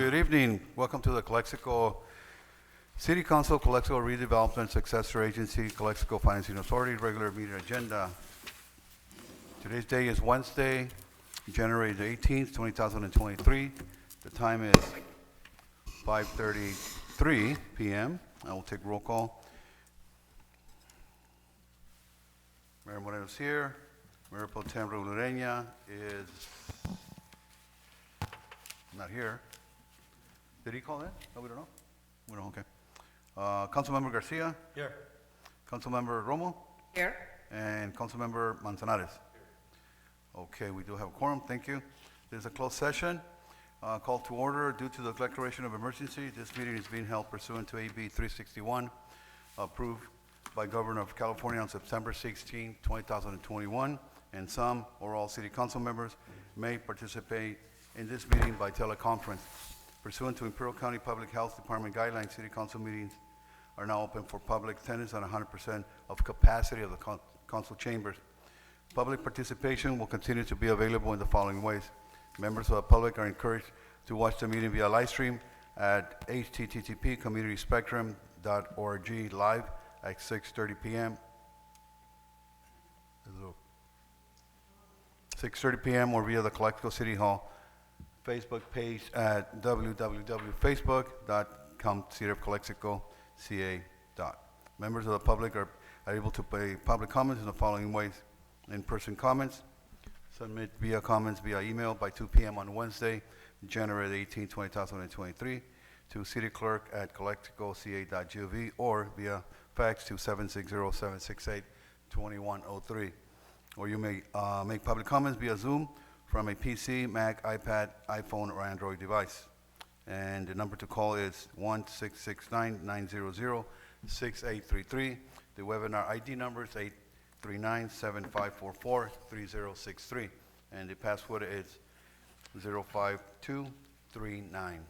Good evening. Welcome to the Calexico City Council, Calexico Redevelopment Successor Agency, Calexico Financing Authority, regular meeting agenda. Today's day is Wednesday, January the 18th, 2023. The time is 5:33 p.m. I will take roll call. Mayor Moreno's here. Mayor Pro Tem Lureña is not here. Did he call in? No, we don't know. We don't, okay. Councilmember Garcia? Here. Councilmember Romo? Here. And Councilmember Manzanares? Here. Okay, we do have a quorum, thank you. There's a closed session. Call to order due to the declaration of emergency. This meeting is being held pursuant to AB 361, approved by Governor of California on September 16, 2021, and some or all city council members may participate in this meeting by teleconference. Pursuant to Imperial County Public Health Department guidelines, city council meetings are now open for public attendance on 100% of capacity of the council chambers. Public participation will continue to be available in the following ways. Members of the public are encouraged to watch the meeting via live stream at http://communityspectrum.org live at 6:30 p.m. 6:30 p.m. or via the Calexico City Hall Facebook page at www.facebook.com City of Calexico CA. Members of the public are able to pay public comments in the following ways. In-person comments, submit via comments via email by 2 p.m. on Wednesday, January 18, 2023, to cityclerk@calexicoca.gov or via fax to 760-768-2103. Or you may make public comments via Zoom from a PC, Mac, iPad, iPhone, or Android device. And the number to call is 1-669-900-6833. The webinar ID number is 839-7544-3063. And the password is 05239.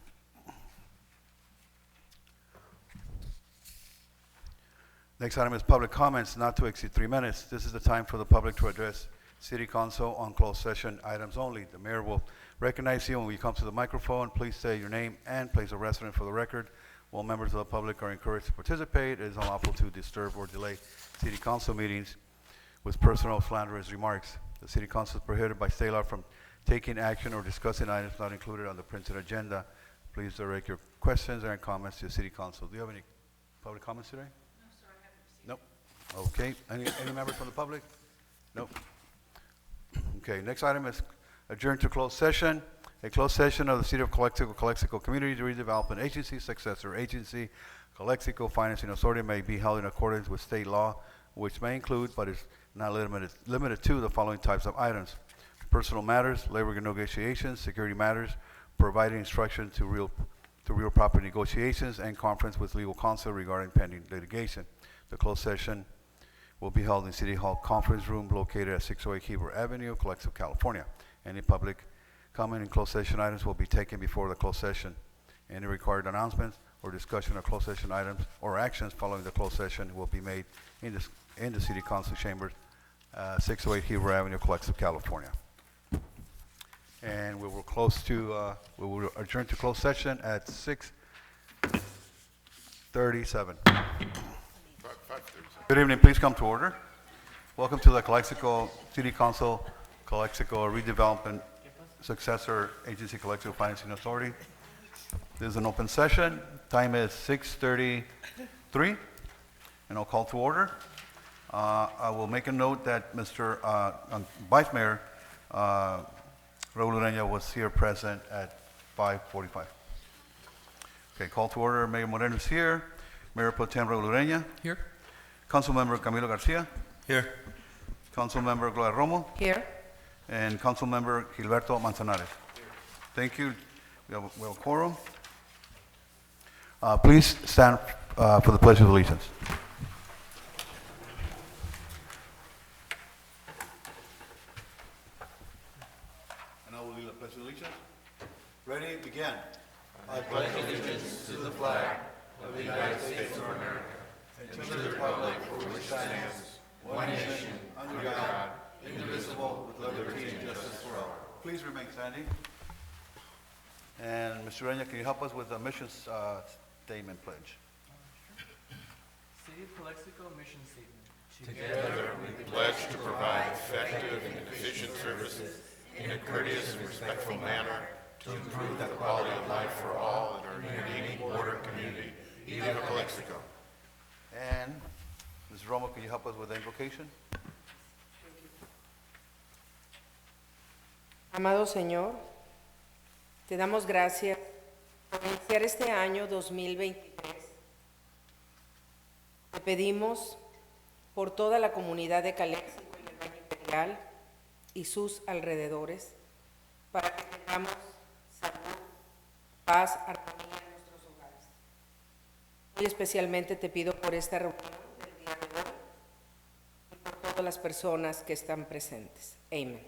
Next item is public comments, not to exceed 3 minutes. This is the time for the public to address City Council on closed session items only. The mayor will recognize you when we come to the microphone. Please say your name and place of residence for the record. While members of the public are encouraged to participate, it is unlawful to disturb or delay City Council meetings with personal slanderous remarks. The City Council is prohibited by state law from taking action or discussing items not included on the printed agenda. Please direct your questions and comments to the City Council. Do you have any public comments today? No, sir, I haven't received. Nope. Okay. Any members from the public? Nope. Okay, next item is adjourn to closed session. A closed session of the City of Calexico, Calexico Community Redevelopment Agency, Successor Agency, Calexico Financing Authority may be held in accordance with state law, which may include, but is not limited to, the following types of items: personal matters, labor negotiations, security matters, providing instruction to real property negotiations, and conference with legal counsel regarding pending litigation. The closed session will be held in City Hall Conference Room located at 608 Heber Avenue, Calexico, California. Any public comment in closed session items will be taken before the closed session. Any required announcements or discussion of closed session items or actions following the closed session will be made in the City Council chambers, 608 Heber Avenue, Calexico, California. And we will adjourn to closed session at 6:37. Good evening, please come to order. Welcome to the Calexico City Council, Calexico Redevelopment Successor Agency, Calexico Financing Authority. This is an open session. Time is 6:33, and I'll call to order. I will make a note that Mr. Vice Mayor Raul Ureña was here present at 5:45. Okay, call to order. Mayor Moreno is here. Mayor Pro Tem Raul Ureña. Here. Councilmember Camilo Garcia. Here. Councilmember Gloria Romo. Here. And Councilmember Gilberto Manzanares. Here. Thank you. We have a quorum. Please stand for the Pledge of Allegiance. And I will lead the Pledge of Allegiance. Ready? Begin. I pledge allegiance to the flag of the United States of America and to the republic for which it stands, one nation, under God, indivisible, with liberty and justice for all. Please remain standing. And Mr. Ureña, can you help us with the mission statement pledge? City of Calexico mission statement. Together, we pledge to provide effective and efficient services in a courteous and respectful manner to improve the quality of life for all in our unique border community, Viva Calexico. And Ms. Romo, can you help us with the invocation? Amado Señor, te damos gracias por iniciar este año 2023. Te pedimos por toda la comunidad de Calexico y el Valle Imperial y sus alrededores, para que tengamos salud, paz, armonía en nuestros hogares. Muy especialmente te pido por esta reunión del día de hoy y por todas las personas que están presentes. Amén.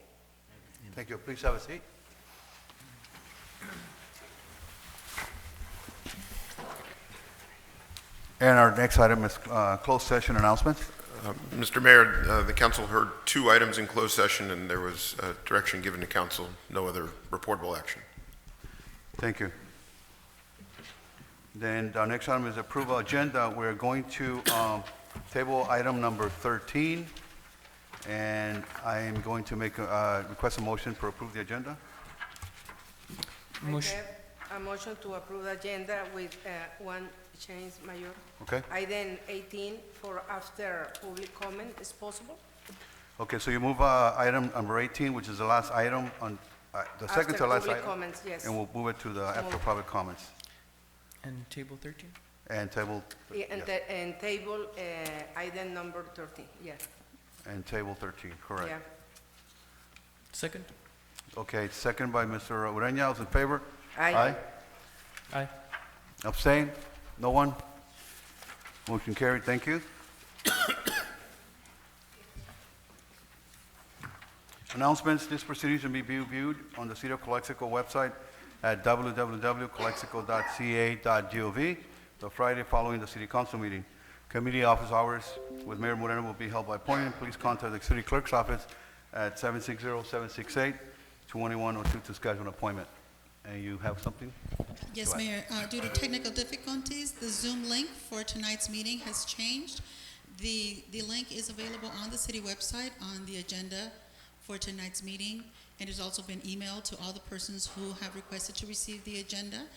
Thank you. Please have a seat. And our next item is closed session announcements. Mr. Mayor, the council heard 2 items in closed session, and there was direction given to council, no other reportable action. Thank you. Then our next item is approval agenda. We're going to table item number 13, and I am going to make request a motion for approve the agenda. Motion. I have a motion to approve the agenda with one change, Mayor. Okay. Item 18 for after public comment is possible? Okay, so you move item number 18, which is the last item on the second to last After public item, comments, yes. and we'll move it to the after Move. public comments And table 13? and table. Yeah, yeah, and table item number 13, yeah. and table 13, correct. Yeah. Second? Okay, second by Mr. Ureña. All in favor? Aye. Aye. Abstain? No one? Motion carried. Thank you. Announcements. This proceeding can be viewed on the City of Calexico website at www.calexico.ca.gov the Friday following the City Council meeting. Committee office hours with Mayor Moreno will be held by appointment. Please contact the City Clerk's office at 760-768-2102 to schedule an appointment. And you have something? Yes, Go Mayor. Due to technical difficulties, the Zoom link for tonight's meeting has changed. The link is available on the city website on the agenda for tonight's meeting, and has also been emailed to all the persons who have requested to receive the agenda.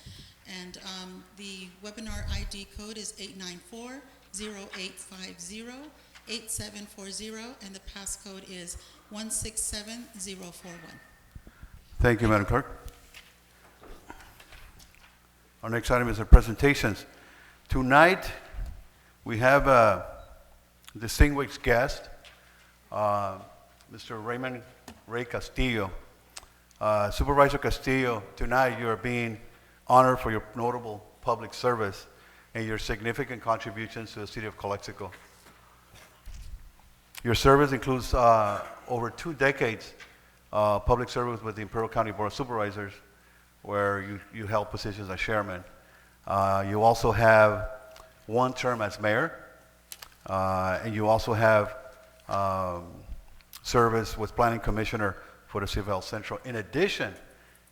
And the webinar ID code is 894-0850-8740, and the passcode is 167041. Thank you, Madam Clerk. Our next item is the presentations. Tonight, we have a distinguished guest, Mr. Raymond Ray Castillo. Supervisor Castillo, tonight you are being honored for your notable public service and your significant contributions to the City of Calexico. Your service includes over 2 decades public service with the Imperial County Board of Supervisors, where you held positions as chairman. You also have 1 term as mayor, and you also have service with planning commissioner for the City of El Centro. In addition,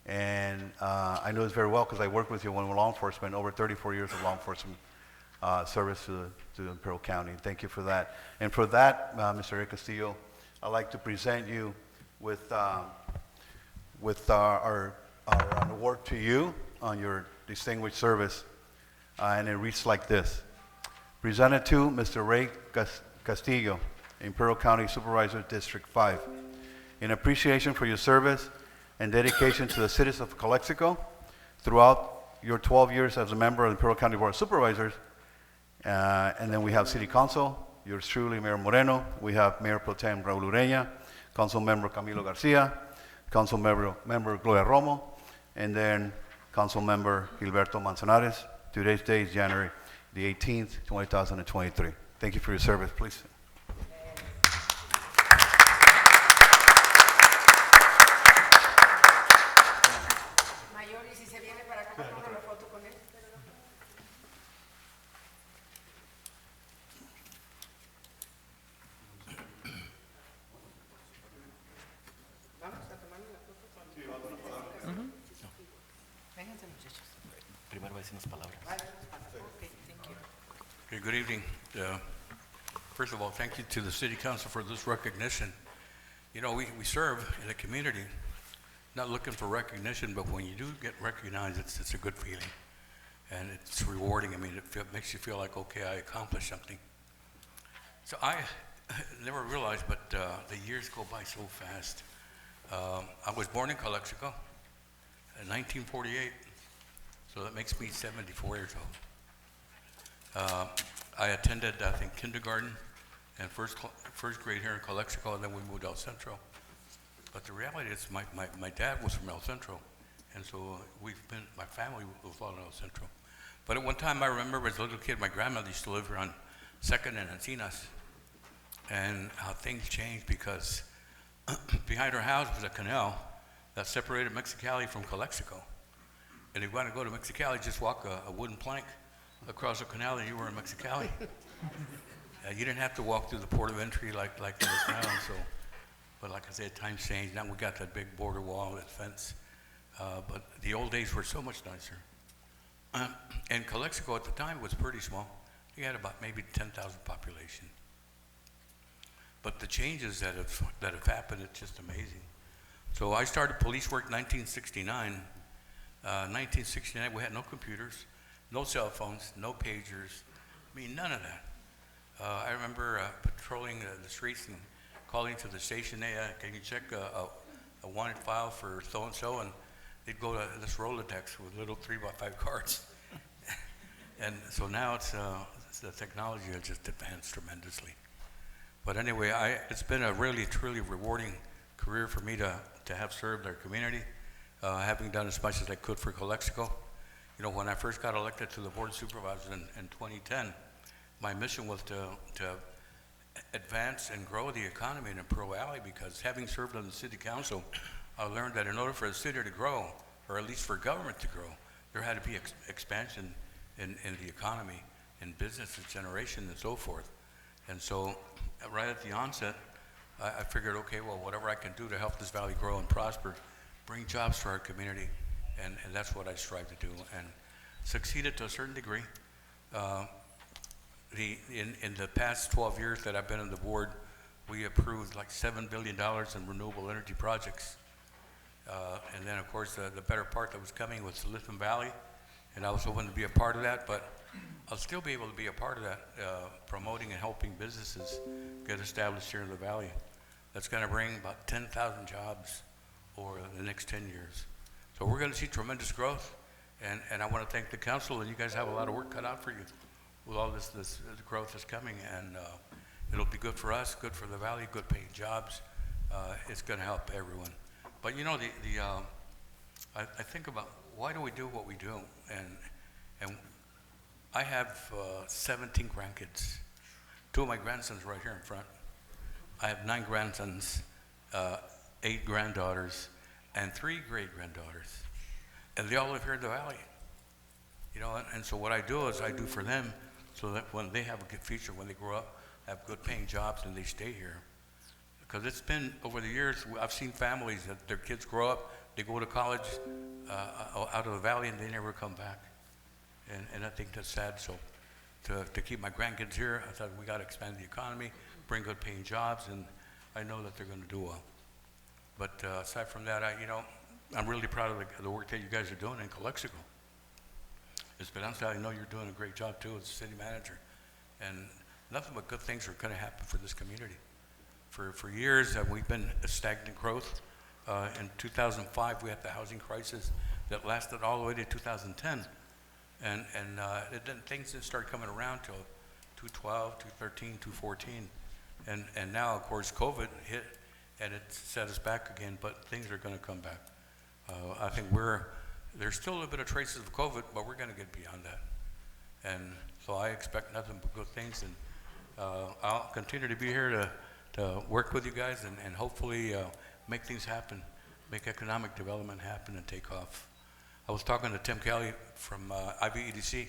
and I know this very well because I worked with you when we were law enforcement, over 34 years of law enforcement service to Imperial County. Thank you for that. And for that, Mr. Ray Castillo, I'd like to present you with our award to you on your distinguished service, and it reads like this. Presented to Mr. Ray Castillo, Imperial County Supervisor, District 5. In appreciation for your service and dedication to the citizens of Calexico throughout your 12 years as a member of the Imperial County Board of Supervisors, and then we have City Council, yours truly, Mayor Moreno. We have Mayor Pro Tem Raul Ureña, Council Member Camilo Garcia, Council Member Gloria Romo, and then Council Member Gilberto Manzanares. Today's date is January the 18th, 2023. Thank you for your service, please. Mayor, ¿y si se viene para acá para tomar la foto con él? Vamos a tomar una foto con él. Vénganse primero va a decir unas palabras. Okay, thank you. Okay, good evening. First of all, thank you to the City Council for this recognition. You know, we serve in the community, not looking for recognition, but when you do get recognized, it's a good feeling. And it's rewarding. I mean, makes you feel like, okay, I accomplished something. So I never realized, but the years go by so fast. I was born in Calexico in 1948, so that makes me 74 years old. I attended, I think, kindergarten and first grade here in Calexico, and then we moved out Central. But the reality is my dad was from El Centro, and so my family was all in El Centro. But at one time, I remember as a little kid, my grandmother used to live here on 2nd and Encinas, and how things changed because behind her house was a canal that separated Mexicali from Calexico. And if you want to go to Mexicali, just walk a wooden plank across the canal and you were in Mexicali. You didn't have to walk through the port of entry like it is now. So, but like I said, times changed. Now we got that big border wall, that fence. But the old days were so much nicer. And Calexico at the time was pretty small. You had about maybe 10,000 population. But the changes that have happened, it's just amazing. So I started police work in 1969. 1969, we had no computers, no cell phones, no pagers. I mean, none of that. I remember patrolling the streets and calling to the station, hey, can you check a wanted file for so-and-so? And they'd go to this Rolodex with little 3x5 cards. And so now it's the technology has just advanced tremendously. But anyway, it's been a really, truly rewarding career for me to have served our community, having done as much as I could for Calexico. You know, when I first got elected to the Board of Supervisors in 2010, my mission was to advance and grow the economy in Pearl Valley, because having served on the City Council, I learned that in order for a city to grow, or at least for government to grow, there had to be expansion in the economy, in business generation and so forth. And so right at the onset, I figured, okay, well, whatever I can do to help this valley grow and prosper, bring jobs to our community, and that's what I strive to do, and succeeded to a certain degree. In the past 12 years that I've been on the board, we approved like $7 billion in renewable energy projects. And then, of course, the better part that was coming was the Lithium Valley, and I was hoping to be a part of that, but I'll still be able to be a part of that, promoting and helping businesses get established here in the valley. That's going to bring about 10,000 jobs over the next 10 years. So we're going to see tremendous growth, and I want to thank the council, and you guys have a lot of work cut out for you with all this growth that's coming, and it'll be good for us, good for the valley, good paying jobs. It's going to help everyone. But you know, I think about why do we do what we do, and I have 17 grandkids. 2 of my grandsons right here in front. I have 9 grandsons, 8 granddaughters, and 3 great-granddaughters. And they all live here in the valley. You know, and so what I do is I do for them so that when they have a good future, when they grow up, have good paying jobs, and they stay here. Because it's been, over the years, I've seen families that their kids grow up, they go to college out of the valley, and they never come back. And I think that's sad. So to keep my grandkids here, I thought we got to expand the economy, bring good paying jobs, and I know that they're going to do well. But aside from that, I'm really proud of the work that you guys are doing in Calexico. Esperanza, I know you're doing a great job too as city manager, and nothing but good things are going to happen for this community. For years, we've been a stagnant growth. In 2005, we had the housing crisis that lasted all the way to 2010. And things didn't start coming around till 2012, 2013, 2014. And now, of course, COVID hit, and it set us back again, but things are going to come back. I think there's still a little bit of traces of COVID, but we're going to get beyond that. And so I expect nothing but good things, and I'll continue to be here to work with you guys and hopefully make things happen, make economic development happen and take off. I was talking to Tim Kelly from IVEDC,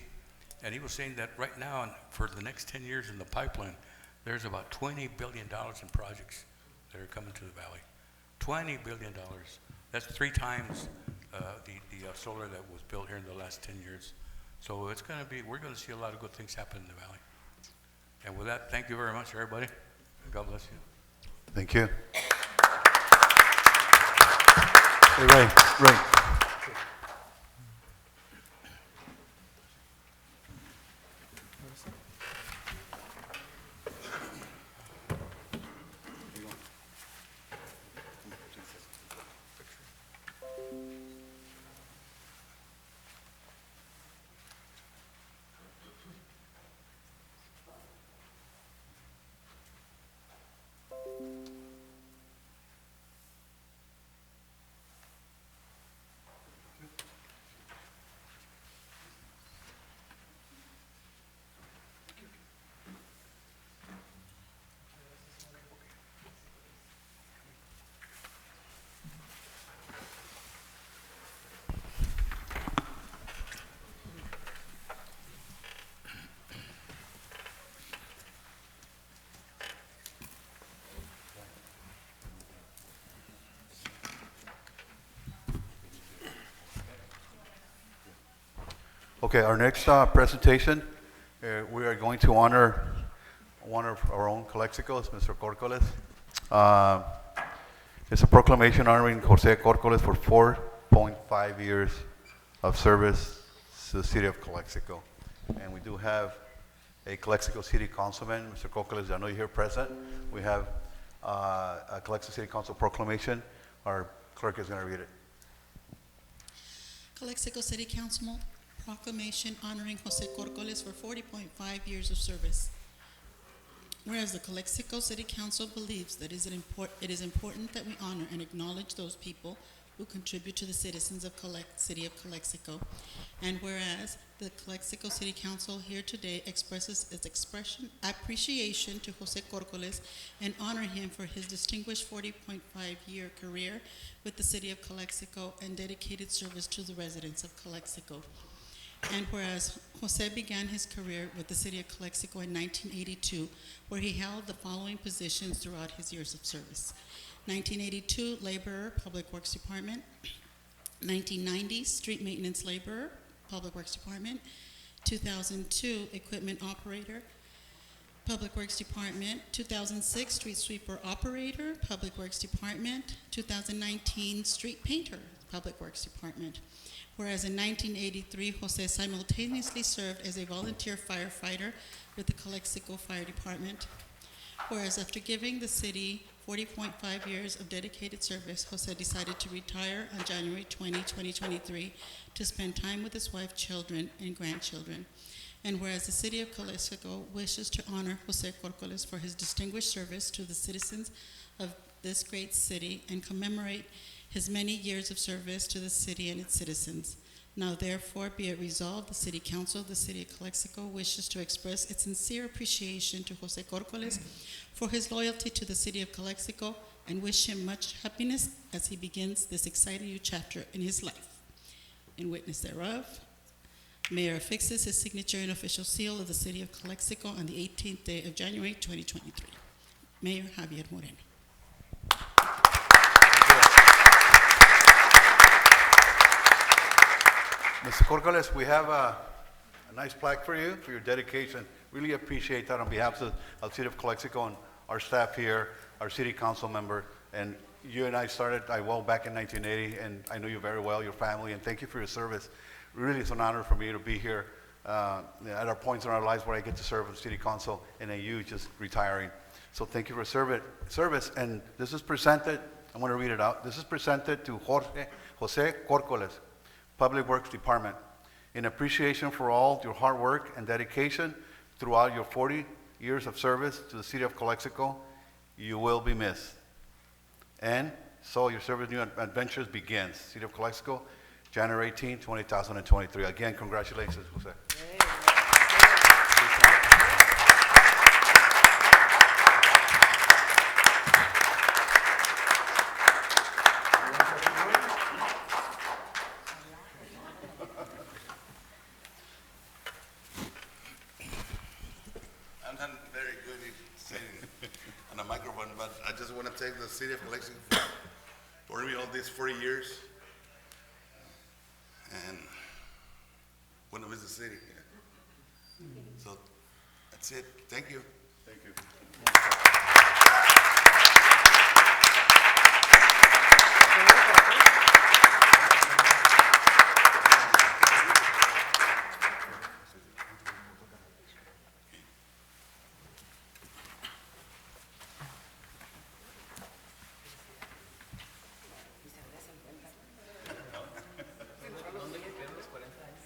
and he was saying that right now, and for the next 10 years in the pipeline, there's about $20 billion in projects that are coming to the valley. $20 billion. That's 3 times the solar that was built here in the last 10 years. So it's going to be, we're going to see a lot of good things happen in the valley. And with that, thank you very much, everybody. God bless you. Thank you. Hey, Ray. Okay, our next presentation, we are going to honor one of our own Calexicos, Mr. Corcoles. It's a proclamation honoring Jose Corcoles for 4.5 years of service to the city of Calexico. And we do have a Calexico City Councilman, Mr. Corcoles, I know you're here present. We have a Calexico City Council proclamation. Our clerk is going to read it. Calexico City Council proclamation honoring Jose Corcoles for 40.5 years of service. Whereas the Calexico City Council believes that it is important that we honor and acknowledge those people who contribute to the citizens of City of Calexico. And whereas the Calexico City Council here today expresses its appreciation to Jose Corcoles and honor him for his distinguished 40.5-year career with the City of Calexico and dedicated service to the residents of Calexico. And whereas Jose began his career with the City of Calexico in 1982, where he held the following positions throughout his years of service. 1982, laborer, Public Works Department. 1990, street maintenance laborer, Public Works Department. 2002, equipment operator, Public Works Department. 2006, street sweeper operator, Public Works Department. 2019, street painter, Public Works Department. Whereas in 1983, Jose simultaneously served as a volunteer firefighter with the Calexico Fire Department. Whereas after giving the city 40.5 years of dedicated service, Jose decided to retire on January 20, 2023 to spend time with his wife, children, and grandchildren. And whereas the City of Calexico wishes to honor Jose Corcoles for his distinguished service to the citizens of this great city and commemorate his many years of service to the city and its citizens. Now therefore be it resolved, the City Council of the City of Calexico wishes to express its sincere appreciation to Jose Corcoles for his loyalty to the City of Calexico and wish him much happiness as he begins this exciting new chapter in his life. In witness thereof, Mayor affixes his signature and official seal of the City of Calexico on the 18th day of January 2023. Mayor Javier Moreno. Mr. Corcoles, we have a nice plaque for you for your dedication. Really appreciate that on behalf of the City of Calexico and our staff here, our city council member. And you and I started well back in 1980, and I know you very well, your family, and thank you for your service. Really, it's an honor for me to be here at our points in our lives where I get to serve with the city council, and then you just retiring. So thank you for service. And this is presented, I'm going to read it out. This is presented to Jose Corcoles, Public Works Department, in appreciation for all your hard work and dedication throughout your 40 years of service to the City of Calexico. You will be missed. And so your service new adventures begins. City of Calexico, January 18, 2023. Again, congratulations, Jose. I'm not very good at sitting on a microphone, but I just want to thank the City of Calexico for me all these 40 years. and want to visit the city. So that's it. Thank you. Thank you. ¿Dónde que quedan los 40 años?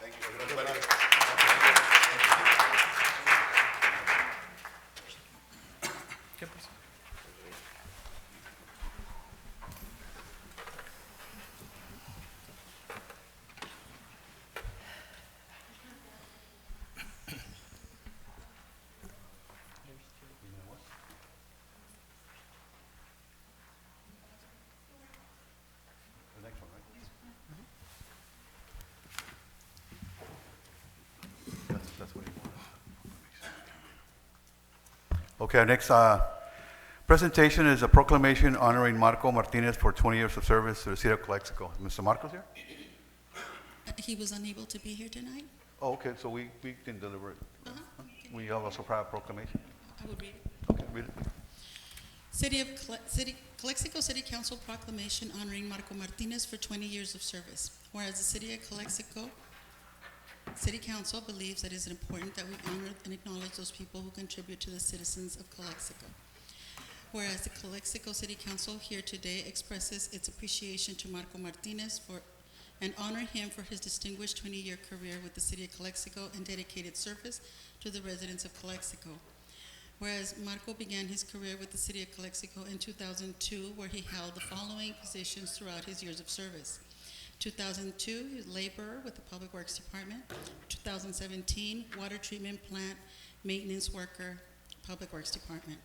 Thank you, everybody. ¿Qué pasó? The next one, right? That's what he wanted. Okay, our next presentation is a proclamation honoring Marco Martinez for 20 years of service to the city of Calexico. Mr. Marcos here? He was unable to be here tonight. Oh, okay, so we can deliver it. Okay. We have also private proclamation. I will read it. Okay, read it. Calexico City Council proclamation honoring Marco Martinez for 20 years of service. Whereas the City of Calexico City Council believes that it is important that we honor and acknowledge those people who contribute to the citizens of Calexico. Whereas the Calexico City Council here today expresses its appreciation to Marco Martinez and honor him for his distinguished 20-year career with the City of Calexico and dedicated service to the residents of Calexico. Whereas Marco began his career with the City of Calexico in 2002, where he held the following positions throughout his years of service. 2002, he was laborer with the Public Works Department. 2017, water treatment plant maintenance worker, Public Works Department.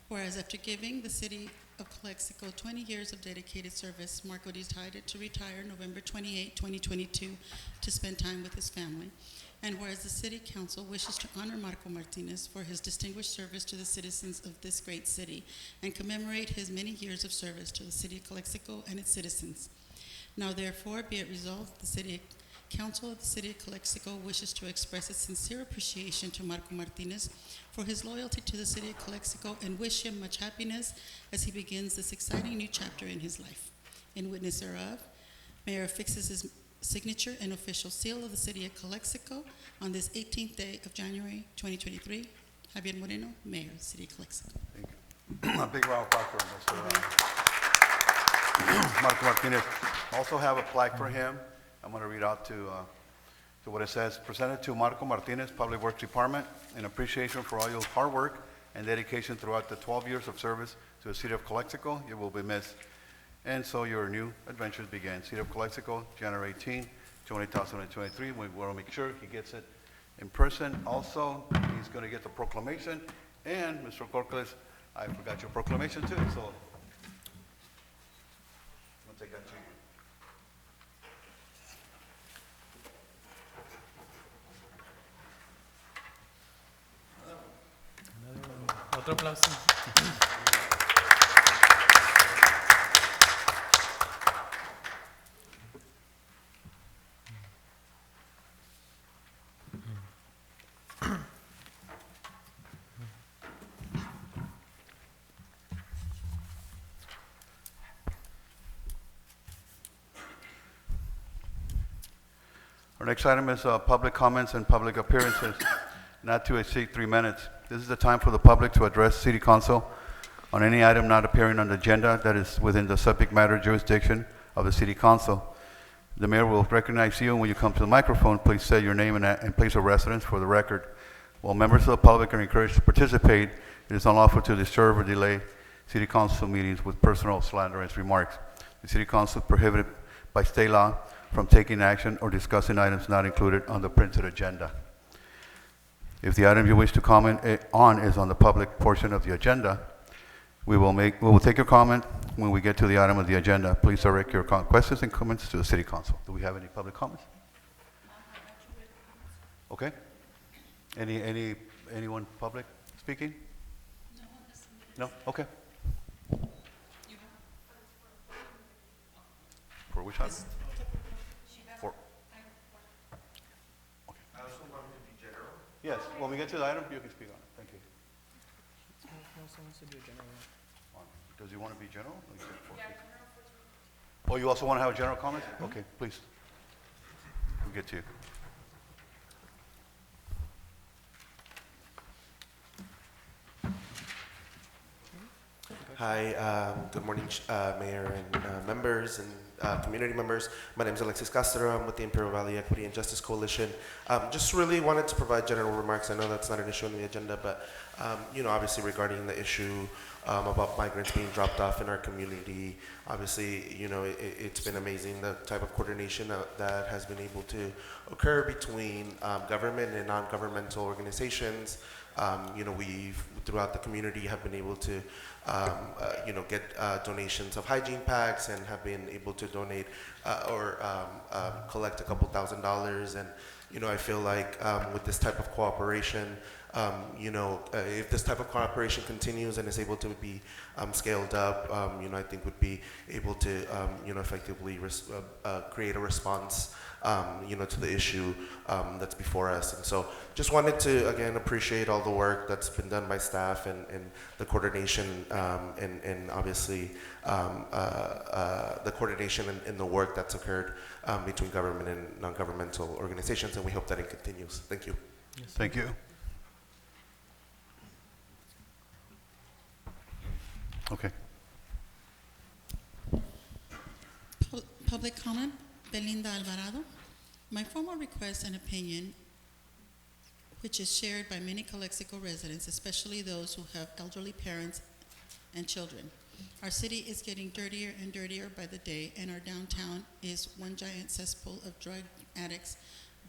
Whereas after giving the City of Calexico 20 years of dedicated service, Marco decided to retire November 28, 2022, to spend time with his family. And whereas the City Council wishes to honor Marco Martinez for his distinguished service to the citizens of this great city and commemorate his many years of service to the City of Calexico and its citizens. Now therefore be it resolved, the City Council of the City of Calexico wishes to express its sincere appreciation to Marco Martinez for his loyalty to the City of Calexico and wish him much happiness as he begins this exciting new chapter in his life. In witness thereof, Mayor fixes his signature and official seal of the City of Calexico on this 18th day of January 2023. Javier Moreno, Mayor, City of Calexico. Thank you. A big round of applause for Mr. Marco Martinez. Also have a plaque for him. I'm going to read out to what it says. Presented to Marco Martinez, Public Works Department, in appreciation for all your hard work and dedication throughout the 12 years of service to the City of Calexico. You will be missed. And so your new adventures begin. City of Calexico, January 18, 2023. We want to make sure he gets it in person. Also, he's going to get the proclamation. And Mr. Corcoles, I forgot your proclamation too, so I'll take that to you. Otro aplauso. Our next item is public comments and public appearances, not to exceed 3 minutes. This is the time for the public to address City Council on any item not appearing on the agenda that is within the subject matter jurisdiction of the City Council. The mayor will recognize you, and when you come to the microphone, please say your name and place of residence for the record. While members of the public are encouraged to participate, it is unlawful to disturb or delay City Council meetings with personal slanderous remarks. The City Council is prohibited by state law from taking action or discussing items not included on the printed agenda. If the item you wish to comment on is on the public portion of the agenda, we will take your comment when we get to the item of the agenda. Please direct your questions and comments to the City Council. Do we have any public comments? Okay. Anyone public speaking? No? Okay. For which item? For. Okay. Yes, when we get to the item, you can speak on it. Thank you. Does he want to be general? Oh, you also want to have a general comment? Okay, please. We'll get to you. Hi, good morning, Mayor and members and community members. My name is Alexis Castro. I'm with the Imperial Valley Equity and Justice Coalition. Just really wanted to provide general remarks. I know that's not an issue on the agenda, but obviously regarding the issue about migrants being dropped off in our community, obviously, it's been amazing the type of coordination that has been able to occur between government and non-governmental organizations. We've throughout the community have been able to get donations of hygiene packs and have been able to donate or collect a couple $1,000s. And I feel like with this type of cooperation, if this type of cooperation continues and is able to be scaled up, I think would be able to effectively create a response to the issue that's before us. And so just wanted to, again, appreciate all the work that's been done by staff and the coordination and obviously the coordination and the work that's occurred between government and non-governmental organizations, and we hope that it continues. Thank you. Thank you. Okay. Public comment, Belinda Alvarado. My formal request and opinion, which is shared by many Calexico residents, especially those who have elderly parents and children. Our city is getting dirtier and dirtier by the day, and our downtown is one giant cesspool of drug addicts,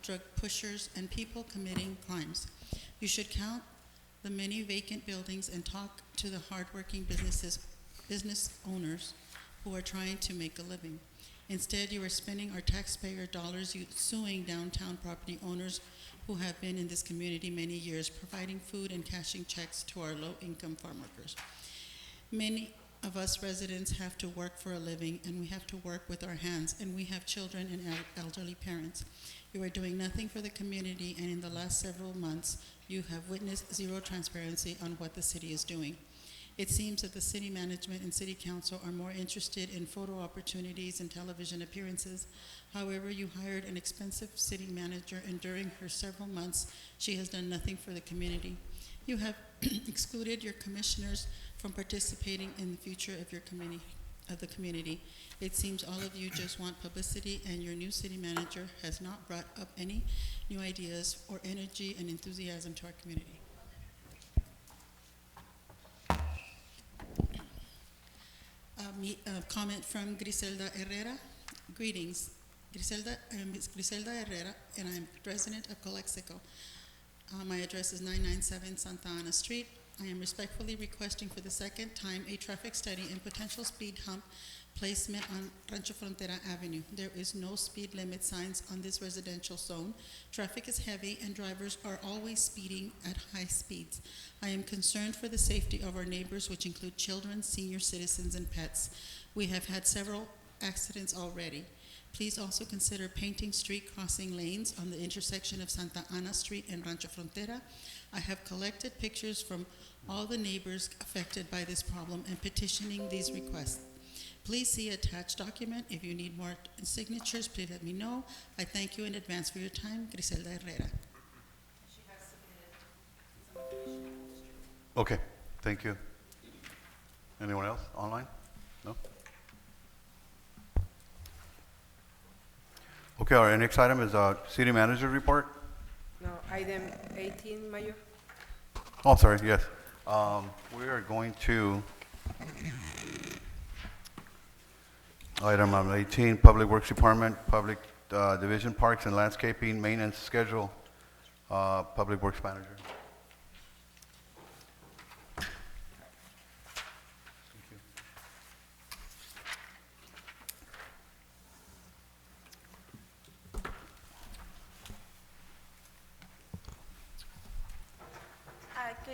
drug pushers, and people committing crimes. You should count the many vacant buildings and talk to the hardworking business owners who are trying to make a living. Instead, you are spending our taxpayer dollars suing downtown property owners who have been in this community many years, providing food and cashing checks to our low-income farm workers. Many of us residents have to work for a living, and we have to work with our hands, and we have children and elderly parents. You are doing nothing for the community, and in the last several months, you have witnessed zero transparency on what the city is doing. It seems that the city management and city council are more interested in photo opportunities and television appearances. However, you hired an expensive city manager, and during her several months, she has done nothing for the community. You have excluded your commissioners from participating in the future of the community. It seems all of you just want publicity, and your new city manager has not brought up any new ideas or energy and enthusiasm to our community. Comment from Griselda Herrera. Greetings. Ms. Griselda Herrera, and I'm resident of Calexico. My address is 997 Santa Ana Street. I am respectfully requesting for the second time a traffic study and potential speed hump placement on Rancho Frontera Avenue. There is no speed limit signs on this residential zone. Traffic is heavy and drivers are always speeding at high speeds. I am concerned for the safety of our neighbors, which include children, senior citizens, and pets. We have had several accidents already. Please also consider painting street crossing lanes on the intersection of Santa Ana Street and Rancho Frontera. I have collected pictures from all the neighbors affected by this problem and petitioning these requests. Please see attached document. If you need more signatures, please let me know. I thank you in advance for your time. Griselda Herrera. Okay, thank you. Anyone else online? No? Okay, our next item is city manager report. No, item 18, Mayor. Oh, sorry, yes. We are going to item number 18, Public Works Department, Public Division, Parks and Landscaping, Maintenance Schedule, Public Works Manager.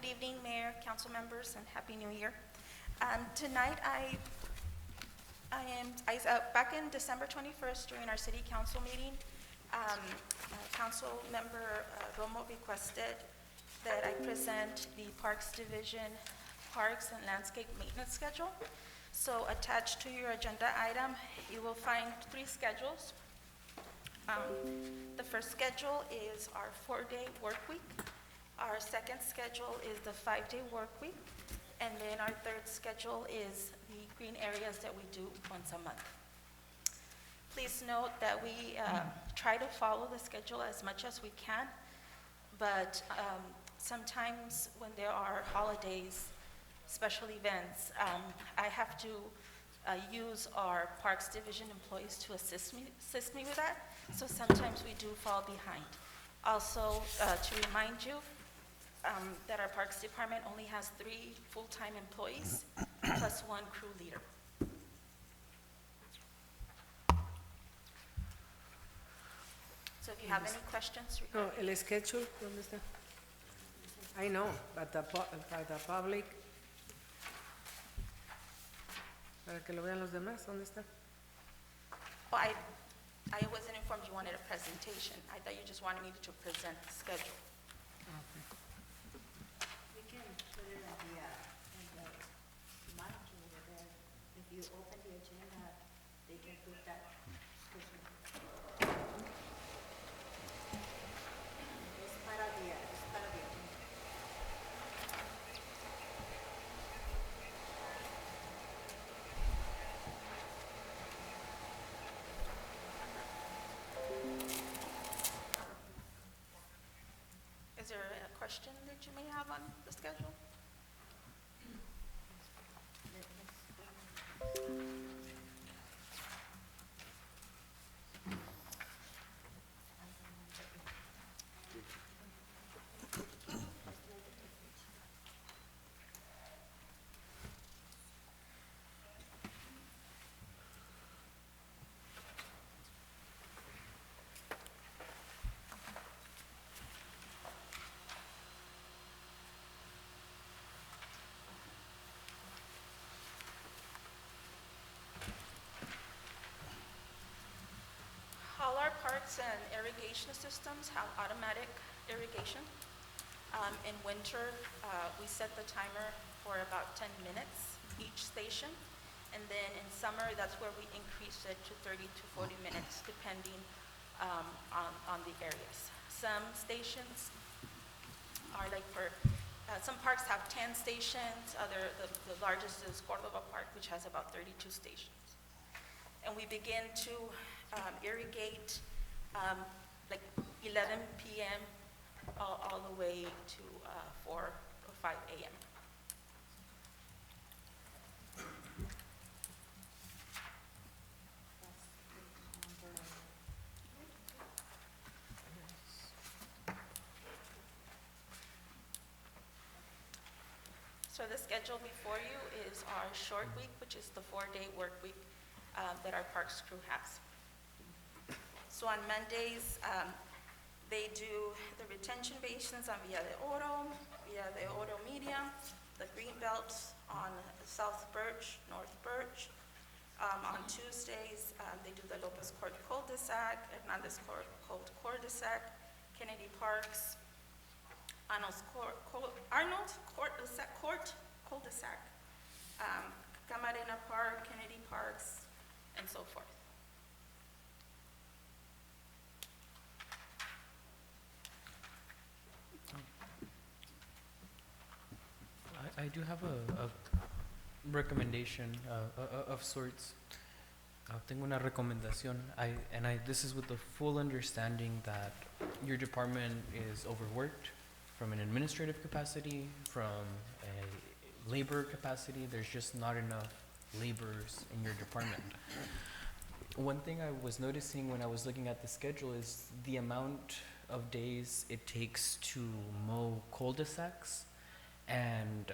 Good evening, Mayor, council members, and Happy New Year. Tonight, back in December 21st, during our city council meeting, Council Member Romo requested that I present the Parks Division Parks and Landscape Maintenance Schedule. So attached to your agenda item, you will find 3 schedules. The first schedule is our 4-day work week. Our second schedule is the 5-day work week. And then our third schedule is the green areas that we do once a month. Please note that we try to follow the schedule as much as we can, but sometimes when there are holidays, special events, I have to use our Parks Division employees to assist me with that, so sometimes we do fall behind. Also, to remind you that our Parks Department only has 3 full-time employees plus 1 crew leader. So if you have any questions No, regarding el schedule, ¿dónde está? I know, but the public, para que lo vean los demás, ¿dónde está? Well, I wasn't informed you wanted a presentation. I thought you just wanted me to present the schedule. We can put it at in the monitor over there. If you open the agenda, they can put that. Es para the agenda. Is there a question that you may have on the schedule? All our parks and irrigation systems have automatic irrigation. In winter, we set the timer for about 10 minutes each station. And then in summer, that's where we increase it to 30 to 40 minutes, depending on the areas. Some stations are like some parks have 10 stations. The largest is Cordova Park, which has about 32 stations. And we begin to irrigate like 11 p.m. all the way to 4 or 5 a.m. So the schedule before you is our short week, which is the 4-day work week that our parks crew has. So on Mondays, they do the retention basins on Villa de Oro Medium, the green belts on South Birch, North Birch. On Tuesdays, they do the Lopez Court cul-de-sac, Hernandez Court cul-de-sac, Kennedy Parks, Arnold's Court cul-de-sac, Camarena Park, Kennedy Parks, and so forth. I do have a recommendation of sorts. Tengo una recomendación. This is with the full understanding that your department is overworked from an administrative capacity, from a labor capacity. There's just not enough laborers in your department. One thing I was noticing when I was looking at the schedule is the amount of days it takes to mow cul-de-sacs and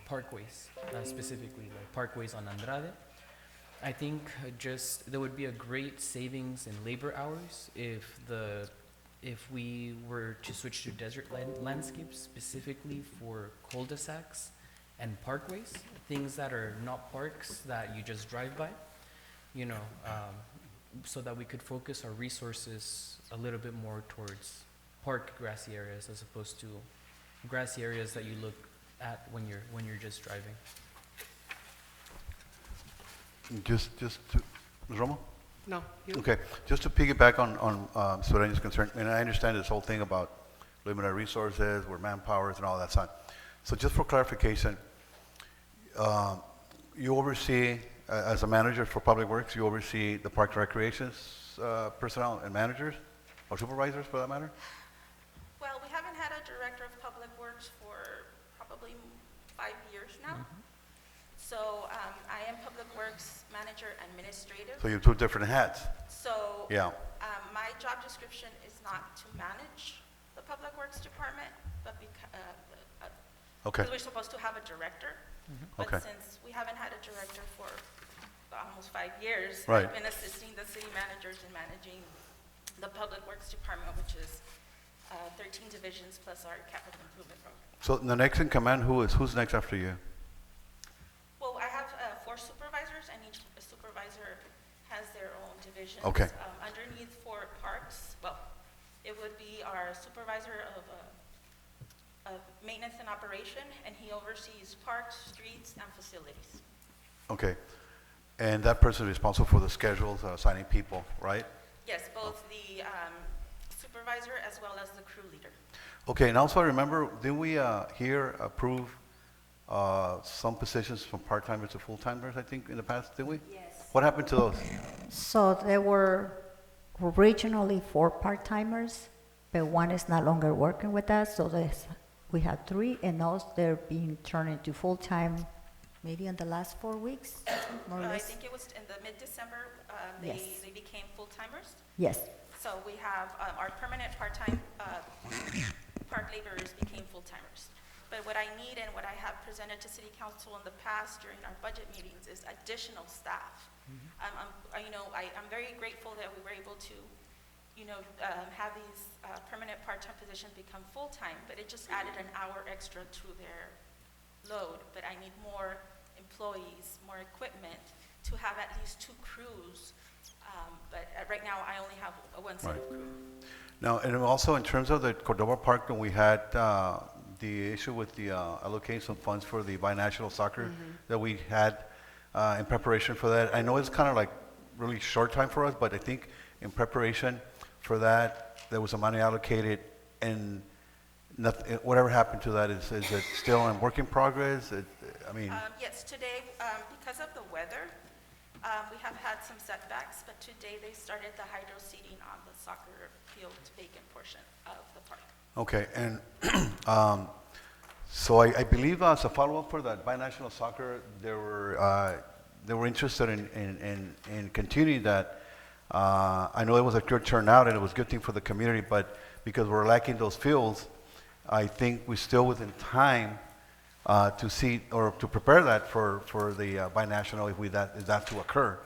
parkways, specifically like parkways on Andrade. I think just there would be a great savings in labor hours if the if we were to switch to desert landscapes specifically for cul-de-sacs and parkways, things that are not parks that you just drive by, you know, so that we could focus our resources a little bit more towards park grassy areas as opposed to grassy areas that you look at when you're just driving. Just to, Ms. Romo? No, you? Okay, just to piggyback on Sureña's concern, and I understand this whole thing about limited resources, where manpower is and all that side. So just for clarification, you oversee, as a manager for Public Works, you oversee the Parks and Recreations personnel and managers, or supervisors for that matter? Well, we haven't had a director of public works for probably 5 years now. So I am public works manager administrative. So you have two different hats. So Yeah. my job description is not to manage the public works department, but Okay. because we're supposed to have a director. Okay. But since we haven't had a director for almost 5 years, Right. I've been assisting the city managers in managing the public works department, which is 13 divisions plus our capital improvement program. So the next in command, who's next after you? Well, I have 4 supervisors, and each supervisor has their own divisions. Okay. Underneath for parks, well, it would be our supervisor of maintenance and operation, and he oversees parks, streets, and facilities. Okay. And that person is responsible for the schedules, assigning people, right? Yes, both the supervisor as well as the crew leader. Okay, and also I remember, didn't we here approve some positions from part-timers to full-timers, I think, in the past, didn't we? Yes. What happened to those? So there were originally 4 part-timers, but one is no longer working with us, so we have 3, and those they're being turned into full-time maybe in the last 4 weeks, more or I less. think it was in the mid-December, Yes. they became full-timers. Yes, So we have our permanent part-time park laborers became full-timers. But what I need and what I have presented to City Council in the past during our budget meetings is additional staff. I'm very grateful that we were able to, have these permanent part-time positions become full-time, but it just added an hour extra to their load. But I need more employees, more equipment to have at least 2 crews. But right now, I only have one set of crew. Now, and also in terms of the Cordova Park, when we had the issue with the allocation of funds for the binational soccer that we had in preparation for that, I know it's kind of like really short time for us, but I think in preparation for that, there was some money allocated, and nothing, whatever happened to that, is it still in work in progress? Yes, today, because of the weather, we have had some setbacks, but today they started the hydro seeding on the soccer field vacant portion of the park. Okay, and so I believe as a follow-up for that binational soccer, they were interested in continuing that. I know it was a good turnout and it was a good thing for the community, but because we're lacking those fields, I think we're still within time to see or to prepare that for the binational if that to occur.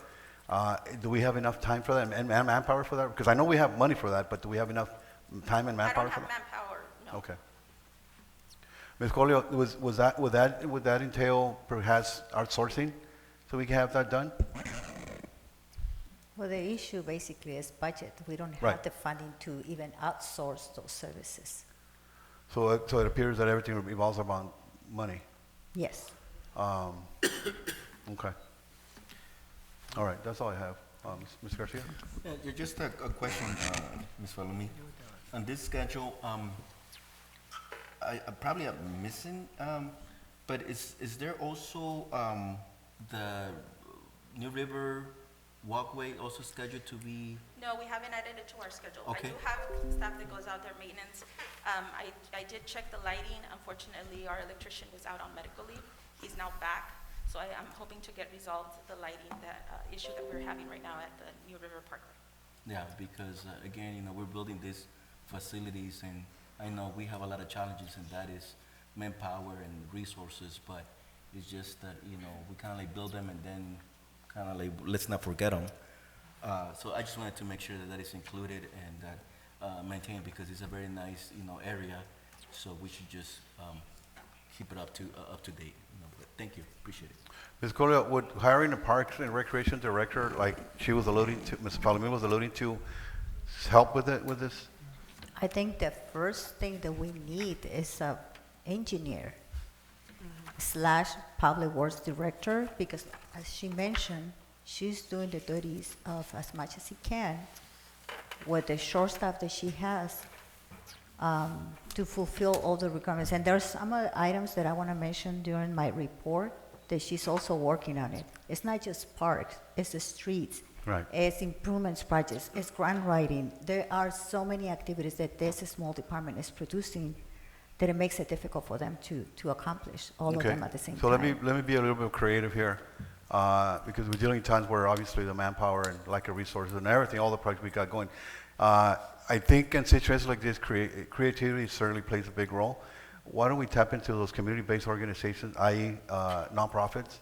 Do we have enough time for that and manpower for that? Because I know we have money for that, but do we have enough time and manpower for that? I don't have manpower, no. Okay. Ms. Colio, would that entail perhaps outsourcing so we can have that done? well, the issue basically is budget. We don't Right. have the funding to even outsource those services. So it appears that everything revolves around money. Yes. Okay. All right, that's all I have. Ms. Garcia? Yeah, just a question, Ms. Valumi. On this schedule, I probably am missing, but is there also the New River walkway also scheduled to be? No, we haven't added it to our schedule. Okay. I do have staff that goes out there, maintenance. I did check the lighting. Unfortunately, our electrician was out on medical leave. He's now back. So I'm hoping to get resolved the lighting issue that we're having right now at the New River Parkway. Yeah, because again, we're building these facilities, and I know we have a lot of challenges, and that is manpower and resources, but it's just that, we kind of like build them and then kind of like, let's not forget them. So I just wanted to make sure that that is included, and that maintained because it's a very nice, area. So we should just keep it up to date. But thank you, appreciate it. Ms. Colia, would hiring a Parks and Recreation Director, like she was alluding to, Ms. Palomino was alluding to, help with it, with this? I think the first thing that we need is a engineer slash public works director, because as she mentioned, she's doing the duties of as much as she can with the short staff that she has to fulfill all the requirements. And there's some other items that I want to mention during my report that she's also working on it. It's not just parks, it's the streets. Right. It's improvements projects, it's grant writing. There are so many activities that this small department is producing that it makes it difficult for them to accomplish all of them at the same So time. let me be a little bit creative here, because we're dealing in times where obviously the manpower and lack of resources and everything, all the projects we got going. I think in situations like this, creativity certainly plays a big role. Why don't we tap into those community-based organizations, i.e. Nonprofits,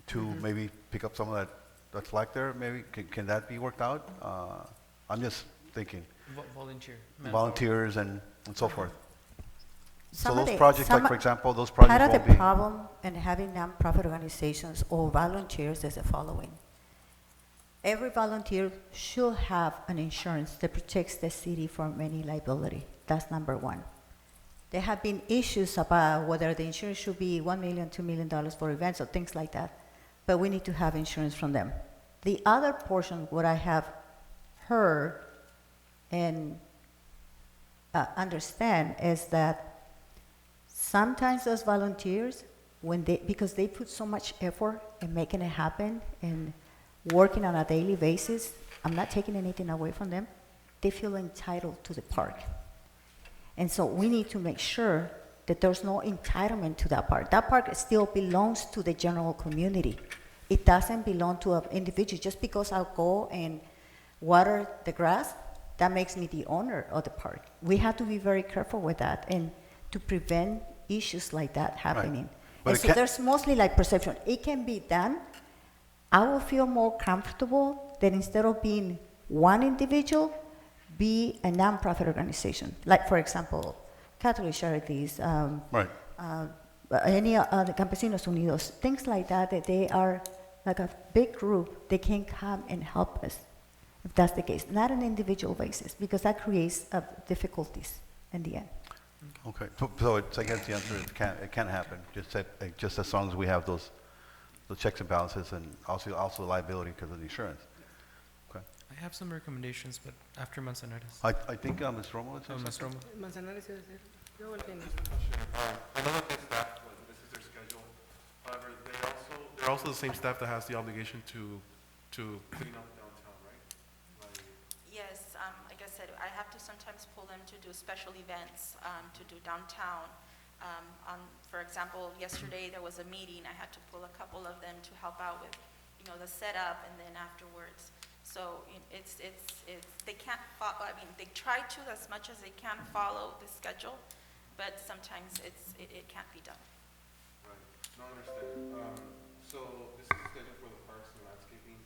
to maybe pick up some of that slack there? Maybe can that be worked out? I'm just thinking. Volunteer. Volunteers and so forth. So Some of those the- projects, some- like for example, those projects Part of won't the be. problem in having nonprofit organizations or volunteers is the following. Every volunteer should have an insurance that protects the city from any liability. That's number one. There have been issues about whether the insurance should be $1 million, $2 million for events or things like that, but we need to have insurance from them. The other portion, what I have heard and understand is that sometimes those volunteers, because they put so much effort in making it happen and working on a daily basis, I'm not taking anything away from them, they feel entitled to the park. And so we need to make sure that there's no entitlement to that park. That park still belongs to the general community. It doesn't belong to an individual. Just because I'll go and water the grass, that makes me the owner of the park. We have to be very careful with that and to prevent issues like that happening. But And it so can't- there's mostly like perception. It can be done. I will feel more comfortable that instead of being one individual, be a nonprofit organization. Like, for example, Catholic Charities, Right. any other Campesinos Unidos, things like that, that they are like a big group, they can come and help us, if that's the case. Not on an individual basis, because that creates difficulties in the end. Okay, so it's, I guess the answer is it can happen, just as long as we have those checks and balances and also liability because of the insurance. Okay. I have some recommendations, but after Manzanares. I think Ms. Romo would say Oh, Ms. something. Romo. Manzanares iba a decir. Yo, el que no. I know that they staff, this is their schedule. However, they're also the same staff that has the obligation to clean up downtown, right? Like, Yes, like I said, I have to sometimes pull them to do special events, to do downtown. For example, yesterday there was a meeting, I had to pull a couple of them to help out with, the setup and then afterwards. So they can't follow, they try to as much as they can follow the schedule, but sometimes it can't be done. right, no, I understand. So this is scheduled for the parks and landscaping.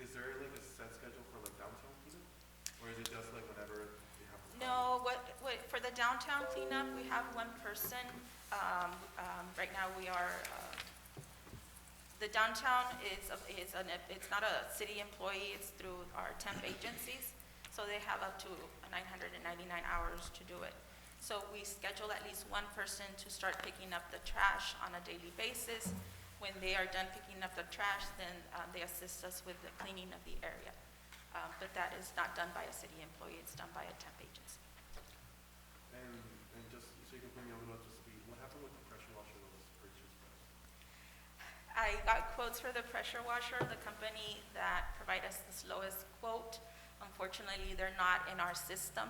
Is there like a set schedule for like downtown cleanup? Or is it just like whenever they have? No, for the downtown cleanup, we have one person. Right now, we are, the downtown it's not a city employee, it's through our temp agencies. So they have up to 999 hours to do it. So we schedule at least one person to start picking up the trash on a daily basis. When they are done picking up the trash, then they assist us with the cleaning of the area. But that is not done by a city employee, it's done by a temp agency. And just so you can bring me a little up to speed, what happened with the pressure washer that was purchased? I got quotes for the pressure washer. The company that provided us the lowest quote, unfortunately, they're not in our system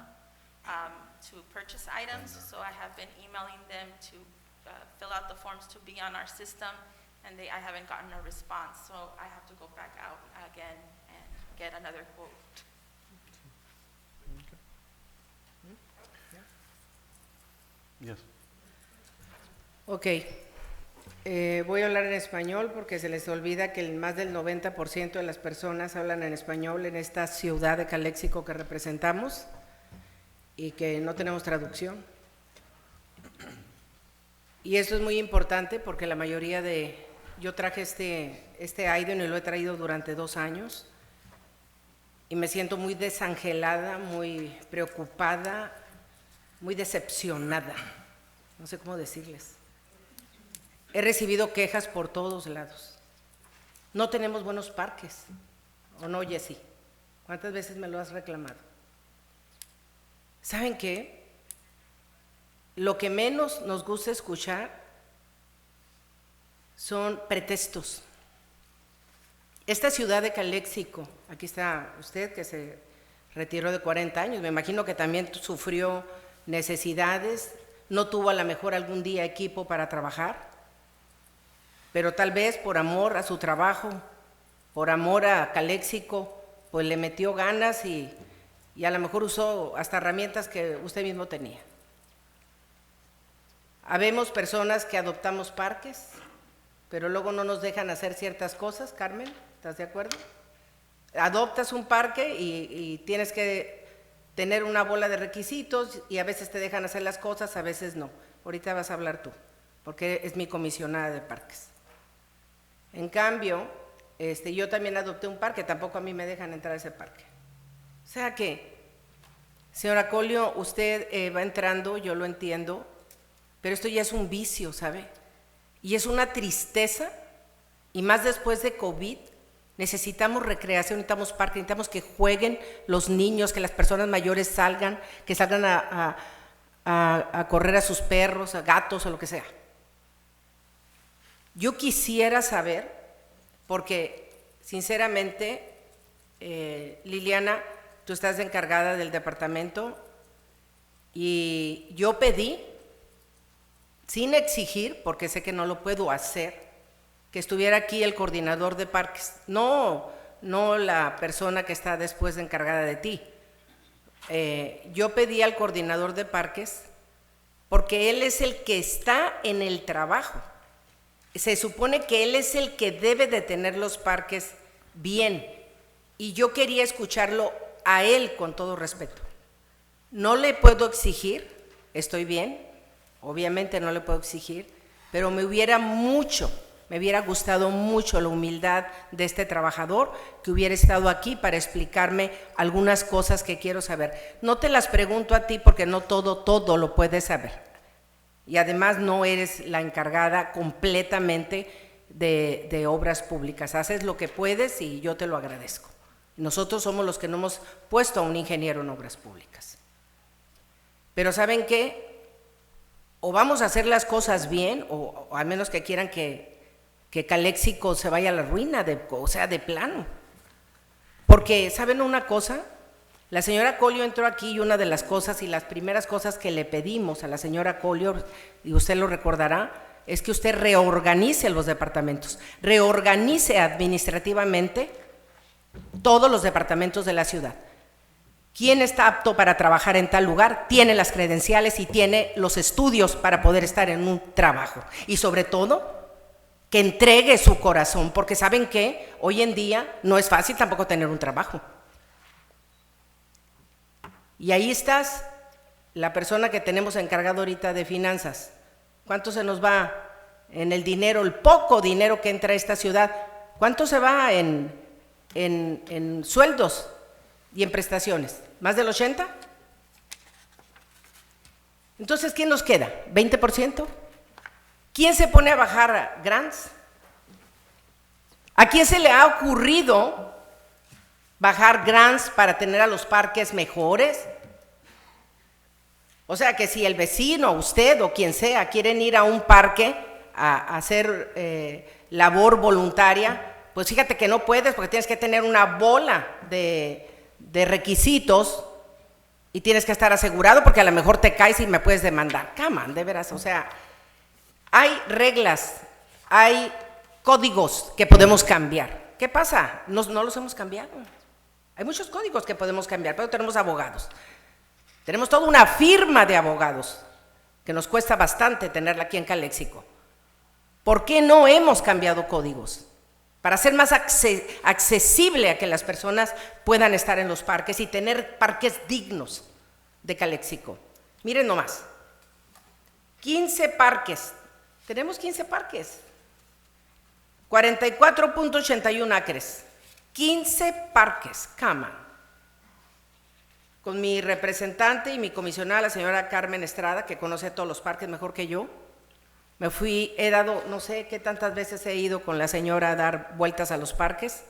to purchase items. So I have been emailing them to fill out the forms to be on our system, and I haven't gotten a response. So I have to go back out again and get another quote. Yes. Ok. Voy a hablar en español porque se les olvida que más del 90% de las personas hablan en español en esta ciudad de Calexico que representamos y que no tenemos traducción. Y eso es muy importante porque la mayoría de... Yo traje este Aiden y lo he traído durante 2 años y me siento muy desangelada, muy preocupada, muy decepcionada. No sé cómo decirles. He recibido quejas por todos lados. No tenemos buenos parques. ¿O no, Jessy? ¿Cuántas veces me lo has reclamado? ¿Saben qué? Lo que menos nos gusta escuchar son pretextos. Esta ciudad de Calexico, aquí está usted que se retiró de 40 años, me imagino que también sufrió necesidades, no tuvo a lo mejor algún día equipo para trabajar, pero tal vez por amor a su trabajo, por amor a Calexico, pues le metió ganas y a lo mejor usó hasta herramientas que usted mismo tenía. Habemos personas que adoptamos parques, pero luego no nos dejan hacer ciertas cosas. Carmen, ¿estás de acuerdo? Adoptas un parque y tienes que tener una bola de requisitos y a veces te dejan hacer las cosas, a veces no. Ahorita vas a hablar tú, porque es mi comisionada de parques. En cambio, yo también adopté un parque, tampoco a mí me dejan entrar a ese parque. O sea que, señora Colio, usted va entrando, yo lo entiendo, pero esto ya es un vicio, ¿sabe? Y es una tristeza, y más después de COVID, necesitamos recreación, necesitamos parque, necesitamos que jueguen los niños, que las personas mayores salgan, que salgan a correr a sus perros, a gatos, o lo que sea. Yo quisiera saber, porque sinceramente, Liliana, tú estás encargada del departamento y yo pedí, sin exigir, porque sé que no lo puedo hacer, que estuviera aquí el coordinador de parques, no la persona que está después de encargada de ti. Yo pedí al coordinador de parques porque él es el que está en el trabajo. Se supone que él es el que debe de tener los parques bien y yo quería escucharlo a él con todo respeto. No le puedo exigir, estoy bien, obviamente no le puedo exigir, pero me hubiera gustado mucho la humildad de este trabajador que hubiera estado aquí para explicarme algunas cosas que quiero saber. No te las pregunto a ti porque no todo lo puedes saber. Y además no eres la encargada completamente de obras públicas. Haces lo que puedes y yo te lo agradezco. Nosotros somos los que no hemos puesto a un ingeniero en obras públicas. Pero ¿saben qué? O vamos a hacer las cosas bien, o al menos que quieran que Calexico se vaya a la ruina, o sea, de plano. Porque, ¿saben una cosa? La señora Colio entró aquí y una de las cosas y las primeras cosas que le pedimos a la señora Colio, y usted lo recordará, es que usted reorganice los departamentos, reorganice administrativamente todos los departamentos de la ciudad. ¿Quién está apto para trabajar en tal lugar? Tiene las credenciales y tiene los estudios para poder estar en un trabajo. Y sobre todo, que entregue su corazón, porque ¿saben qué? Hoy en día no es fácil tampoco tener un trabajo. Y ahí estás, la persona que tenemos encargado ahorita de finanzas. ¿Cuánto se nos va en el dinero, el poco dinero que entra a esta ciudad? ¿Cuánto se va en sueldos y en prestaciones? ¿Más del 80%? Entonces, ¿quién nos queda? ¿20%? ¿Quién se pone a bajar grants? ¿A quién se le ha ocurrido bajar grants para tener a los parques mejores? O sea que si el vecino, usted o quien sea quieren ir a un parque a hacer labor voluntaria, pues fíjate que no puedes porque tienes que tener una bola de requisitos y tienes que estar asegurado porque a lo mejor te caes y me puedes demandar. Come on, de veras, o sea, hay reglas, hay códigos que podemos cambiar. ¿Qué pasa? No los hemos cambiado. Hay muchos códigos que podemos cambiar, pero tenemos abogados. Tenemos toda una firma de abogados que nos cuesta bastante tenerla aquí en Calexico. ¿Por qué no hemos cambiado códigos? Para ser más accesible a que las personas puedan estar en los parques y tener parques dignos de Calexico. Miren nomás, 15 parques, tenemos 15 parques, 44.81 acres, 15 parques, cama. Con mi representante y mi comisionada, la señora Carmen Estrada, que conoce todos los parques mejor que yo, me fui, he dado, no sé qué tantas veces he ido con la señora a dar vueltas a los parques,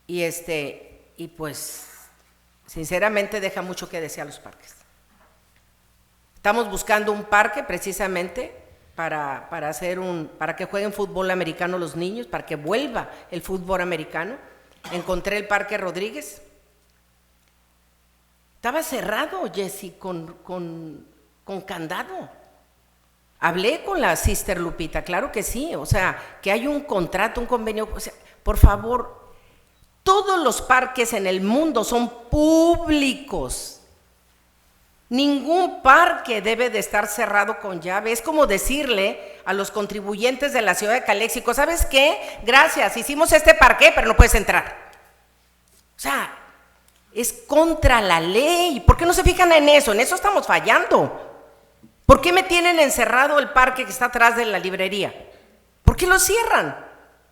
y pues, sinceramente deja mucho que desear los parques. Estamos buscando un parque precisamente para que jueguen fútbol americano los niños, para que vuelva el fútbol americano. Encontré el Parque Rodríguez. Estaba cerrado, Jessy, con candado. Hablé con la Sister Lupita, claro que sí, o sea, que hay un contrato, un convenio, o sea, por favor, todos los parques en el mundo son públicos. Ningún parque debe de estar cerrado con llave. Es como decirle a los contribuyentes de la ciudad de Calexico, ¿sabes qué? Gracias, hicimos este parque, pero no puedes entrar. O sea, es contra la ley. ¿Por qué no se fijan en eso? En eso estamos fallando. ¿Por qué me tienen encerrado el parque que está atrás de la librería? ¿Por qué lo cierran?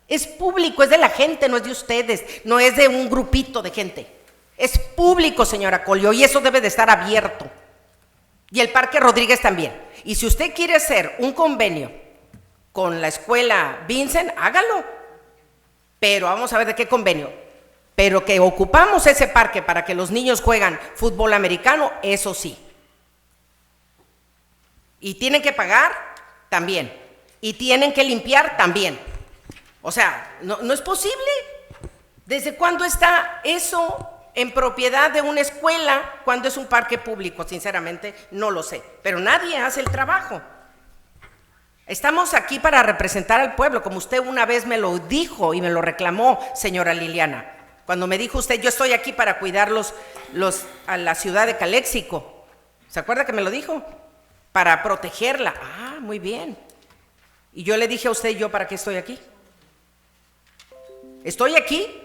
Es público, es de la gente, no es de ustedes, no es de un grupito de gente. Es público, señora Colio, y eso debe de estar abierto. Y el Parque Rodríguez también. Y si usted quiere hacer un convenio con la escuela Vincent, hágalo. Pero vamos a ver de qué convenio. Pero que ocupamos ese parque para que los niños juegan fútbol americano, eso sí. Y tienen que pagar también. Y tienen que limpiar también. O sea, no es posible. ¿Desde cuándo está eso en propiedad de una escuela cuando es un parque público? Sinceramente, no lo sé. Pero nadie hace el trabajo. Estamos aquí para representar al pueblo, como usted una vez me lo dijo y me lo reclamó, señora Liliana. Cuando me dijo usted, yo estoy aquí para cuidar a la ciudad de Calexico. ¿Se acuerda que me lo dijo? Para protegerla. Ah, muy bien. Y yo le dije a usted, ¿yo para qué estoy aquí? Estoy aquí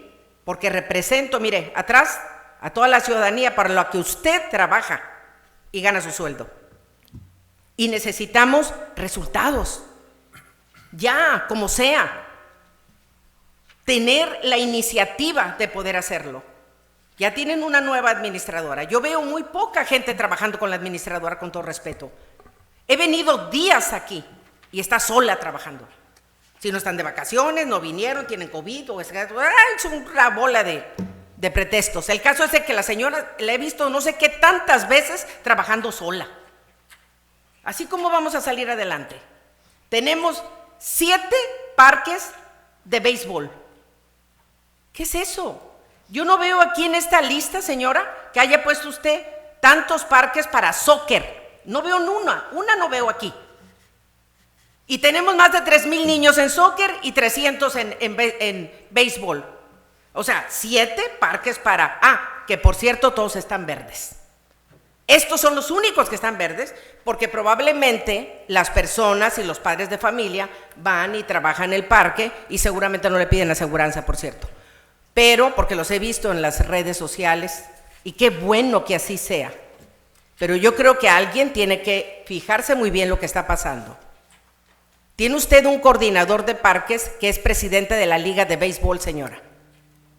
porque represento, mire, atrás a toda la ciudadanía para la que usted trabaja y gana su sueldo. Y necesitamos resultados. Ya, como sea. Tener la iniciativa de poder hacerlo. Ya tienen una nueva administradora. Yo veo muy poca gente trabajando con la administradora, con todo respeto. He venido días aquí y está sola trabajando. Si no están de vacaciones, no vinieron, tienen COVID, o es una bola de pretextos. El caso es de que la señora la he visto no sé qué tantas veces trabajando sola. Así como vamos a salir adelante. Tenemos 7 parques de béisbol. ¿Qué es eso? Yo no veo aquí en esta lista, señora, que haya puesto usted tantos parques para soccer. No veo una no veo aquí. Y tenemos más de 3,000 niños en soccer y 300 en béisbol. O sea, 7 parques para... que por cierto todos están verdes. Estos son los únicos que están verdes porque probablemente las personas y los padres de familia van y trabajan en el parque y seguramente no le piden aseguranza, por cierto. Pero, porque los he visto en las redes sociales, y qué bueno que así sea. Pero yo creo que alguien tiene que fijarse muy bien lo que está pasando. Tiene usted un coordinador de parques que es presidente de la Liga de Béisbol, señora.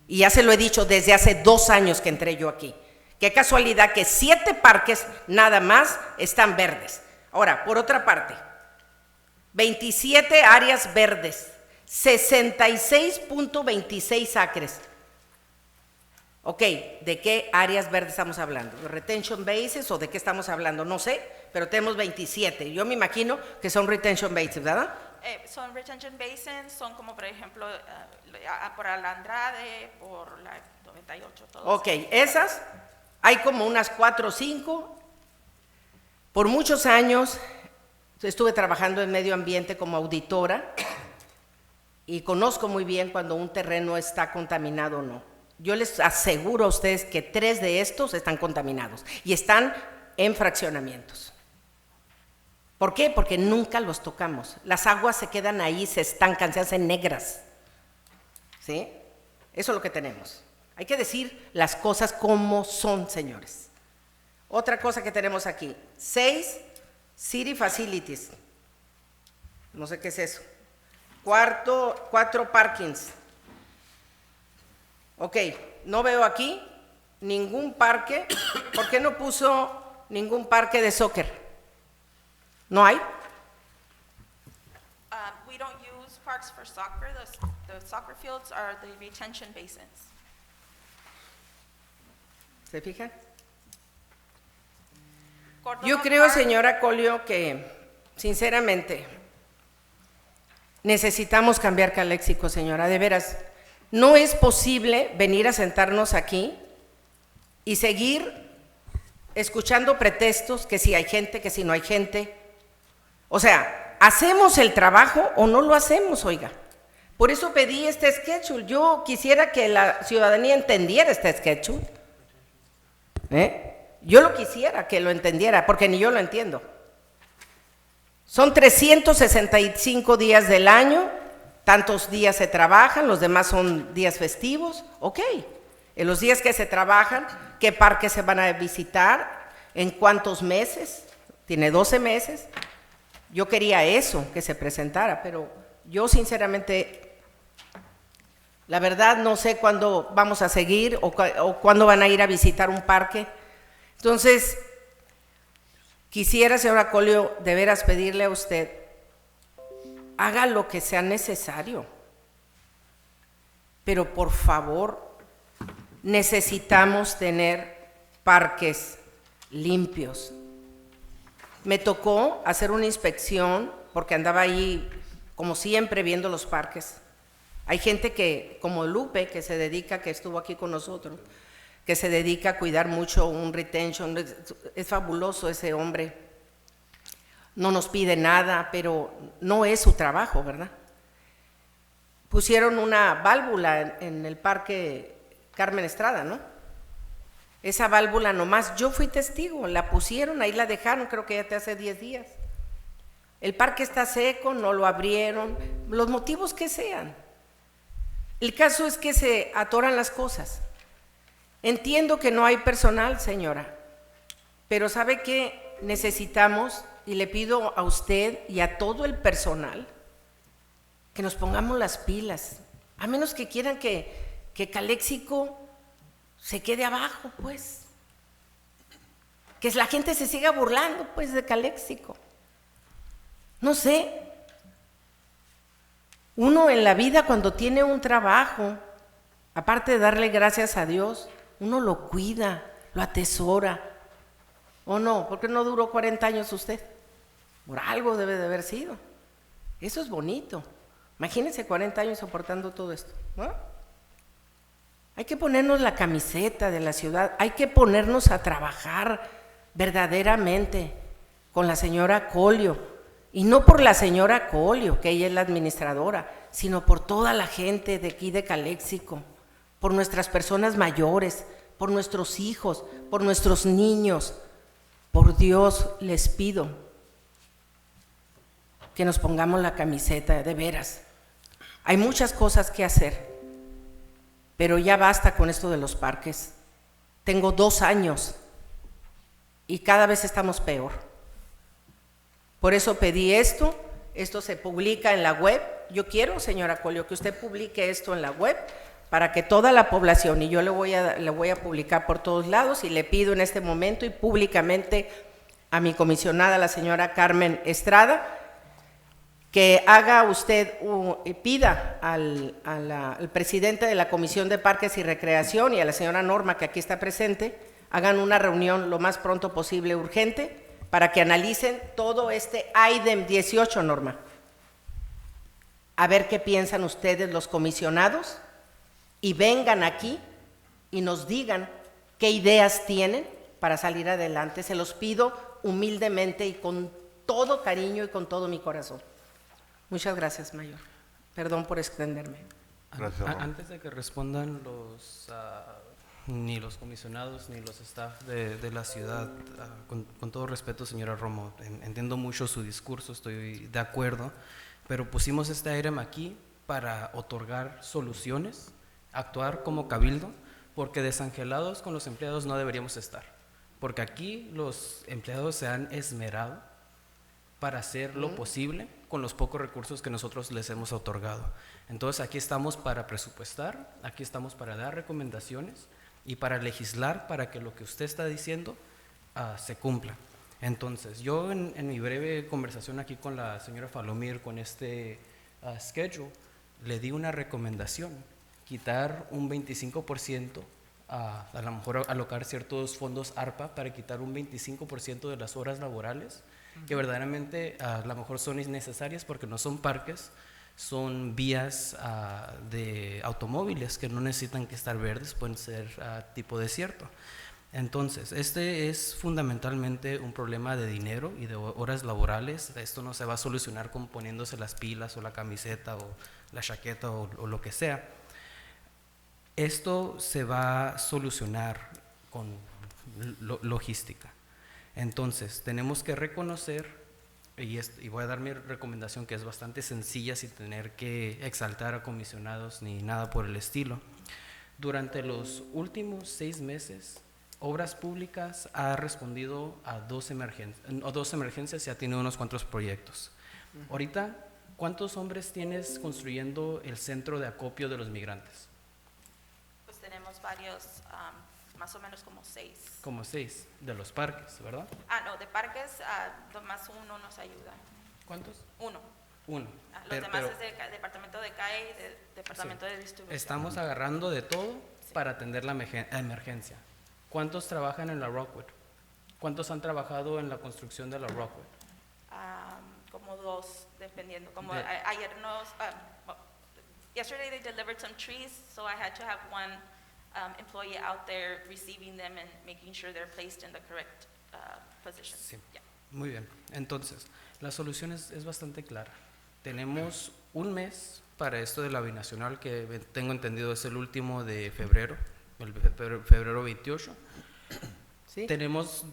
Y ya se lo he dicho desde hace 2 años que entré yo aquí. Qué casualidad que 7 parques nada más están verdes. Ahora, por otra parte, 27 áreas verdes, 66.26 acres. Ok, ¿de qué áreas verdes estamos hablando? ¿De retention bases o de qué estamos hablando? No sé, pero tenemos 27. Yo me imagino que son retention bases, ¿verdad? Son retention basins, son como por ejemplo por la Andrade, por la 98, todo. Ok, esas hay como unas 4 o 5. Por muchos años estuve trabajando en medio ambiente como auditora y conozco muy bien cuando un terreno está contaminado o no. Yo les aseguro a ustedes que 3 de estos están contaminados y están en fraccionamientos. ¿Por qué? Porque nunca los tocamos. Las aguas se quedan ahí, se estancan, se hacen negras. ¿Sí? Eso es lo que tenemos. Hay que decir las cosas como son, señores. Otra cosa que tenemos aquí, 6 City Facilities. No sé qué es eso. 4 parkings. Ok, no veo aquí ningún parque. ¿Por qué no puso ningún parque de soccer? ¿No hay? We don't use parks for soccer. The soccer fields are the retention basins. ¿Se fijan? Córdoba Yo creo, Park- señora Colio, que sinceramente necesitamos cambiar Calexico, señora, de veras. No es posible venir a sentarnos aquí y seguir escuchando pretextos, que si hay gente, que si no hay gente. O sea, ¿hacemos el trabajo o no lo hacemos, oiga? Por eso pedí este schedule. Yo quisiera que la ciudadanía entendiera este schedule. Yo lo quisiera que lo entendiera, porque ni yo lo entiendo. Son 365 días del año, tantos días se trabajan, los demás son días festivos, ok. En los días que se trabajan, ¿qué parques se van a visitar? ¿En cuántos meses? Tiene 12 meses. Yo quería eso, que se presentara, pero yo sinceramente, la verdad no sé cuándo vamos a seguir o cuándo van a ir a visitar un parque. Entonces, quisiera, señora Colio, de veras pedirle a usted, haga lo que sea necesario, pero por favor, necesitamos tener parques limpios. Me tocó hacer una inspección porque andaba ahí, como siempre, viendo los parques. Hay gente que, como Lupe, que se dedica, que estuvo aquí con nosotros, que se dedica a cuidar mucho un retention. Es fabuloso ese hombre. No nos pide nada, pero no es su trabajo, ¿verdad? Pusieron una válvula en el parque Carmen Estrada, ¿no? Esa válvula nomás, yo fui testigo, la pusieron, ahí la dejaron, creo que ya te hace 10 días. El parque está seco, no lo abrieron, los motivos que sean. El caso es que se atoran las cosas. Entiendo que no hay personal, señora, pero ¿sabe qué? Necesitamos, y le pido a usted y a todo el personal, que nos pongamos las pilas, a menos que quieran que Calexico se quede abajo, pues. Que la gente se siga burlando, pues, de Calexico. No sé. Uno en la vida cuando tiene un trabajo, aparte de darle gracias a Dios, uno lo cuida, lo atesora. ¿O no? ¿Por qué no duró 40 años usted? Por algo debe de haber sido. Eso es bonito. Imagínense 40 años soportando todo esto, ¿no? Hay que ponernos la camiseta de la ciudad, hay que ponernos a trabajar verdaderamente con la señora Colio, y no por la señora Colio, que ella es la administradora, sino por toda la gente de aquí de Calexico, por nuestras personas mayores, por nuestros hijos, por nuestros niños. Por Dios les pido que nos pongamos la camiseta, de veras. Hay muchas cosas que hacer. Pero ya basta con esto de los parques. Tengo 2 años y cada vez estamos peor. Por eso pedí esto se publica en la web. Yo quiero, señora Colio, que usted publique esto en la web para que toda la población, y yo le voy a publicar por todos lados, y le pido en este momento y públicamente a mi comisionada, la señora Carmen Estrada, que haga usted, pida al presidente de la Comisión de Parques y Recreación y a la señora Norma, que aquí está presente, hagan una reunión lo más pronto posible, urgente, para que analicen todo este IDEM 18, Norma. A ver qué piensan ustedes los comisionados y vengan aquí y nos digan qué ideas tienen para salir adelante. Se los pido humildemente y con todo cariño y con todo mi corazón. Muchas gracias, mayor. Perdón por extenderme. Gracias, Ramón. Antes de que respondan ni los comisionados, ni los staff de la ciudad. Con todo respeto, señora Romo, entiendo mucho su discurso, estoy de acuerdo, pero pusimos este item aquí para otorgar soluciones, actuar como cabildo, porque desangelados con los empleados no deberíamos estar, porque aquí los empleados se han esmerado para hacer lo posible con los pocos recursos que nosotros les hemos otorgado. Entonces aquí estamos para presupuestar, aquí estamos para dar recomendaciones y para legislar para que lo que usted está diciendo se cumpla. Entonces yo en mi breve conversación aquí con la señora Falomir, con este schedule, le di una recomendación, quitar un 25%, a lo mejor alocar ciertos fondos ARPA para quitar un 25% de las horas laborales, que verdaderamente a lo mejor son innecesarias porque no son parques, son vías de automóviles que no necesitan que estar verdes, pueden ser tipo desierto. Entonces, este es fundamentalmente un problema de dinero y de horas laborales. Esto no se va a solucionar con poniéndose las pilas o la camiseta o la chaqueta o lo que sea. Esto se va a solucionar con logística. Entonces, tenemos que reconocer, y voy a dar mi recomendación que es bastante sencilla sin tener que exaltar a comisionados ni nada por el estilo. Durante los últimos 6 meses, Obras Públicas ha respondido a 2 emergencias y ha tenido unos cuantos proyectos. Ahorita, ¿cuántos hombres tienes construyendo el centro de acopio de los migrantes? Pues tenemos varios, más o menos como 6. Como 6 de los parques, ¿verdad? No, de parques, más uno nos ayuda. ¿Cuántos? 1. 1. Los demás es del departamento de CAE y del departamento de distribución. Estamos agarrando de todo para atender la emergencia. ¿Cuántos trabajan en la Rockwood? ¿Cuántos han trabajado en la construcción de la Rockwood? Como 2, dependiendo. Como ayer yesterday they delivered some trees, so I had to have one employee out there receiving them and making sure they're placed in the correct position. Sí. Yeah. Muy bien. Entonces, la solución es bastante clara. Tenemos un mes para esto de la binacional, que tengo entendido es el último de febrero, el febrero 28. ¿Sí? Tenemos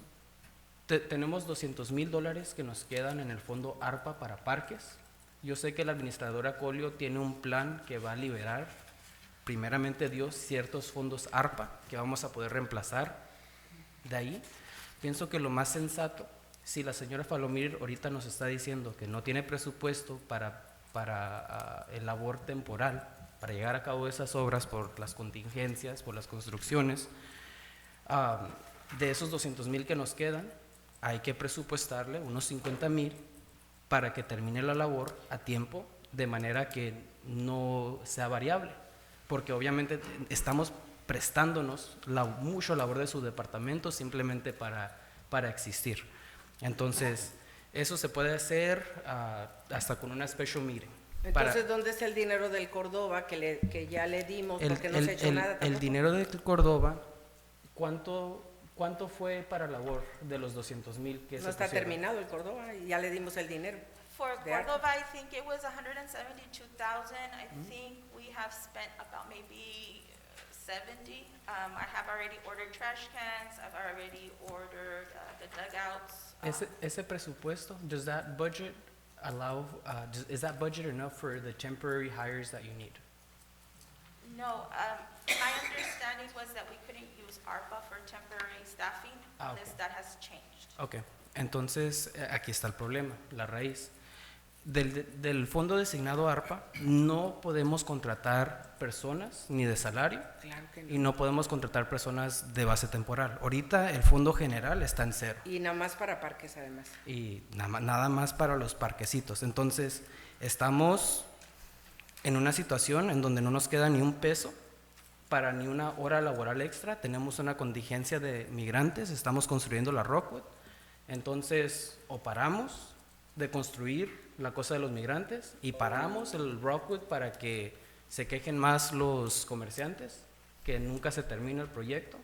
$200,000 que nos quedan en el fondo ARPA para parques. Yo sé que la administradora Colio tiene un plan que va a liberar, primeramente Dios, ciertos fondos ARPA que vamos a poder reemplazar. De ahí, pienso que lo más sensato, si la señora Falomir ahorita nos está diciendo que no tiene presupuesto para el labor temporal, para llegar a cabo esas obras por las contingencias, por las construcciones, de esos 200,000 que nos quedan, hay que presupuestarle unos 50,000 para que termine la labor a tiempo, de manera que no sea variable, porque obviamente estamos prestándonos mucho labor de su departamento simplemente para existir. Entonces, eso se puede hacer hasta con una special meeting. Entonces, ¿dónde está el dinero del Córdoba que ya le dimos porque no se ha hecho nada tampoco? El dinero de Córdoba, ¿cuánto fue para labor de los 200,000 que se No está pusieron? terminado el Córdoba y ya le dimos el dinero. For de ARPA. Cordova, I think it was 172,000. I think we have spent about maybe 70. I have already ordered trash cans. I've already ordered the dugouts. Ese presupuesto, does that budget allow, is that budget enough for the temporary hires that you need? No, my understanding was that we couldn't use ARPA for temporary staffing. Okay. That has changed. Ok, entonces aquí está el problema, la raíz. Del fondo designado ARPA no podemos contratar personas ni de salario, Claro que no. y no podemos contratar personas de base temporal. Ahorita el fondo general está en 0 Y nada más para parques, además. y nada más para los parquecitos. Entonces estamos en una situación en donde no nos queda ni un peso para ni una hora laboral extra. Tenemos una contingencia de migrantes, estamos construyendo la Rockwood. Entonces, o paramos de construir la cosa de los migrantes y paramos el Rockwood para que se quejen más los comerciantes, que nunca se termina el proyecto.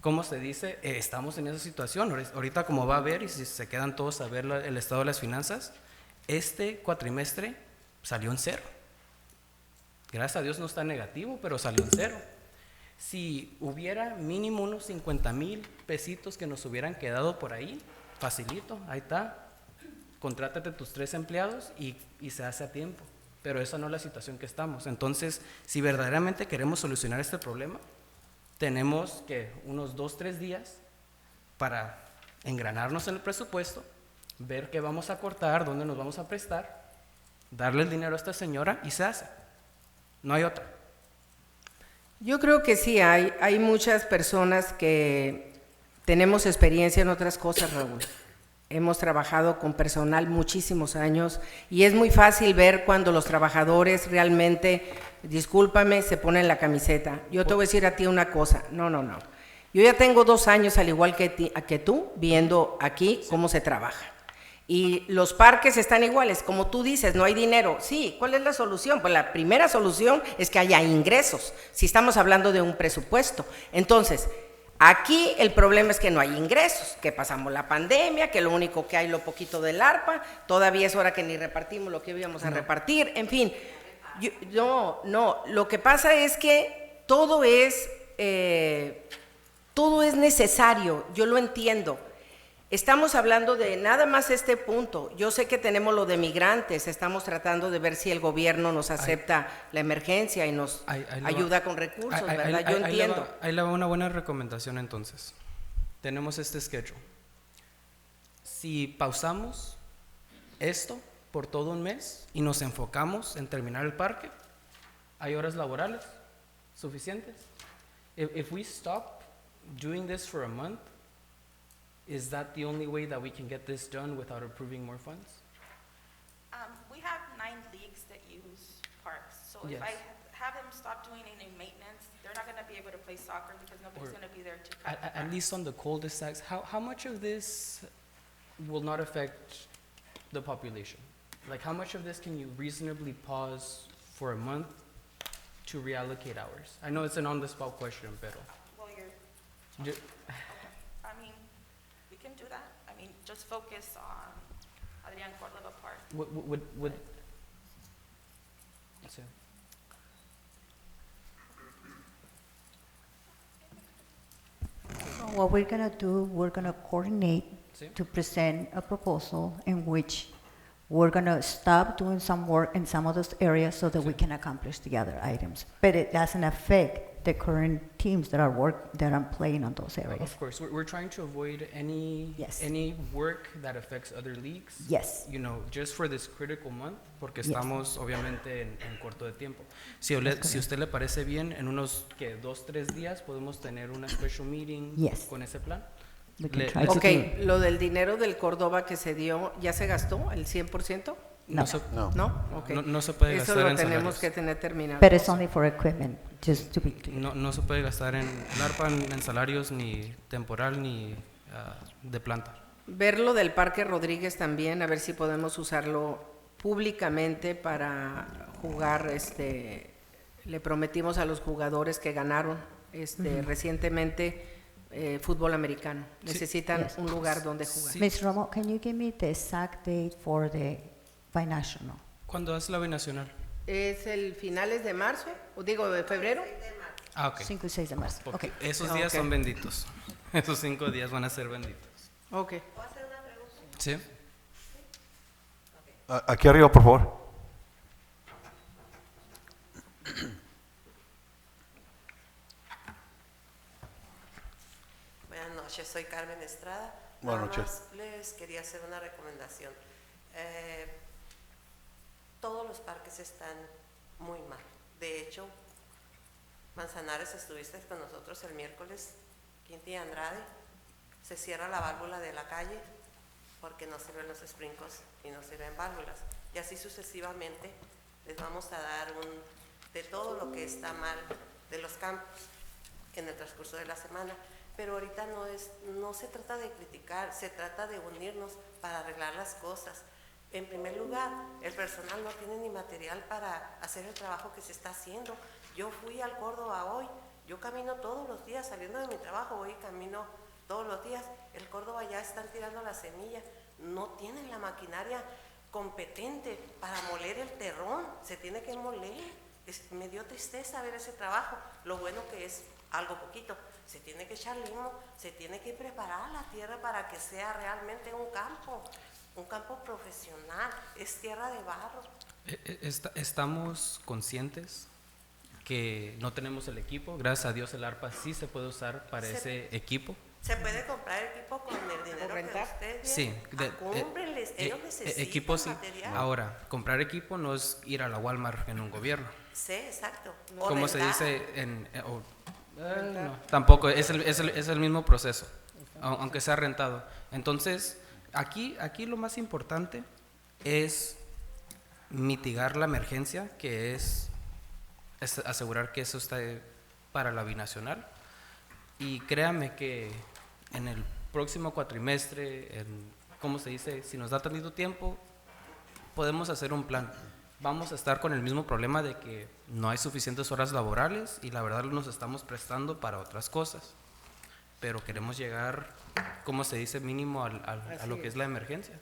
¿Cómo se dice? Estamos en esa situación. Ahorita, como va a ver, y si se quedan todos a ver el estado de las finanzas, este cuatrimestre salió en 0. Gracias a Dios no está negativo, pero salió en 0. Si hubiera mínimo unos 50,000 pesitos que nos hubieran quedado por ahí, facilito, ahí está. Contrátate tus 3 empleados y se hace a tiempo. Pero esa no es la situación que estamos. Entonces, si verdaderamente queremos solucionar este problema, tenemos que unos 2-3 días para engranarnos en el presupuesto, ver qué vamos a cortar, dónde nos vamos a prestar, darle el dinero a esta señora y se hace. No hay otra. Yo creo que sí, hay muchas personas que tenemos experiencia en otras cosas, Raúl. Hemos trabajado con personal muchísimos años y es muy fácil ver cuando los trabajadores realmente, discúlpame, se ponen la camiseta. Yo te voy a decir a ti una cosa, no. Yo ya tengo 2 años, al igual que tú, viendo aquí cómo se trabaja. Y los parques están iguales, como tú dices, no hay dinero. Sí, ¿cuál es la solución? Pues la primera solución es que haya ingresos, si estamos hablando de un presupuesto. Entonces, aquí el problema es que no hay ingresos, que pasamos la pandemia, que lo único que hay lo poquito del ARPA, todavía es hora que ni repartimos lo que íbamos a repartir, en fin. Lo que pasa es que todo es necesario, yo lo entiendo. Estamos hablando de nada más este punto. Yo sé que tenemos lo de migrantes, estamos tratando de ver si el gobierno nos acepta la emergencia y nos ayuda con recursos, ¿verdad? Yo entiendo. Ahí le va una buena recomendación entonces. Tenemos este schedule. Si pausamos esto por todo un mes y nos enfocamos en terminar el parque, hay horas laborales suficientes. If we stop doing this for a month, is that the only way that we can get this done without approving more funds? We have 9 leagues that use parks, so Yes. if I have them stop doing any maintenance, they're not gonna be able to play soccer because nobody's Or gonna be there to cut the At grass. least on the cul-de-sacs, how much of this will not affect the population? Like, how much of this can you reasonably pause for a month to reallocate hours? I know it's an on-the-spot question, pero Well, ju- I mean, we can do that. I mean, just focus on Adrian Cordova Park. would so, What we're gonna do, we're gonna coordinate Sí. to present a proposal in which we're gonna stop doing some work in some of those areas so that we can accomplish the other items. But it doesn't affect the current teams that are playing on those areas. of course, we're trying to avoid any Yes. any work that affects other leagues. Yes. You know, just for this critical month, porque Yes. estamos obviamente en corto de tiempo. Si a usted le parece bien, en unos 2-3 días podemos tener una special meeting Yes. con ese plan. We can Le- try le- to Ok, do it. lo del dinero del Córdoba que se dio, ¿ya se gastó el 100%? No se, No. ¿No? Ok. no se puede Eso gastar lo en tenemos salarios. que tener terminado. But it's only for equipment, just to be clear. No se puede gastar en el ARPA, en salarios, ni temporal, ni de planta. Ver lo del Parque Rodríguez también, a ver si podemos usarlo públicamente para jugar, le prometimos a los jugadores que ganaron recientemente fútbol americano. Necesitan Yes. un lugar donde jugar. Sí. Ms. Romo, can you give me the exact date for the binational? ¿Cuándo es la binacional? ¿Es el finales de marzo? ¿O digo de febrero? Ah, ok. 5 y 6 de marzo. Porque Ok. esos días Ok. son benditos. Esos 5 días van a ser benditos. Ok. ¿Sí? Aquí arriba, por favor. Buenas noches, soy Carmen Estrada. Buenas Nada noches. más les quería hacer una recomendación. Todos los parques están muy mal. De hecho, Manzanares, estuviste con nosotros el miércoles, Quinti Andrade, se cierra la válvula de la calle porque no sirven los sprinkles y no sirven válvulas. Y así sucesivamente les vamos a dar de todo lo que está mal de los campos en el transcurso de la semana. Pero ahorita no se trata de criticar, se trata de unirnos para arreglar las cosas. En primer lugar, el personal no tiene ni material para hacer el trabajo que se está haciendo. Yo fui al Córdoba hoy, yo camino todos los días, saliendo de mi trabajo, voy y camino todos los días. El Córdoba ya están tirando la semilla, no tienen la maquinaria competente para moler el terrón, se tiene que moler. Me dio tristeza ver ese trabajo. Lo bueno que es algo poquito. Se tiene que echar limo, se tiene que preparar la tierra para que sea realmente un campo profesional, es tierra de barro. Estamos conscientes que no tenemos el equipo. Gracias a Dios el ARPA sí se puede usar para ese equipo. ¿Se puede comprar equipo con el dinero que ustedes Sí, cómprenles, ellos necesitan equipo sí. material. Ahora, comprar equipo no es ir a la Walmart en un gobierno. Sí, exacto. Como se dice no, tampoco, es el mismo proceso, aunque sea rentado. Entonces, aquí lo más importante es mitigar la emergencia, que es asegurar que eso está para la binacional. Y créame que en el próximo cuatrimestre, ¿cómo se dice? Si nos da tantito tiempo, podemos hacer un plan. Vamos a estar con el mismo problema de que no hay suficientes horas laborales y la verdad nos estamos prestando para otras cosas. Pero queremos llegar, ¿cómo se dice? Mínimo a lo que es la emergencia.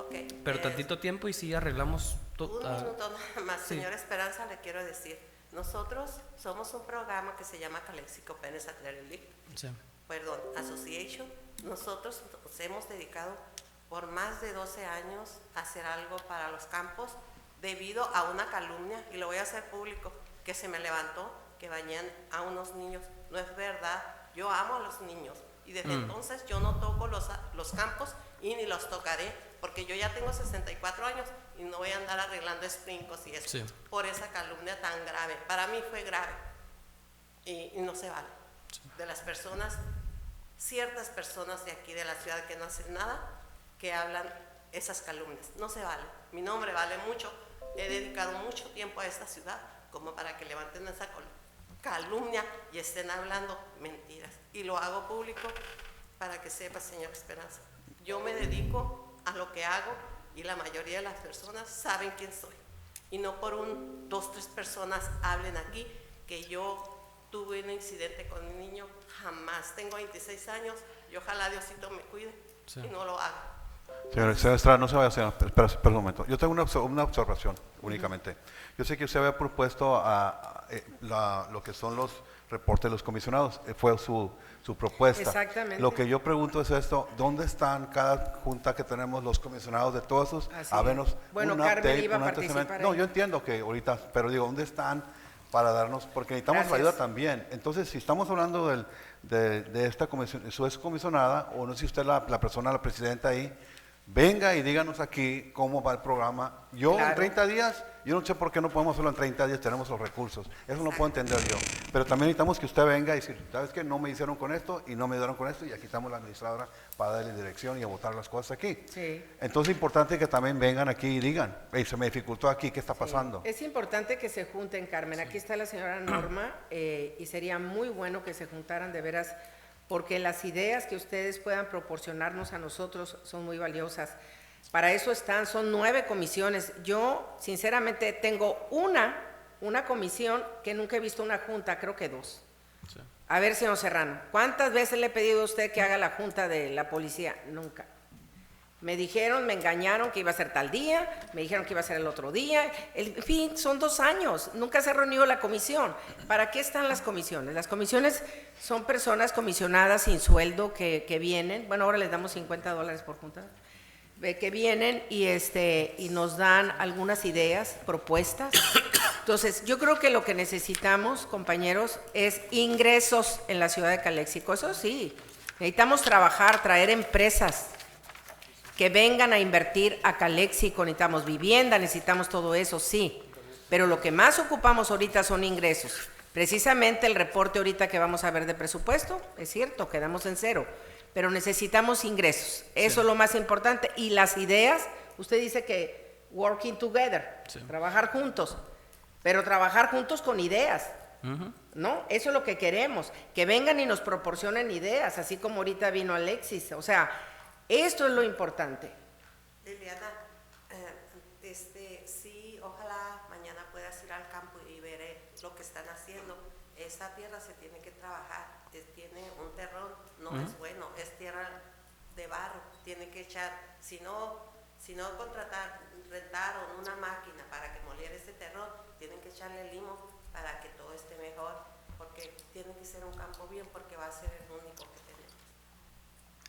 Okay. Pero tantito tiempo y sí arreglamos todo. Un minuto más, sí. Señora Esperanza, le quiero decir. Nosotros somos un programa que se llama Calexico Sí. Association. Nosotros nos hemos dedicado por más de 12 años a hacer algo para los campos debido a una calumnia, y lo voy a hacer público, que se me levantó, que bañan a unos niños. No es verdad, yo amo a los niños y desde entonces yo no toco los campos y ni los tocaré, porque yo ya tengo 64 años y no voy a andar arreglando sprinkos y eso, sí, por esa calumnia tan grave. Para mí fue grave y no se vale. Sí. De las personas, ciertas personas de aquí de la ciudad que no hacen nada, que hablan esas calumnias, no se vale. Mi nombre vale mucho, he dedicado mucho tiempo a esta ciudad como para que levanten esa calumnia y estén hablando mentiras. Y lo hago público para que sepa, señor Esperanza, yo me dedico a lo que hago y la mayoría de las personas saben quién soy. Y no por 2, 3 personas hablen aquí que yo tuve un incidente con un niño, jamás. Tengo 26 años y ojalá Diosito me cuide y no lo haga. Señora Estrada, no se vaya a hacer, espera un momento. Yo tengo una observación únicamente. Yo sé que usted había propuesto lo que son los reportes de los comisionados, fue su propuesta. Exactamente. Lo que yo pregunto es esto, ¿dónde están cada junta que tenemos los comisionados de todos esos? Así A vernos bueno, un Carmen update, iba a un antecedente. participar No, ahí. yo entiendo que ahorita, pero digo, ¿dónde están para darnos? Porque necesitamos Gracias. ayuda también. Entonces, si estamos hablando de esta comisión, su excomisionada, o no sé si usted la persona, la presidenta ahí, venga y díganos aquí cómo va el programa. Yo Claro. en 30 días, yo no sé por qué no podemos hacerlo en 30 días, tenemos los recursos. Eso no puedo entender yo. Pero también necesitamos que usted venga y decir, ¿sabes qué? No me hicieron con esto y no me dieron con esto y aquí estamos la administradora para darle dirección y a votar las cosas aquí. Sí. Entonces es importante que también vengan aquí y digan, hey, se me dificultó aquí, ¿qué está pasando? Es importante que se junten, Carmen. Aquí está la señora Norma y sería muy bueno que se juntaran de veras, porque las ideas que ustedes puedan proporcionarnos a nosotros son muy valiosas. Para eso son 9 comisiones. Yo, sinceramente, tengo una comisión que nunca he visto una junta, creo que 2. Sí. A ver, señor Serrano, ¿cuántas veces le he pedido a usted que haga la junta de la policía? Nunca. Me dijeron, me engañaron que iba a ser tal día, me dijeron que iba a ser el otro día, en fin, son 2 años, nunca se ha reunido la comisión. ¿Para qué están las comisiones? Las comisiones son personas comisionadas sin sueldo que vienen, bueno, ahora les damos $50 por junta, que vienen y nos dan algunas ideas, propuestas. Entonces, yo creo que lo que necesitamos, compañeros, es ingresos en la ciudad de Calexico, eso sí, necesitamos trabajar, traer empresas que vengan a invertir a Calexico, necesitamos vivienda, necesitamos todo eso, sí, pero lo que más ocupamos ahorita son ingresos. Precisamente el reporte ahorita que vamos a ver de presupuesto, es cierto, quedamos en 0, pero necesitamos ingresos, eso es lo más importante, y las ideas, usted dice que working together, trabajar juntos, pero trabajar juntos con ideas, ¿no? Eso es lo que queremos, que vengan y nos proporcionen ideas, así como ahorita vino Alexis, o sea, esto es lo importante. Liliana, sí, ojalá mañana puedas ir al campo y ver lo que están haciendo. Esa tierra se tiene que trabajar, tiene un terrón, no es bueno, es tierra de barro, tiene que echar, si no rentaron una máquina para que moliera ese terrón, tienen que echarle limo para que todo esté mejor, porque tiene que ser un campo bien, porque va a ser el único que tenemos.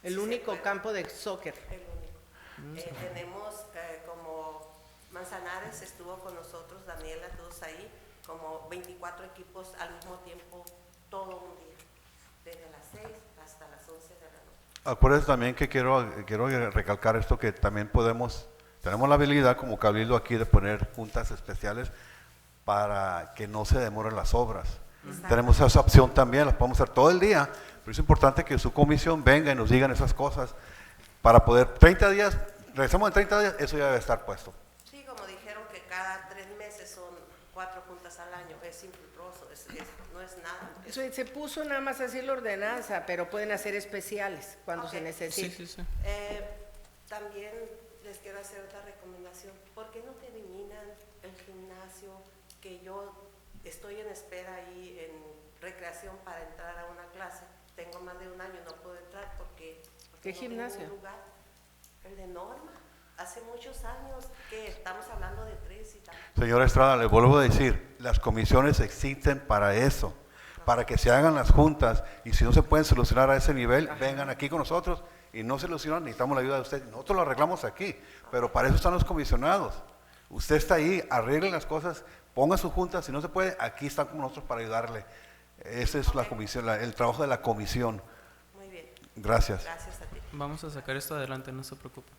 El Sí se único puede. campo de soccer. El único. Tenemos como Manzanares estuvo con nosotros, Daniela, todos ahí, como 24 equipos al mismo tiempo, todo un día, desde las 6 hasta las 11 de la noche. Acuérdense también que quiero recalcar esto, que también tenemos la habilidad como cabildo aquí de poner juntas especiales para que no se demoren las obras. Exacto. Tenemos esa opción también, las podemos hacer todo el día, pero es importante que su comisión venga y nos digan esas cosas para poder, 30 días, regresamos en 30 días, eso ya debe estar puesto. Sí, como dijeron que cada 3 meses son 4 juntas al año, es infructuoso, no es nada. Se puso nada más así la ordenanza, pero pueden hacer especiales cuando se Ok. necesite. También les quiero hacer otra recomendación. ¿Por qué no te eliminan el gimnasio? Que yo estoy en espera ahí en recreación para entrar a una clase. Tengo más de un año, no puedo entrar porque ¿Qué no gimnasio? tengo un lugar. El de Norma. Hace muchos años que estamos hablando de 3 y tal. Señora Estrada, le vuelvo a decir, las comisiones existen para eso, para que se hagan las juntas, y si no se pueden solucionar a ese nivel, vengan aquí con nosotros, y no solucionan, necesitamos la ayuda de usted, nosotros lo arreglamos aquí, pero para eso están los comisionados. Usted está ahí, arregle las cosas, ponga sus juntas, si no se puede, aquí están con nosotros para ayudarle. Esa es la comisión, el trabajo de la comisión. Muy bien. Gracias. Gracias a ti. Vamos a sacar esto adelante, no se preocupe.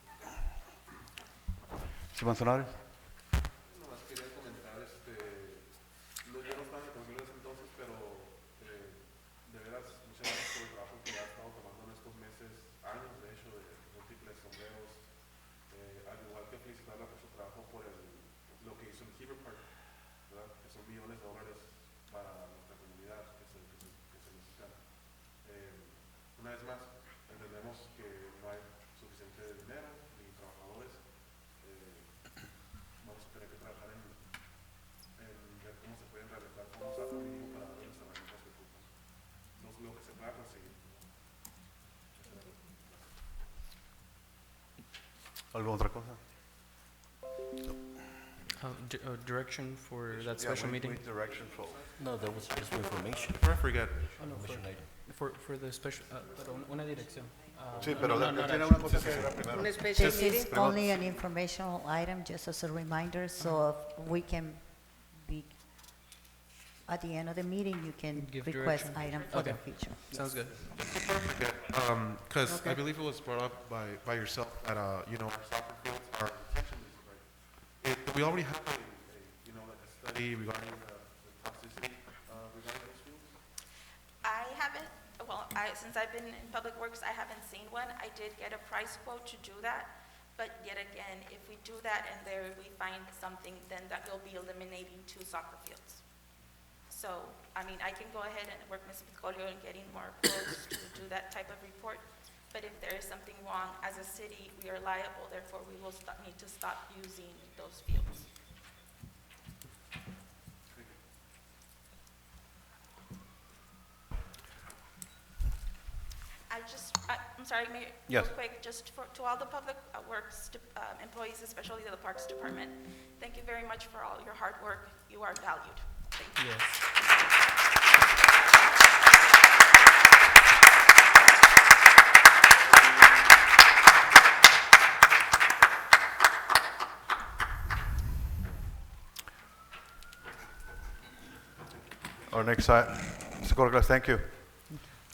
¿Sí, Manzanares? Nomás quería comentar, yo no estaba en el Congreso en ese entonces, pero de veras, muchas gracias por el trabajo que ha estado tomando en estos meses, años de hecho, de múltiples sombreros, al igual que felicitarla por su trabajo por lo que hizo en Heber Park, ¿verdad? Que son millones de dólares para nuestra comunidad que se necesitan. Una vez más, entendemos que no hay suficiente dinero ni trabajadores. Vamos a tener que trabajar en ver cómo se pueden realizar con un salario mínimo para darle las herramientas que ocupan. Lo que se pueda conseguir. ¿Alguna otra cosa? Direction for that special meeting? Direction for. No, that was just information. Before I forget, Oh, no, for the special, pero una dirección. Sí, pero no, no, tiene no, una cosa que agregar primero. Un special This meeting. is only an informational item, just as a reminder, so if we can be, at the end of the meeting, you can Give request direction. item for the Okay. future. Sounds good. because Okay. I believe it was brought up by yourself that our soccer fields are detention bases, right? Do we already have a study regarding the toxicity regarding those fields? I haven't, well, since I've been in Public Works, I haven't seen one. I did get a price quote to do that, but yet again, if we do that and there we find something, then that will be eliminating 2 soccer fields. So, I mean, I can go ahead and work Ms. Picolio in getting more quotes to do that type of report, but if there is something wrong, as a city, we are liable, therefore we will need to stop using those fields. I'm sorry, Mayor, real Yes. quick, just to all the public works employees, especially the Parks Department, thank you very much for all your hard work. You are valued. Thank you. Yes. Our next item, Mr. Cortez, thank you.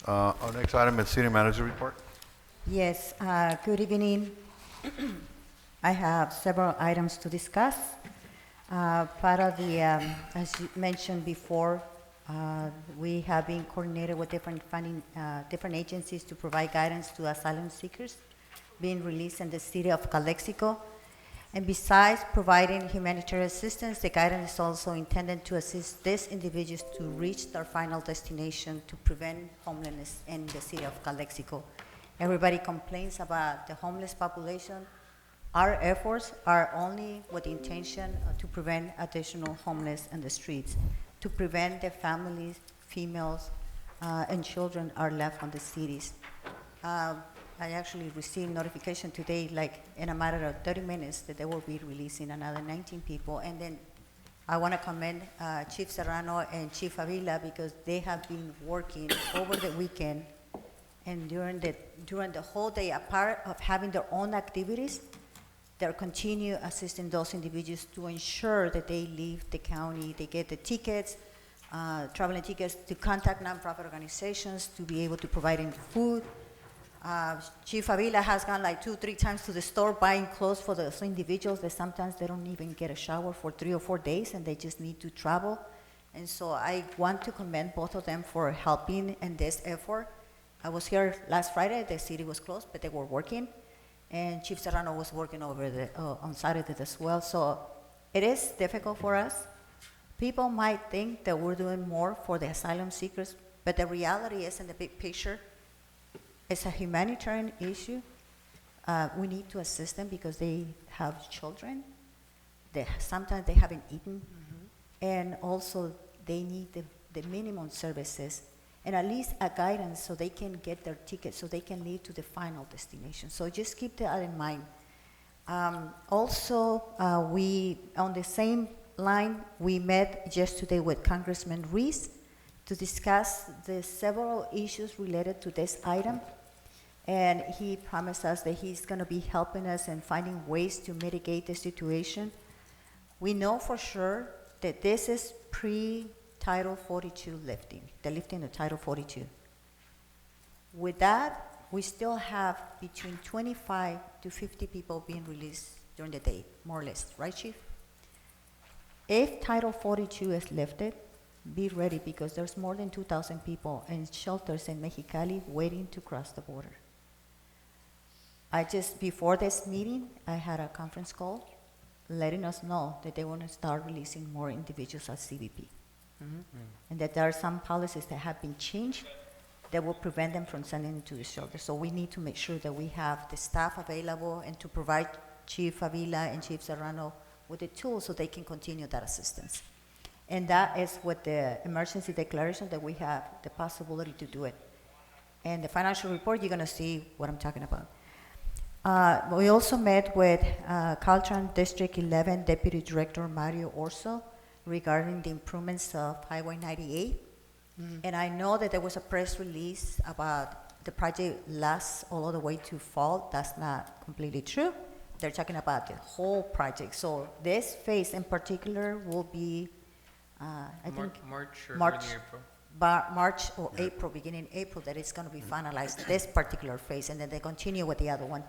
Our next item is City Manager Report. Yes, good evening. I have several items to discuss. Part of the, as you mentioned before, we have been coordinated with different funding, different agencies to provide guidance to asylum seekers being released in the city of Calexico. And besides providing humanitarian assistance, the guidance is also intended to assist these individuals to reach their final destination to prevent homelessness in the city of Calexico. Everybody complains about the homeless population. Our efforts are only with the intention to prevent additional homeless in the streets, to prevent the families, females, and children are left on the cities. I actually received notification today, like in a matter of 30 minutes, that they will be releasing another 19 people. And then I want to commend Chief Serrano and Chief Avila because they have been working over the weekend and during the whole day, apart of having their own activities, they're continue assisting those individuals to ensure that they leave the county, they get the tickets, traveling tickets, to contact nonprofit organizations, to be able to provide them food. Chief Avila has gone like 2-3 times to the store buying clothes for those individuals that sometimes they don't even get a shower for 3 or 4 days and they just need to travel. And so I want to commend both of them for helping in this effort. I was here last Friday, the city was closed, but they were working. And Chief Serrano was working over on Saturday as well. So it is difficult for us. People might think that we're doing more for the asylum seekers, but the reality is in the big picture, it's a humanitarian issue. We need to assist them because they have children. Sometimes they haven't eaten. And also they need the minimum services and at least a guidance so they can get their tickets, so they can lead to the final destination. So just keep that in mind. Also, we, on the same line, we met yesterday with Congressman Reese to discuss the several issues related to this item. And he promised us that he's gonna be helping us in finding ways to mitigate the situation. We know for sure that this is pre-Title 42 lifting, the lifting of Title 42. With that, we still have between 25 to 50 people being released during the day, more or less, right, Chief? If Title 42 is lifted, be ready because there's more than 2,000 people in shelters in Mexicali waiting to cross the border. Before this meeting, I had a conference call letting us know that they want to start releasing more individuals at CBP. And that there are some policies that have been changed that will prevent them from sending them to the shelter. So we need to make sure that we have the staff available and to provide Chief Avila and Chief Serrano with the tools so they can continue that assistance. And that is with the emergency declaration that we have the possibility to do it. And the financial report, you're gonna see what I'm talking about. We also met with Caltrans District 11 Deputy Director Mario Orso regarding the improvements of Highway 98. And I know that there was a press release about the project lasts all the way to fall. That's not completely true. They're talking about the whole project. So this phase in particular will be, I think, March or March, early April. March or April, beginning April, that it's going to be finalized, this particular phase, and then they continue with the other one.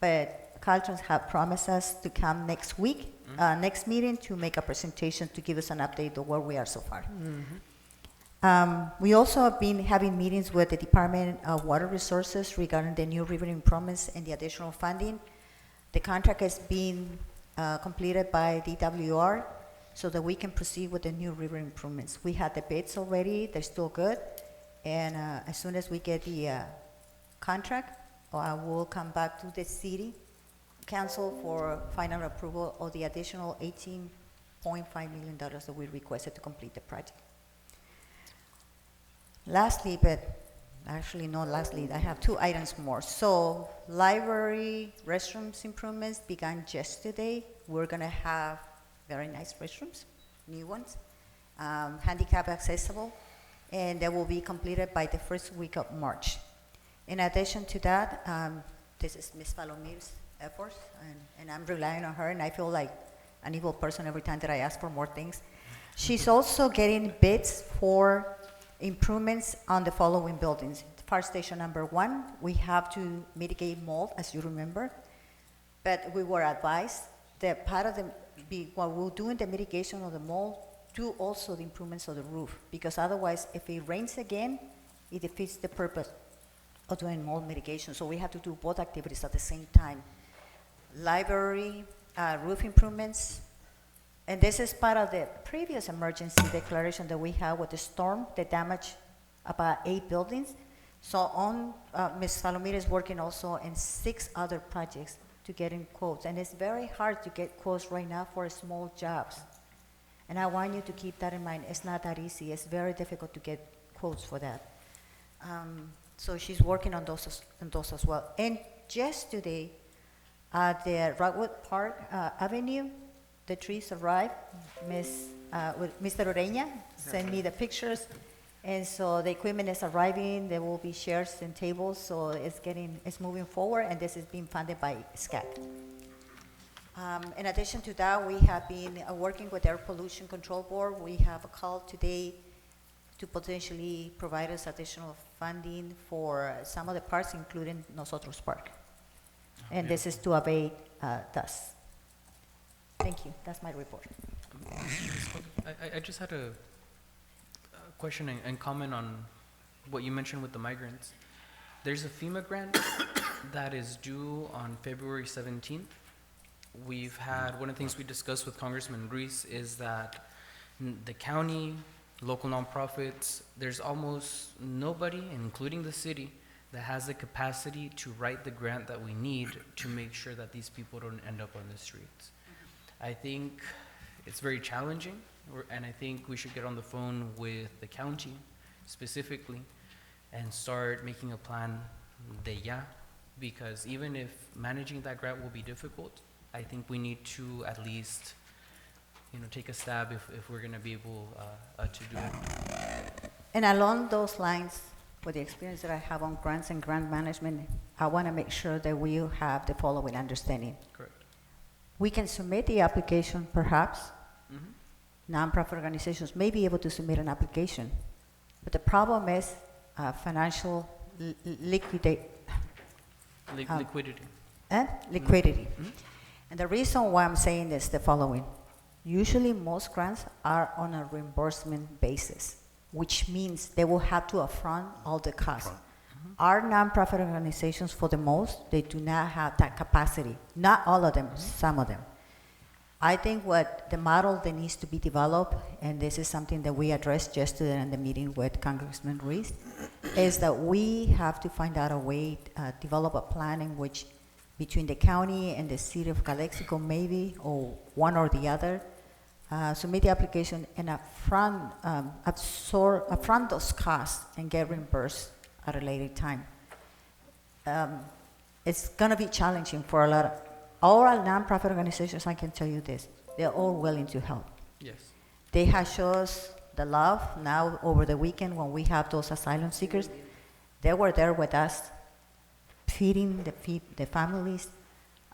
But Caltrans have promised us to come next week, next meeting, to make a presentation to give us an update of where we are so far. We also have been having meetings with the Department of Water Resources regarding the new river improvements and the additional funding. The contract is being completed by DWR so that we can proceed with the new river improvements. We had the bids already, they're still good. And as soon as we get the contract, we'll come back to the city council for final approval of the additional $18.5 million that we requested to complete the project. Lastly, but actually not lastly, I have 2 items more. So library restrooms improvements began yesterday. We're gonna have very nice restrooms, new ones, handicap accessible, and they will be completed by the first week of March. In addition to that, this is Ms. Palomir's efforts, and I'm relying on her, and I feel like an evil person every time that I ask for more things. She's also getting bids for improvements on the following buildings. Fire station number 1, we have to mitigate mold, as you remember, but we were advised that part of while we're doing the mitigation of the mold, do also the improvements of the roof, because otherwise, if it rains again, it defeats the purpose of doing mold mitigation. So we have to do both activities at the same time. Library, roof improvements, and this is part of the previous emergency declaration that we had with the storm that damaged about 8 buildings. So Ms. Salomir is working also in 6 other projects to get in quotes. And it's very hard to get quotes right now for small jobs. And I want you to keep that in mind. It's not that easy. It's very difficult to get quotes for that. So she's working on those as well. And yesterday, at the Rockwood Park Avenue, the trees arrived. Mr. Ureña sent me the pictures, and so the equipment is arriving. There will be chairs and tables, so it's moving forward, and this is being funded by SCAT. In addition to that, we have been working with Air Pollution Control Board. We have a call today to potentially provide us additional funding for some of the parks, including Nosotros Park. And this is to abate dust. Thank you. That's my report. I just had a question and comment on what you mentioned with the migrants. There's a FEMA grant that is due on February 17th. We've had, one of the things we discussed with Congressman Ruiz is that the county, local nonprofits, there's almost nobody, including the city, that has the capacity to write the grant that we need to make sure that these people don't end up on the streets. I think it's very challenging, and I think we should get on the phone with the county specifically and start making a plan de ya, because even if managing that grant will be difficult, I think we need to at least, take a stab if we're gonna be able to do it. And along those lines, with the experience that I have on grants and grant management, I want to make sure that we have the following understanding. Correct. We can submit the application, perhaps. Mm-hmm. Nonprofit organizations may be able to submit an application, but the problem is financial liquidity. Liquidity. Liquidity. Mm-hmm. And the reason why I'm saying this is the following. Usually most grants are on a reimbursement basis, which means they will have to upfront all the costs. Mm-hmm. Our nonprofit organizations, for the most, they do not have that capacity. Not all of them, Mm-hmm. some of them. I think what the model that needs to be developed, and this is something that we addressed yesterday in the meeting with Congressman Ruiz, is that we have to find out a way, develop a plan in which between the county and the city of Calexico maybe, or one or the other, submit the application and upfront those costs and get reimbursed at a later time. It's gonna be challenging for a lot of, all our nonprofit organizations, I can tell you this, they're all willing to help. Yes. They have shown us the love now over the weekend when we have those asylum seekers. They were there with us, feeding the families,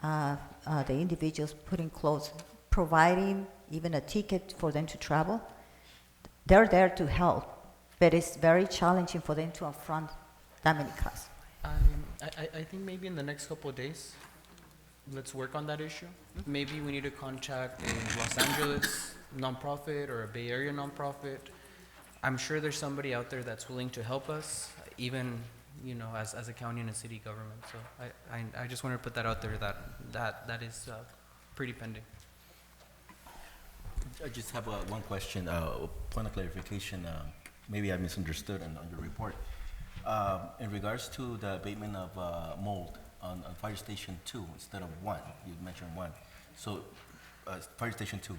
the individuals, putting clothes, providing even a ticket for them to travel. They're there to help, but it's very challenging for them to upfront that many costs. I think maybe in the next couple of days, let's work on that issue. Maybe we need to contact a Los Angeles nonprofit or a Bay Area nonprofit. I'm sure there's somebody out there that's willing to help us, even as a county and a city government. So I just wanted to put that out there that is pretty pending. I just have one question, point of clarification. Maybe I misunderstood on your report. In regards to the abatement of mold on Fire Station 2 instead of 1, you mentioned 1. So Fire Station 2.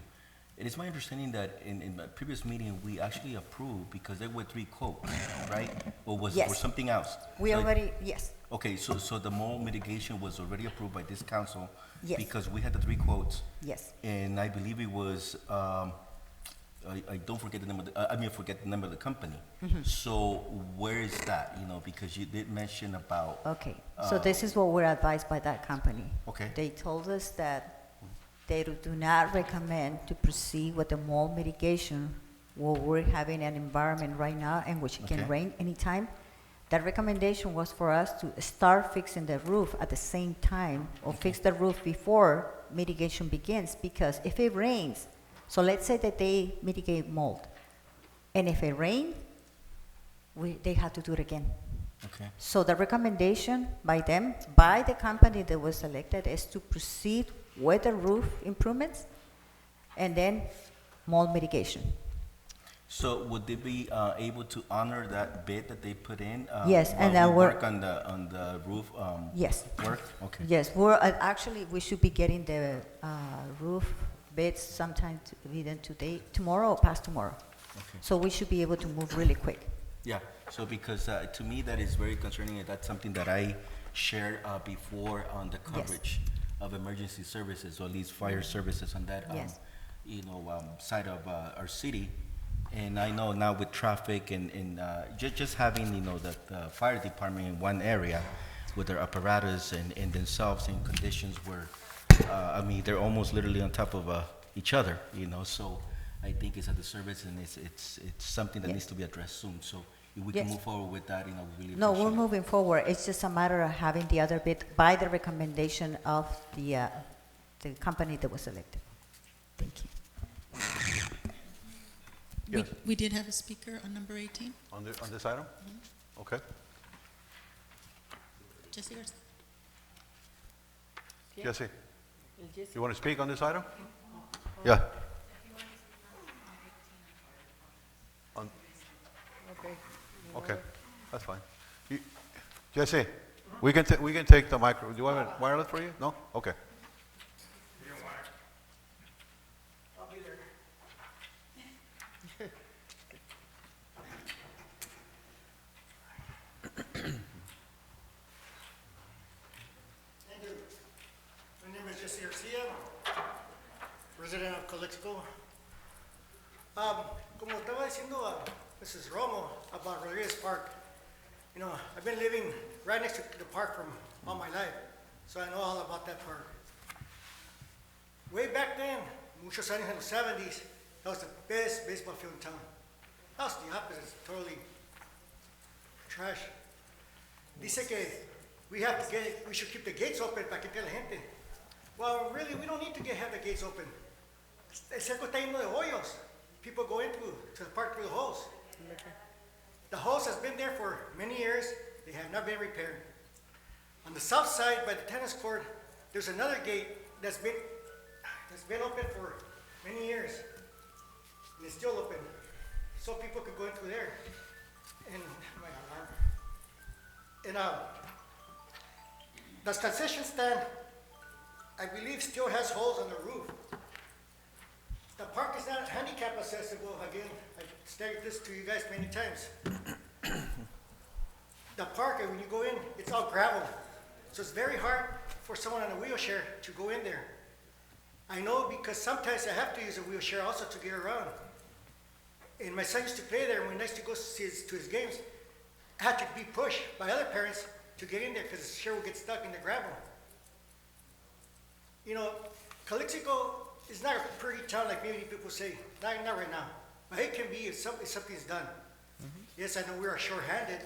It is my understanding that in the previous meeting, we actually approved because there were 3 quotes, right? Or was Yes. or something else? We So- already, yes, Okay, so the mold mitigation was already approved by this council? Yes. Because we had the 3 quotes, yes. and I believe it was, I don't forget the name of forget the name of the company. Mm-hmm. So where is that, because you did mention about, Okay, so this is what we're advised by that company. okay, They told us that they do not recommend to proceed with the mold mitigation while we're having an environment right now in which it can Okay. rain anytime. That recommendation was for us to start fixing the roof at the same time or fix the roof before mitigation begins, because if it rains, so let's say that they mitigate mold, and if it rains, they have to do it again. okay. So the recommendation by them, by the company that was selected, is to proceed with the roof improvements and then mold mitigation. So would they be able to honor that bid that they put in? Yes, while and we we're- work on the roof Yes. work? Okay. Yes, actually, we should be getting the roof bids sometime within today, tomorrow or past tomorrow. Okay. So we should be able to move really quick. Yeah, so because to me that is very concerning, and that's something that I shared before on the coverage. of emergency services, or at least fire services on that, Yes. side of our city. And I know now with traffic and just having, the fire department in one area with their apparatus and themselves in conditions where, they're almost literally on top of each other, so I think it's a disservice, and it's something that Yeah. needs to be addressed soon. So if we can Yes. move forward with that, we really No, appreciate we're it. moving forward. It's just a matter of having the other bit by the recommendation of the company that was selected. Thank you. Yes. We did have a speaker on number 18, On this item? Okay. Jesse Garcia. Jesse, you want to speak on this item? Yeah. On- Okay, that's fine. Jesse, we can take the micro, do you want it wireless for you? No? Okay. Thank you. My name is Jesse Garcia, resident of Calexico. Como estaba diciendo Mrs. Romo about Rodriguez Park, I've been living right next to the park from all my life, so I know all about that park. Way back then, muchos años in the 70s, that was the best baseball field in town. That was the opposite, totally trash. Dice que we should keep the gates open para que entre la gente. Well, really, we don't need to have the gates open. El cerco está lleno de hoyos. People go into the park through the holes. The hose has been there for many years. They have not been repaired. On the south side, by the tennis court, there's another gate that's been open for many years, and it's still open, so people could go into there. And my alarm. And the concession stand, I believe, still has holes on the roof. The park is not handicap accessible. Again, I stated this to you guys many times. The park, when you go in, it's all gravel. So it's very hard for someone on a wheelchair to go in there. I know because sometimes I have to use a wheelchair also to get around. And my son used to play there, and when I used to go to his games, I had to be pushed by other parents to get in there because the chair would get stuck in the gravel. Calexico is not a pretty town like many people say, not right now. But it can be if something's done. Yes, I know we are short-handed,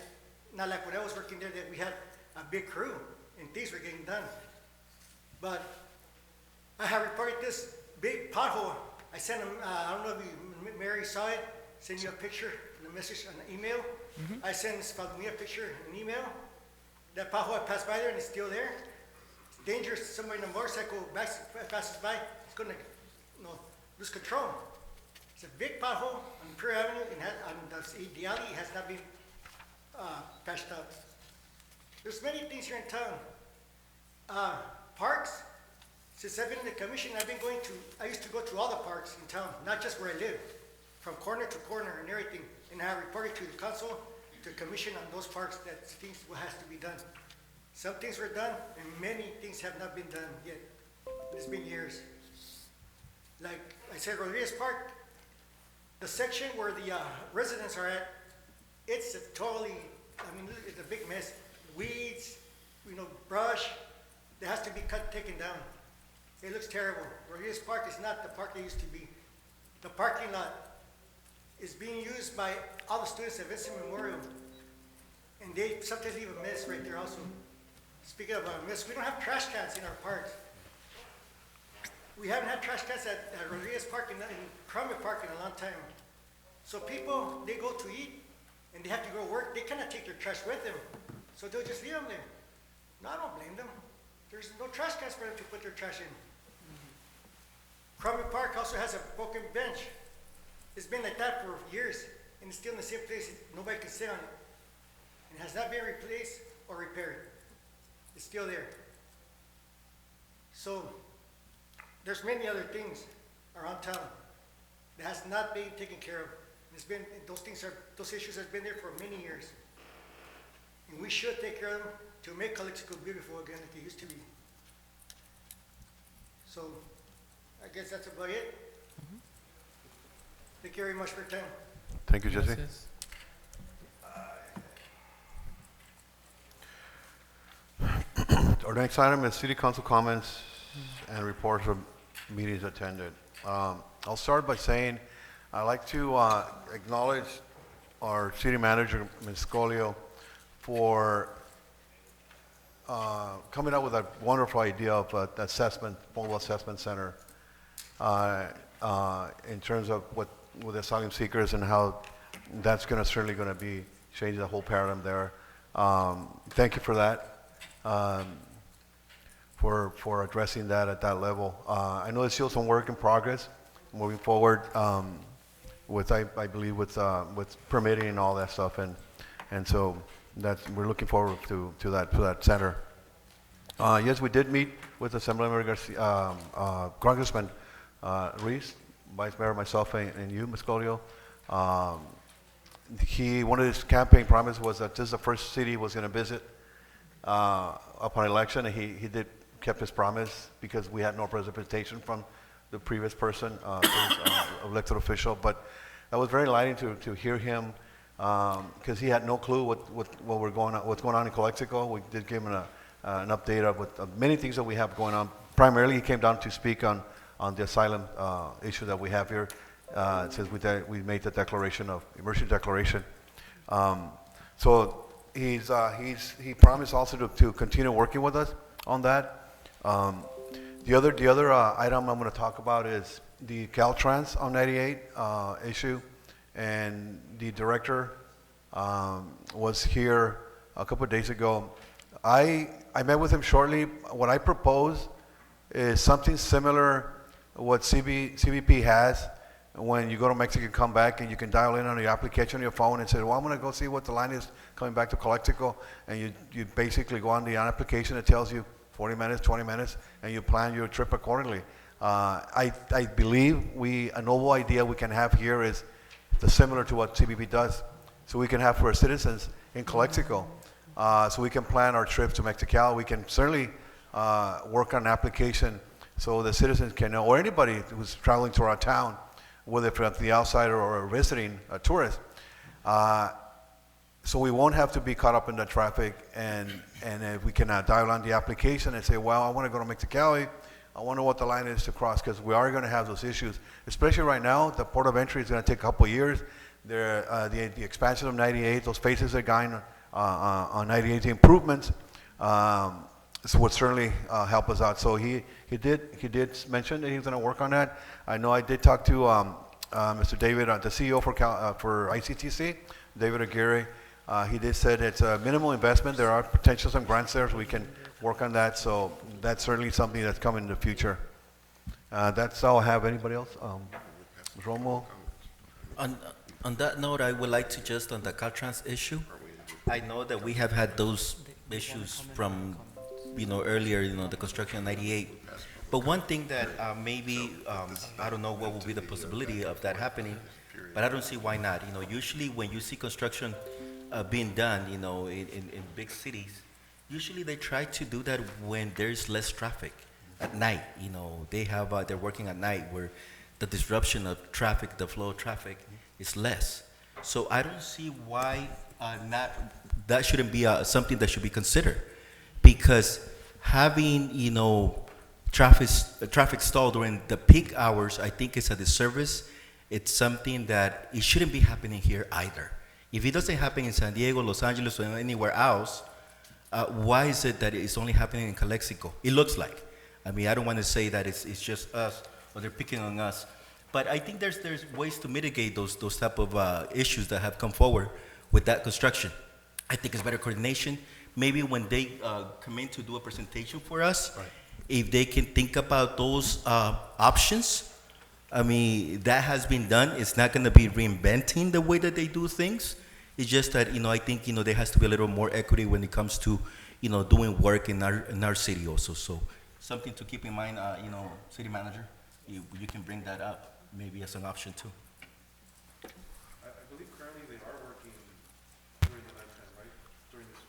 not like when I was working there that we had a big crew and things were getting done. But I have reported this big pothole. I sent him, I don't know if Mary saw it, send you a picture and a message, an email. I sent Ms. Palomilla a picture, an email. That pothole, I passed by there and it's still there. It's dangerous. Somebody in a motorcycle passes by, it's going to lose control. It's a big pothole on Prairie Avenue, and the alley has not been patched up. There's many things here in town. Parks, since I've been in the commission, I used to go to all the parks in town, not just where I live, from corner to corner and everything. And I reported to the council, to the commission on those parks that things has to be done. Some things were done, and many things have not been done yet. It's been years. Like I said, Rodriguez Park, the section where the residents are at, it's it's a big mess. Weeds, brush, that has to be taken down. It looks terrible. Rodriguez Park is not the park it used to be. The parking lot is being used by all the students at Vincent Memorial. And they sometimes leave a mess right there also. Speaking of a mess, we don't have trash cans in our parks. We haven't had trash cans at Rodriguez Park and Cromwell Park in a long time. So people, they go to eat and they have to go to work. They cannot take their trash with them. So they'll just leave them there. No, I don't blame them. There's no trash cans for them to put their trash in. Cromwell Park also has a broken bench. It's been like that for years, and it's still in the same place. Nobody can sit on it. It has not been replaced or repaired. It's still there. So there's many other things around town that has not been taken care of. Those issues have been there for many years. And we should take care of them to make Calexico beautiful again like it used to be. So I guess that's about it. Thank you very much for your time. Thank you, Jesse. Gracias. Our next item is city council comments and reports of meetings attended. I'll start by saying I'd like to acknowledge our city manager, Ms. Scolio, for coming up with a wonderful idea of an assessment, mobile assessment center in terms of what with asylum seekers and how that's certainly going to be changing the whole paradigm there. Thank you for that. For addressing that at that level. I know there's still some work in progress moving forward with I believe with permitting and all that stuff, and so we're looking forward to that center. Yes, we did meet with Assemblymember Garcia, Congressman Reese, Vice Mayor, myself, and you, Ms. Colio. One of his campaign promises was that this is the first city he was going to visit upon election, and he kept his promise because we had no representation from the previous person, elected official. But that was very enlightening to hear him because he had no clue what's going on in Calexico. We did give him an update of many things that we have going on. Primarily, he came down to speak on the asylum issue that we have here since we made the emergency declaration. So he promised also to continue working with us on that. The other item I'm going to talk about is the Caltrans on 98 issue, and the director was here a couple of days ago. I met with him shortly. What I propose is something similar what CBP has when you go to Mexico and come back, and you can dial in on your application on your phone and say, well, I'm going to go see what the line is coming back to Calexico, and you basically go on the application. It tells you 40 minutes, 20 minutes, and you plan your trip accordingly. I believe a novel idea we can have here is similar to what CBP does. So we can have for our citizens in Calexico, so we can plan our trips to Mexicali. We can certainly work on an application so the citizens can know, or anybody who's traveling to our town, whether from the outside or visiting a tourist. So we won't have to be caught up in the traffic, and if we can dial on the application and say, well, I want to go to Mexicali, I wonder what the line is to cross, because we are going to have those issues, especially right now. The port of entry is going to take a couple of years. The expansion of 98, those phases they're going on 98, the improvements, would certainly help us out. So he did mention that he's going to work on that. I know I did talk to Mr. David, the CEO for ICTC, David Aguirre. He did said it's a minimal investment. There are potential some grants there, so we can work on that. So that's certainly something that's coming in the future. That's all I have. Anybody else? Romo? On that note, I would like to just on the Caltrans issue. I know that we have had those issues from earlier, the construction of 98. But one thing that maybe, I don't know what will be the possibility of that happening, but I don't see why not. Usually when you see construction being done, in big cities, usually they try to do that when there's less traffic at night. They're working at night where the disruption of traffic, the flow of traffic is less. So I don't see why that shouldn't be something that should be considered, because having traffic stall during the peak hours, I think is a disservice. It's something that it shouldn't be happening here either. If it doesn't happen in San Diego, Los Angeles, or anywhere else, why is it that it's only happening in Calexico? It looks like. I mean, I don't want to say that it's just us or they're picking on us, but I think there's ways to mitigate those type of issues that have come forward with that construction. I think it's better coordination. Maybe when they come in to do a presentation for us, right, if they can think about those options. I mean, that has been done. It's not going to be reinventing the way that they do things. It's just that, I think, there has to be a little more equity when it comes to, doing work in our city also. So something to keep in mind, city manager, you can bring that up maybe as an option too. I believe currently they are working during the nighttime, right? During this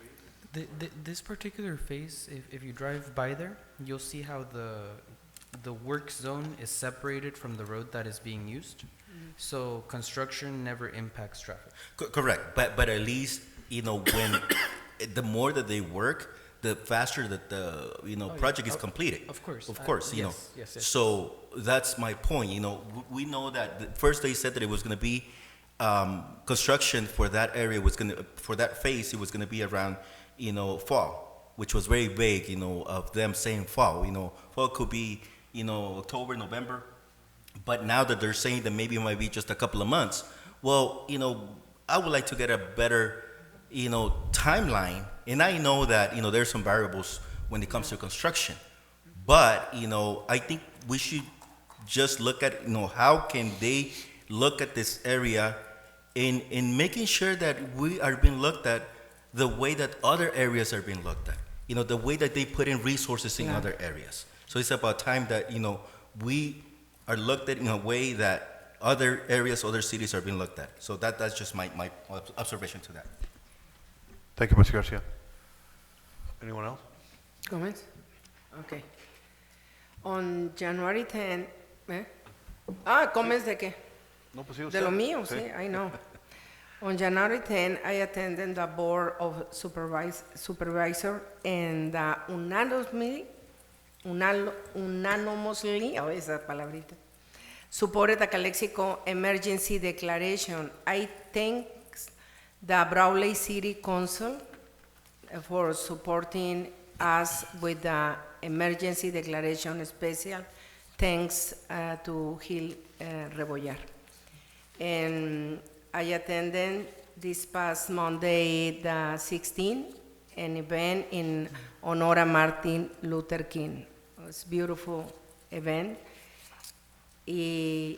phase? This particular phase, if you drive by there, you'll see how the the work zone is separated from the road that is being used. So construction never impacts traffic. Correct, but at least, when, the more that they work, the faster that the, yeah. project is completed. Of course. Of course, yes, yes, yes. So that's my point, we know that, first they said that it was gonna be, construction for that area for that phase, it was gonna be around, fall, which was very vague, of them saying fall, fall could be, October, November. But now that they're saying that maybe it might be just a couple of months, well, I would like to get a better, timeline. And I know that, there's some variables when it comes to construction. But, I think we should just look at, how can they look at this area in making sure that we are being looked at the way that other areas are being looked at. The way that they put in resources in other areas. So it's about time that, we are looked at in a way that other areas, other cities are being looked at. So that's just my observation to that. Thank you, Mr. Garcia. Anyone else? Gomez? Okay. On January 10, Gomez de qué? No, pues sí, De lo usted. mío, sí, I know. On January 10, I attended the Board of Supervisor and unanimously, esa palabrita, supported the Calexico emergency declaration. I thank the Brawley City Council for supporting us with the emergency declaration. Special thanks to Gil Rebollar. And I attended this past Monday, the 16th, an event in honor of Martin Luther King. It was a beautiful event. I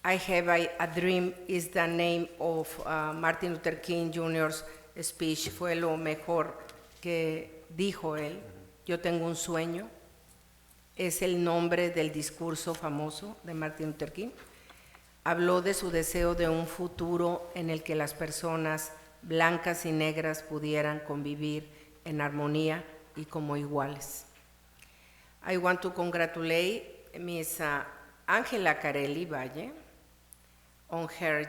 have a dream is the name of Martin Luther King Jr.'s speech. Fue lo mejor que dijo él. Yo tengo un sueño. Es el nombre del discurso famoso de Martin Luther King. Habló de su deseo de un futuro en el que las personas blancas y negras pudieran convivir en armonía y como iguales. I want to congratulate Miss Angela Carelli Valle on her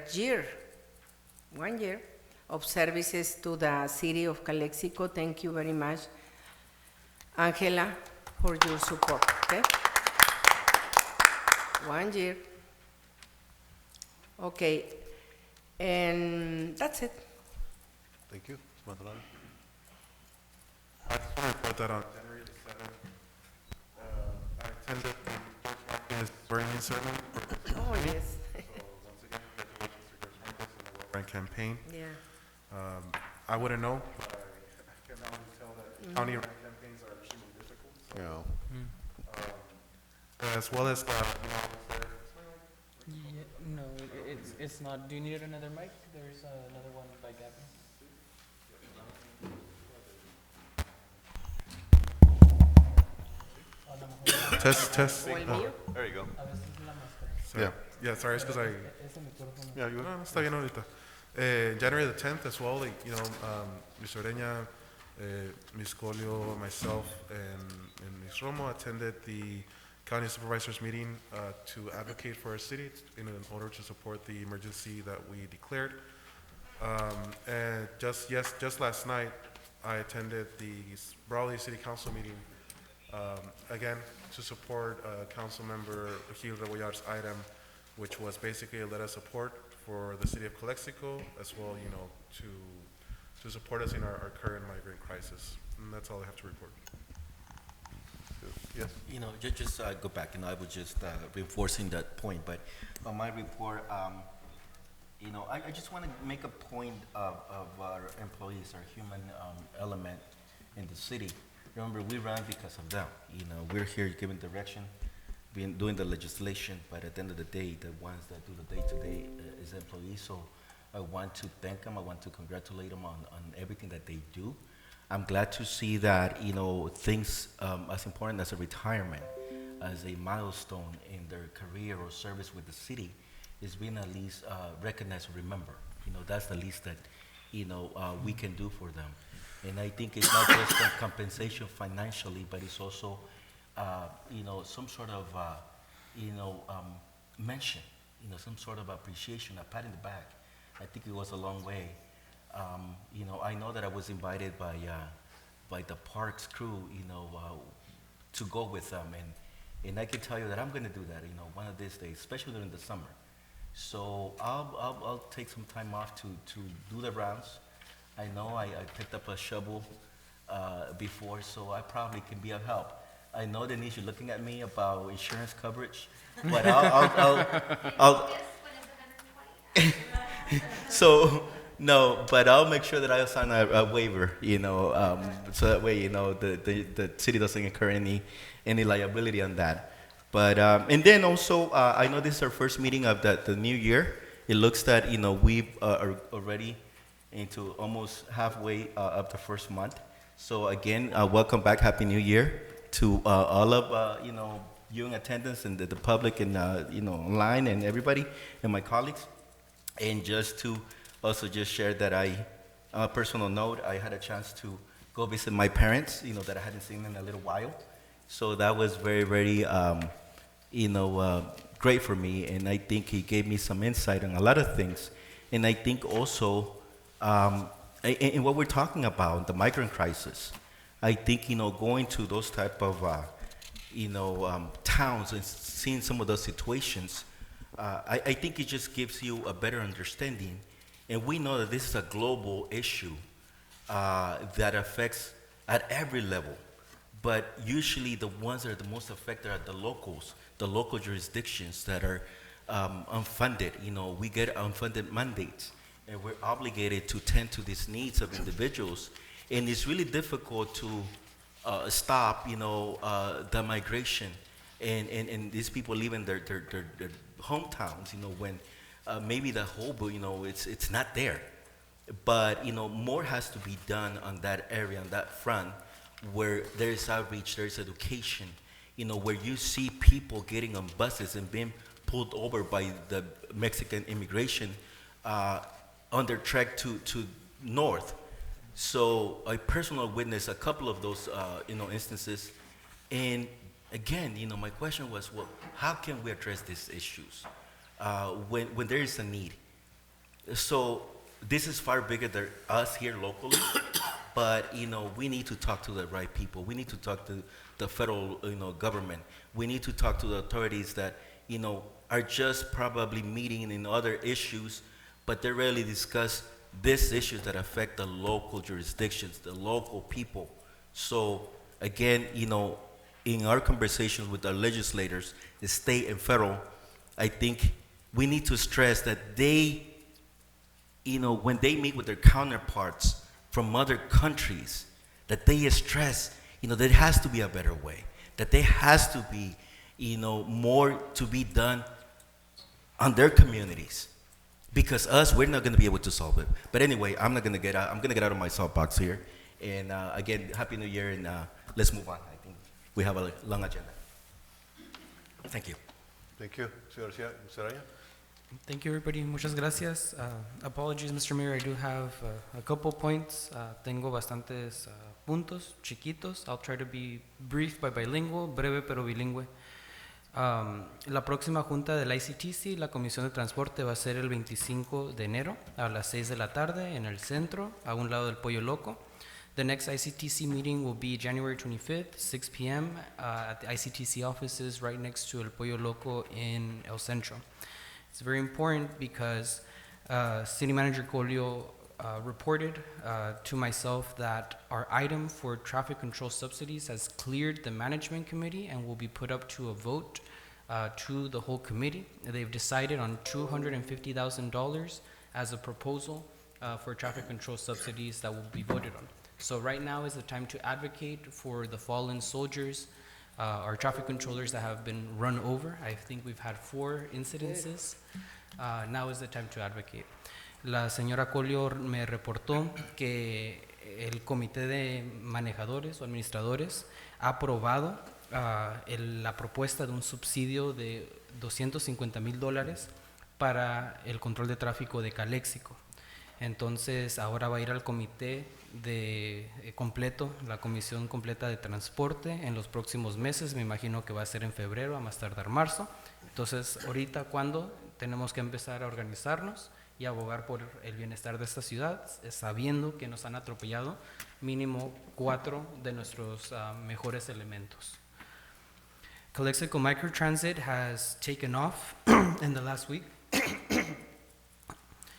1 year of services to the city of Calexico. Thank you very much, Angela, for your support. Okay? 1 year. Okay, and that's it. Thank you. Ms. Maldonado. I just want to report that on January the 7th, I attended the George Martinez swearing-in ceremony. Oh, yes. So once again, congratulations to George Martinez on the well-run campaign. Yeah. I wouldn't know, but I can always tell that county-run campaigns are extremely difficult. So, as well as the, Yeah, no, it's not. Do you need another mic? There's another one by Gavin. test. O el mío. There you go. A veces la máscara. Sorry. Yeah, sorry, it's because I. Ese micrófono. Yeah, you No, está bien ahorita. January the 10th as well, Ms. Oreña, Ms. Colio, myself, and Ms. Romo attended the county supervisors meeting to advocate for our city in order to support the emergency that we declared. And just last night, I attended the Brawley City Council meeting, again, to support Council Member Gil Rebollar's item, which was basically a letter of support for the city of Calexico, as well, to support us in our current migrant crisis. And that's all I have to report. Yes. Just go back, I was just reinforcing that point, but on my report, I just want to make a point of our employees, our human element in the city. Remember, we ran because of them. We're here giving direction, doing the legislation, but at the end of the day, the ones that do the day-to-day is employees. So I want to thank them. I want to congratulate them on everything that they do. I'm glad to see that, things as important as a retirement, as a milestone in their career or service with the city is being at least recognized or remembered. That's the least that, we can do for them. And I think it's not just a compensation financially, but it's also some sort of, mention, some sort of appreciation, a pat in the back. I think it goes a long way. I know that I was invited by the parks crew, to go with them, and I can tell you that I'm going to do that, one of these days, especially during the summer. So I'll take some time off to do the rounds. I know I picked up a shovel before, so I probably can be of help. I know, Denise, you're looking at me about insurance coverage, but I'll but I'll make sure that I'll sign a waiver, so that way, the city doesn't incur any liability on that. But, and then also, I know this is our first meeting of the new year. It looks that, we are already into almost halfway of the first month. So again, welcome back, Happy New Year to all of, you in attendance and the public and, online and everybody and my colleagues. And just to also just share that on a personal note, I had a chance to go visit my parents, that I hadn't seen in a little while. So that was very, very, great for me. And I think he gave me some insight on a lot of things. And I think also, in what we're talking about, the migrant crisis, I think, going to those type of, towns and seeing some of those situations, I think it just gives you a better understanding. And we know that this is a global issue that affects at every level. But usually the ones that are the most affected are the locals, the local jurisdictions that are unfunded. We get unfunded mandates, and we're obligated to tend to these needs of individuals. And it's really difficult to stop, the migration and these people leaving their hometowns, when maybe the hope, it's not there. But, more has to be done on that area, on that front, where there is outreach, there is education, where you see people getting on buses and being pulled over by the Mexican immigration on their trek to north. So I personally witnessed a couple of those, instances. And again, my question was, well, how can we address these issues when there is a need? So this is far bigger than us here locally, but, we need to talk to the right people. We need to talk to the federal, government. We need to talk to the authorities that, are just probably meeting in other issues, but they rarely discuss these issues that affect the local jurisdictions, the local people. So again, in our conversations with our legislators, the state and federal, I think we need to stress that they, when they meet with their counterparts from other countries, that they stress, there has to be a better way, that there has to be, more to be done on their communities. Because we're not going to be able to solve it. But anyway, I'm going to get out of my soapbox here. And again, Happy New Year, and let's move on. I think we have a long agenda. Thank you. Thank you. Señor Garcia, Mr. Araya? Thank you, everybody. Muchas gracias. Apologies, Mr. Mayor. I do have a couple points. Tengo bastantes puntos chiquitos. I'll try to be brief but bilingual, breve pero bilingüe. La próxima junta del ICTC, la Comisión de Transporte, va a ser el 25 de enero a las 6 de la tarde en el centro, a un lado del Pollo Loco. The next ICTC meeting will be January 25th, 6 p.m. At the ICTC offices right next to El Pollo Loco in El Centro. It's very important because City Manager Colio reported to myself that our item for traffic control subsidies has cleared the management committee and will be put up to a vote to the whole committee. They've decided on $250,000 as a proposal for traffic control subsidies that will be voted on. So right now is the time to advocate for the fallen soldiers, our traffic controllers that have been run over. I think we've had 4 incidences. Now is the time to advocate. La señora Colio me reportó que el comité de manejadores o administradores ha aprobado la propuesta de un subsidio de $250,000 para el control de tráfico de Calexico. Entonces ahora va a ir al comité de completo, la comisión completa de transporte en los próximos meses. Me imagino que va a ser en febrero, a más tardar marzo. Entonces ahorita cuando tenemos que empezar a organizarnos y abogar por el bienestar de esta ciudad, sabiendo que nos han atropellado mínimo 4 de nuestros mejores elementos. Calexico Microtransit has taken off in the last week.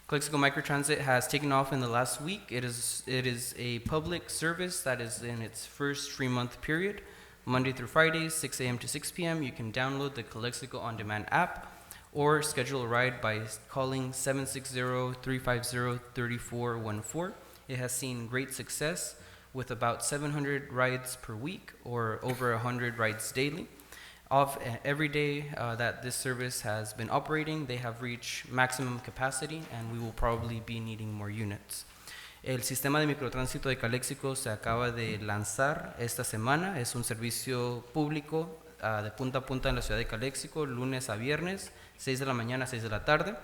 Calexico Microtransit has taken off in the last week. It is a public service that is in its first 3-month period, Monday through Friday, 6 a.m. to 6 p.m. You can download the Calexico On Demand app or schedule a ride by calling 760-350-3414. It has seen great success with about 700 rides per week or over 100 rides daily. Every day that this service has been operating, they have reached maximum capacity and we will probably be needing more units. El sistema de microtránsito de Calexico se acaba de lanzar esta semana. Es un servicio público de punta a punta en la ciudad de Calexico, lunes a viernes, 6 de la mañana a 6 de la tarde.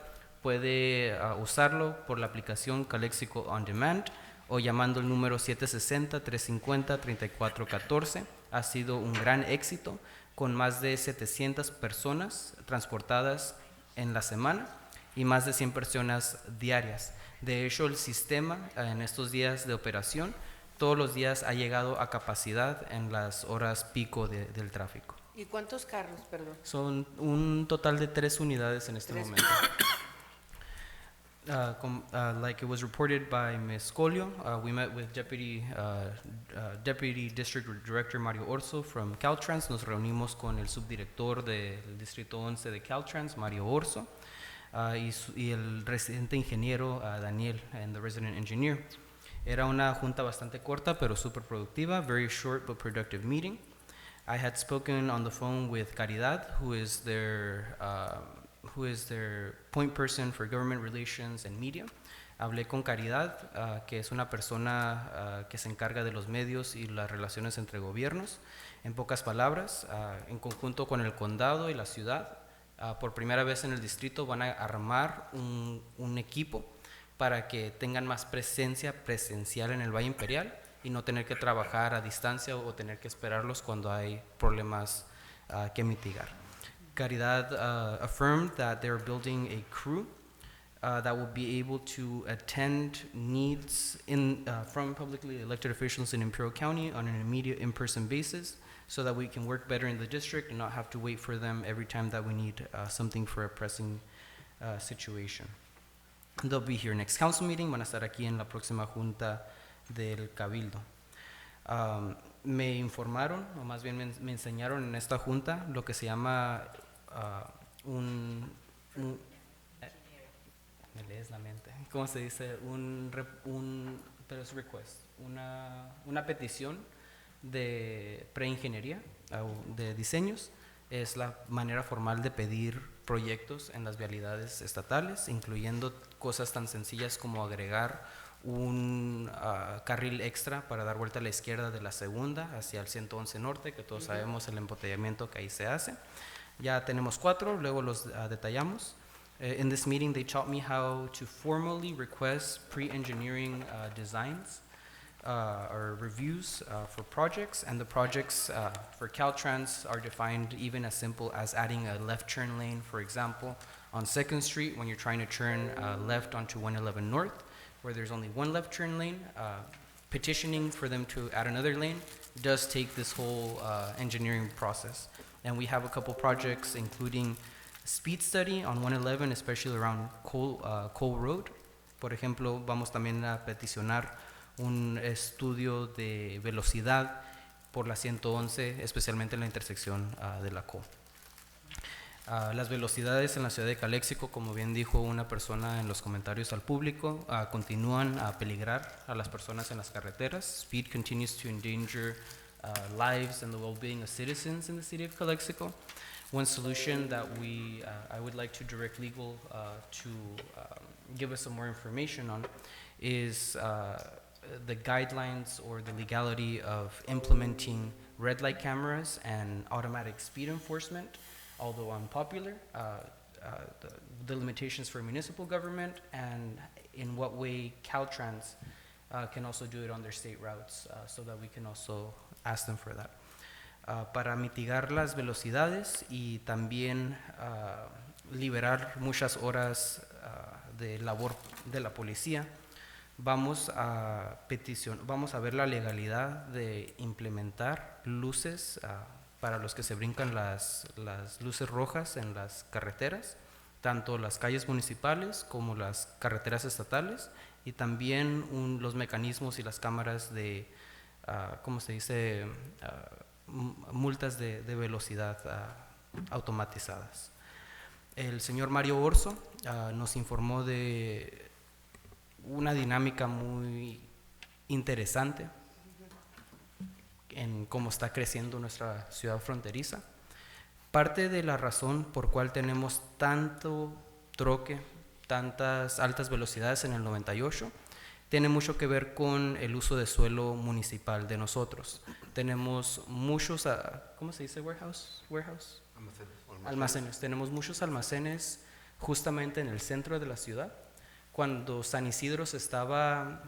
Puede usarlo por la aplicación Calexico On Demand o llamando el número 760-350-3414. Ha sido un gran éxito, con más de 700 personas transportadas en la semana y más de 100 personas diarias. De hecho, el sistema en estos días de operación, todos los días ha llegado a capacidad en las horas pico del tráfico. ¿Y cuántos carros, perdón? Son un total de 3 unidades en este momento. Like it was reported by Ms. Colio, we met with Deputy District Director Mario Orso from Caltrans. Nos reunimos con el subdirector del Distrito 11 de Caltrans, Mario Orso, y el residente ingeniero Daniel, and the resident engineer. Era una junta bastante corta, pero súper productiva, very short but productive meeting. I had spoken on the phone with Caridad, who is their point person for government relations and media. Hablé con Caridad, que es una persona que se encarga de los medios y las relaciones entre gobiernos. En pocas palabras, en conjunto con el condado y la ciudad, por primera vez en el distrito van a armar un equipo para que tengan más presencia presencial en el Valle Imperial y no tener que trabajar a distancia o tener que esperarlos cuando hay problemas que mitigar. Caridad affirmed that they're building a crew that will be able to attend needs from publicly elected officials in Imperial County on an immediate in-person basis so that we can work better in the district and not have to wait for them every time that we need something for a pressing situation. They'll be here next council meeting, van a estar aquí en la próxima junta del Cabildo. Me informaron, o más bien me enseñaron en esta junta lo que se llama me lees la mente, ¿cómo se dice? Pero es request, una petición de preingeniería, de diseños. Es la manera formal de pedir proyectos en las vialidades estatales, incluyendo cosas tan sencillas como agregar un carril extra para dar vuelta a la izquierda de la segunda hacia el 111 Norte, que todos sabemos el embotellamiento que ahí se hace. Ya tenemos 4, luego los detallamos. In this meeting, they taught me how to formally request pre-engineering designs or reviews for projects, and the projects for Caltrans are defined even as simple as adding a left turn lane, for example, on 2nd Street when you're trying to turn left onto 111 North, where there's only one left turn lane. Petitioning for them to add another lane does take this whole engineering process. And we have a couple projects, including speed study on 111, especially around Cole Road. Por ejemplo, vamos también a peticionar un estudio de velocidad por la 111, especialmente en la intersección de la Cole. Las velocidades en la ciudad de Calexico, como bien dijo una persona en los comentarios al público, continúan a peligrar a las personas en las carreteras. Speed continues to endanger lives and the well-being of citizens in the city of Calexico. One solution that I would like to direct legal to give us some more information on is the guidelines or the legality of implementing red light cameras and automatic speed enforcement. Although unpopular, the limitations for municipal government and in what way Caltrans can also do it on their state routes, so that we can also ask them for that. Para mitigar las velocidades y también liberar muchas horas de labor de la policía, vamos a ver la legalidad de implementar luces para los que se brincan las luces rojas en las carreteras, tanto las calles municipales como las carreteras estatales, y también los mecanismos y las cámaras de, ¿cómo se dice?, multas de velocidad automatizadas. El señor Mario Orso nos informó de una dinámica muy interesante en cómo está creciendo nuestra ciudad fronteriza. Parte de la razón por cual tenemos tanto troque, tantas altas velocidades en el 98, tiene mucho que ver con el uso de suelo municipal de nosotros. Tenemos muchos, ¿cómo se dice? Warehouse? Almacenes. Tenemos muchos almacenes justamente en el centro de la ciudad. Cuando San Isidro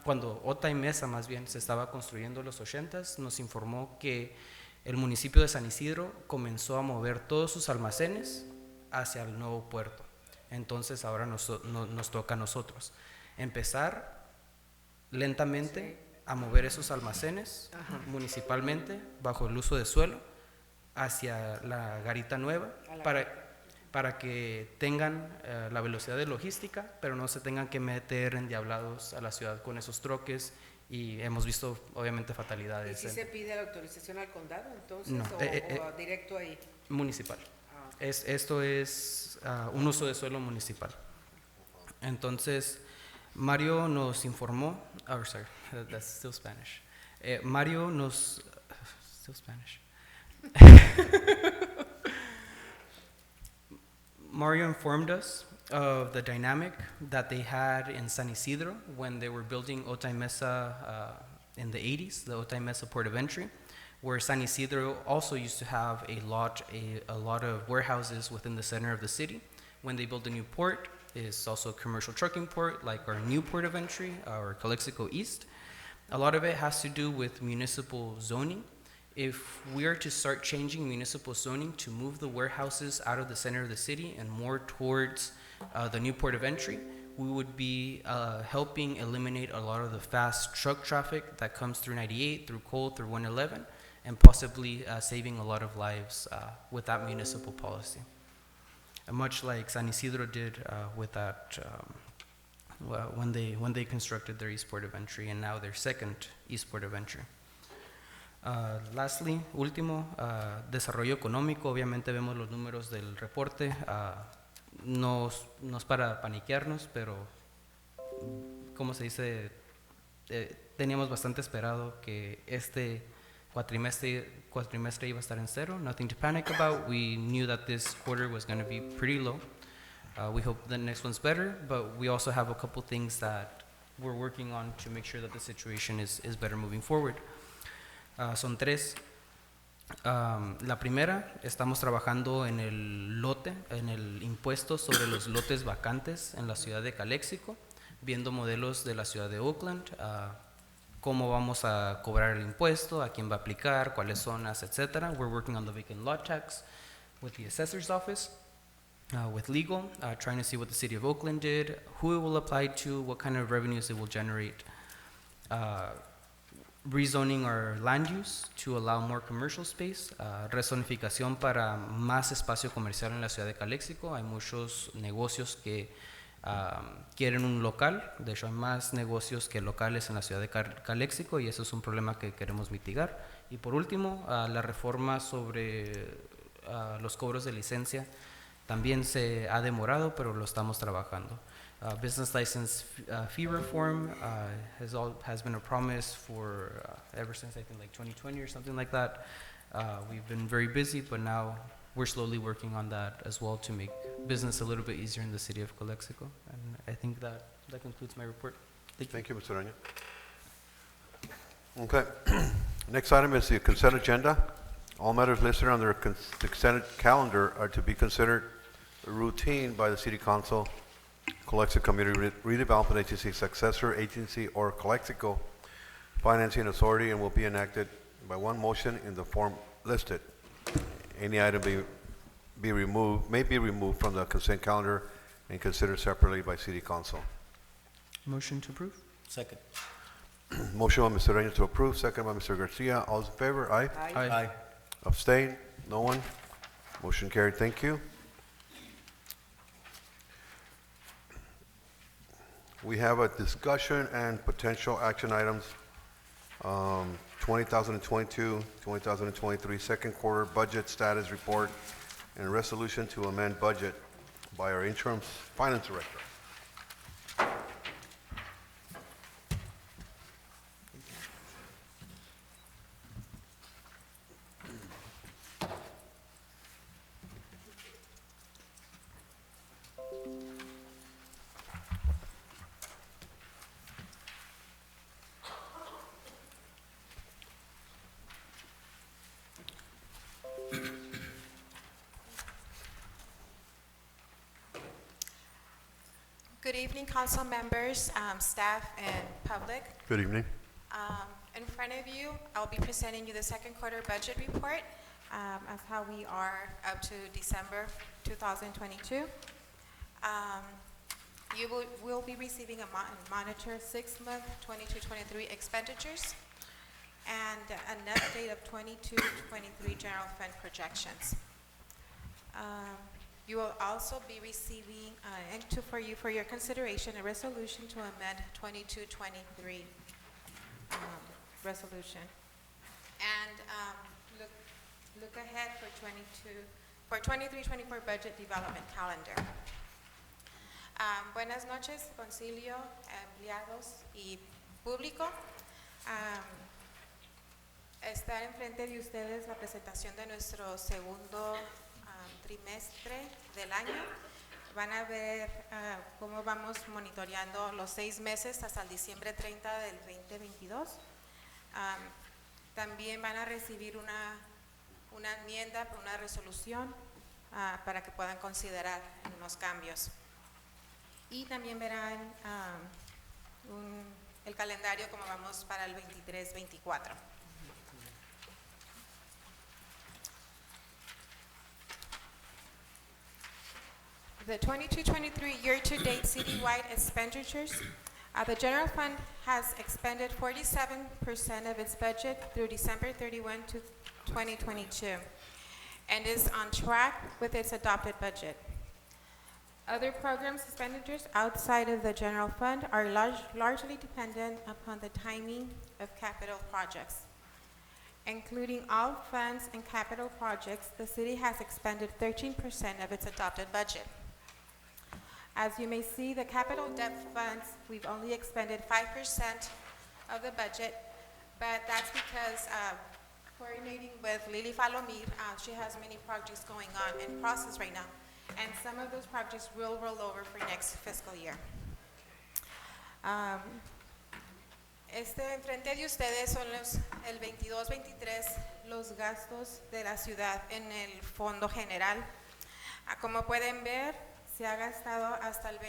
cuando Ota y Mesa más bien se estaba construyendo en los 80s, nos informó que el municipio de San Isidro comenzó a mover todos sus almacenes hacia el nuevo puerto. Entonces ahora nos toca a nosotros empezar lentamente a mover esos almacenes municipalmente bajo el uso de suelo hacia la garita nueva para que tengan la velocidad de logística, pero no se tengan que meter endiablados a la ciudad con esos troques, y hemos visto obviamente fatalidades. ¿Y si se pide la autorización al condado entonces, no, o directo ahí? Municipal. Esto es un uso de suelo municipal. Entonces, Mario nos informó, sorry, that's still Spanish. Mario nos, still Spanish. Mario informed us of the dynamic that they had in San Isidro when they were building Ota y Mesa in the 80s, the Ota y Mesa port of entry, where San Isidro also used to have a lot of warehouses within the center of the city. When they built a new port, it's also a commercial trucking port, like our new port of entry, our Calexico East. A lot of it has to do with municipal zoning. If we are to start changing municipal zoning to move the warehouses out of the center of the city and more towards the new port of entry, we would be helping eliminate a lot of the fast truck traffic that comes through 98, through Cole, through 111, and possibly saving a lot of lives with that municipal policy. Much like San Isidro did with that when they constructed their east port of entry and now their second east port of entry. Lastly, último, desarrollo económico. Obviamente vemos los números del reporte. No es para paniquearnos, pero como se dice, teníamos bastante esperado que este cuatrimestre iba a estar en cero. Nothing to panic about. We knew that this quarter was going to be pretty low. We hope the next one's better, but we also have a couple things that we're working on to make sure that the situation is better moving forward. Son tres. La primera, estamos trabajando en el impuesto sobre los lotes vacantes en la ciudad de Calexico, viendo modelos de la ciudad de Oakland, cómo vamos a cobrar el impuesto, a quién va a aplicar, cuáles zonas, etc. We're working on the vacant lot tax with the assessor's office, with legal, trying to see what the city of Oakland did, who it will apply to, what kind of revenues it will generate. Rezoning our land use to allow more commercial space, rezonificación para más espacio comercial en la ciudad de Calexico. Hay muchos negocios que quieren un local, de hecho hay más negocios que locales en la ciudad de Calexico, y eso es un problema que queremos mitigar. Y por último, la reforma sobre los cobros de licencia también se ha demorado, pero lo estamos trabajando. Business license fee reform has been a promise for ever since I think like 2020 or something like that. We've been very busy, but now we're slowly working on that as well to make business a little bit easier in the city of Calexico. And I think that concludes my report. Thank you, Mr. Araña. Okay. Next item is the consent agenda. All matters listed on the consent calendar are to be considered routine by the City Council. Calexico Community Redevelopment Agency successor agency or Calexico Financing Authority and will be enacted by one motion in the form listed. Any item may be removed from the consent calendar and considered separately by City Council. Motion to approve? Second. Motion by Mr. Reyes to approve, second by Mr. Garcia. All those in favor? Aye. Aye. Abstain? No one? Motion carried. Thank you. We have a discussion and potential action items, 2022, 2023 second quarter budget status report, and a resolution to amend budget by our interim finance director. Good evening, council members, staff, and public. Good evening. In front of you, I'll be presenting you the second quarter budget report of how we are up to December 2022. You will be receiving a monitor 6-month 22-23 expenditures and an update of 22-23 general fund projections. You will also be receiving, for your consideration, a resolution to amend 22-23 resolution. And look ahead for 23-24 budget development calendar. Buenas noches, concilio, empleados y público. Está enfrente de ustedes la presentación de nuestro segundo trimestre del año. Van a ver cómo vamos monitoreando los 6 meses hasta el diciembre 30 del 2022. También van a recibir una enmienda, una resolución para que puedan considerar unos cambios. Y también verán el calendario como vamos para el 23-24. The 22-23 year-to-date citywide expenditures, the general fund has expended 47% of its budget through December 31, 2022, and is on track with its adopted budget. Other programs expenditures outside of the general fund are largely dependent upon the timing of capital projects. Including all funds and capital projects, the city has expended 13% of its adopted budget. As you may see, the capital debt funds, we've only expended 5% of the budget, but that's because coordinating with Lily Falomir, she has many projects going on in process right now, and some of those projects will roll over for next fiscal year. Enfrente de ustedes son el 22-23, los gastos de la ciudad en el fondo general. Como pueden ver, se ha gastado hasta el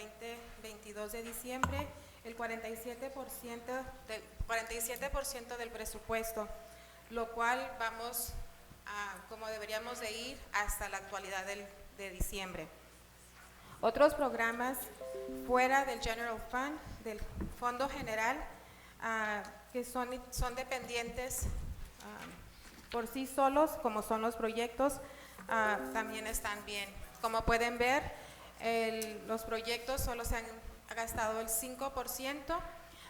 22 de diciembre el 47% del presupuesto, lo cual vamos como deberíamos de ir hasta la actualidad de diciembre. Otros programas fuera del General Fund, del Fondo General, que son dependientes por sí solos, como son los proyectos, también están bien. Como pueden ver, los proyectos solo se han gastado el 5%,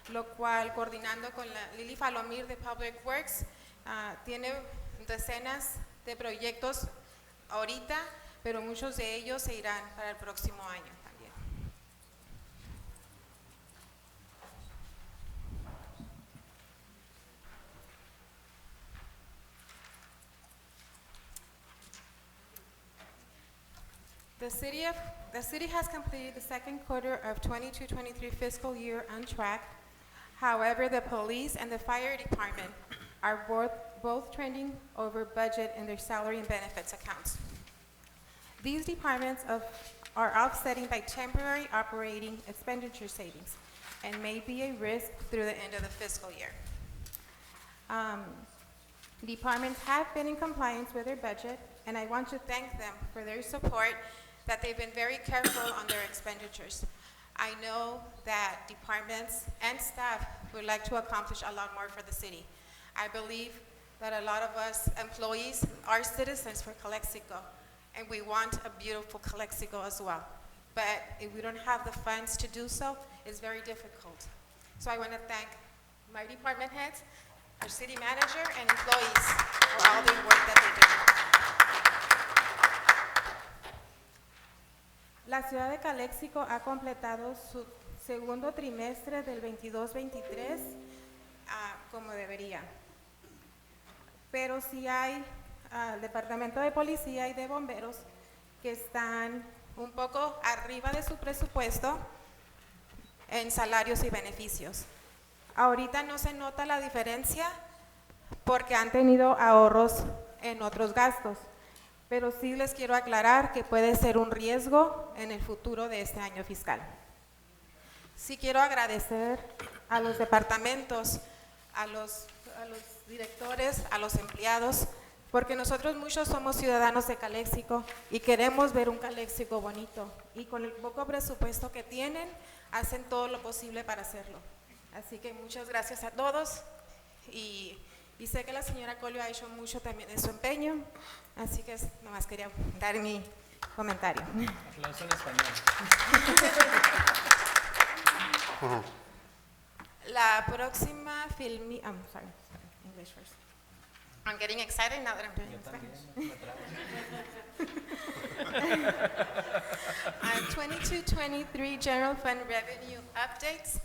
lo cual, coordinando con Lily Falomir de Public Works, tiene decenas de proyectos ahorita, pero muchos de ellos se irán para el próximo año también. The city has completed the second quarter of 22-23 fiscal year on track. However, the police and the fire department are both trending over budget in their salary and benefits accounts. These departments are offsetting by temporary operating expenditure savings and may be a risk through the end of the fiscal year. Departments have been in compliance with their budget, and I want to thank them for their support, that they've been very careful on their expenditures. I know that departments and staff would like to accomplish a lot more for the city. I believe that a lot of us employees are citizens for Calexico, and we want a beautiful Calexico as well. But if we don't have the funds to do so, it's very difficult. So I want to thank my department heads, our city manager, and employees for all the work that they do. La ciudad de Calexico ha completado su segundo trimestre del 22-23 como debería. Pero sí hay departamento de policía y de bomberos que están un poco arriba de su presupuesto en salarios y beneficios. Ahorita no se nota la diferencia porque han tenido ahorros en otros gastos, pero sí les quiero aclarar que puede ser un riesgo en el futuro de este año fiscal. Sí quiero agradecer a los departamentos, a los directores, a los empleados, porque nosotros muchos somos ciudadanos de Calexico y queremos ver un Calexico bonito, y con el poco presupuesto que tienen, hacen todo lo posible para hacerlo. Así que muchas gracias a todos, y sé que la señora Colio ha hecho mucho también en su empeño, así que nomás quería dar mi comentario. Aplauso en español. La próxima sorry, English first. I'm getting excited now that I'm doing it in Spanish. 22-23 General Fund Revenue Updates.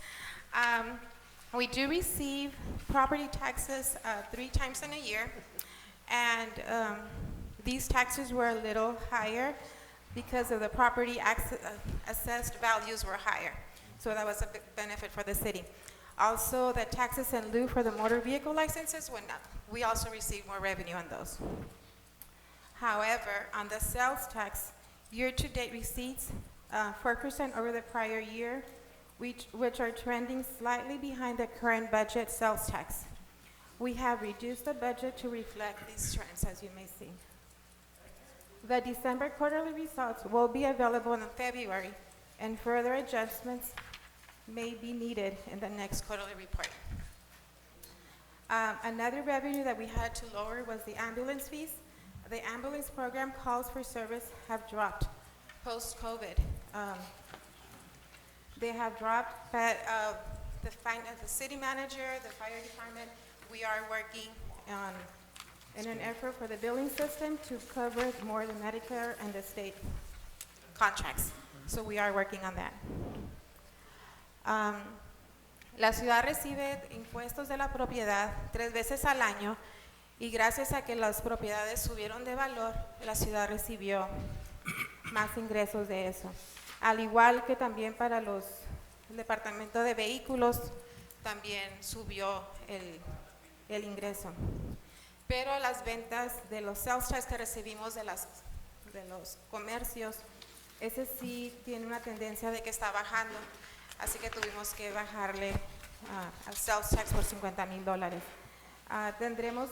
We do receive property taxes 3 times in a year, and these taxes were a little higher because of the property assessed values were higher. So that was a big benefit for the city. Also, the taxes in lieu for the motor vehicle licenses went up. We also received more revenue on those. However, on the sales tax, year-to-date receipts, 4% over the prior year, which are trending slightly behind the current budget sales tax. We have reduced the budget to reflect these trends, as you may see. The December quarterly results will be available in February, and further adjustments may be needed in the next quarterly report. Another revenue that we had to lower was the ambulance fees. The ambulance program calls for service have dropped post-COVID. They have dropped, but the city manager, the fire department, we are working in an effort for the billing system to cover more the Medicare and the state contracts. So we are working on that. La ciudad recibe impuestos de la propiedad 3 veces al año, y gracias a que las propiedades subieron de valor, la ciudad recibió más ingresos de eso. Al igual que también para el departamento de vehículos, también subió el ingreso. Pero las ventas de los sales tax que recibimos de los comercios, ese sí tiene una tendencia de que está bajando. Así que tuvimos que bajarle al sales tax por $50,000. Tendremos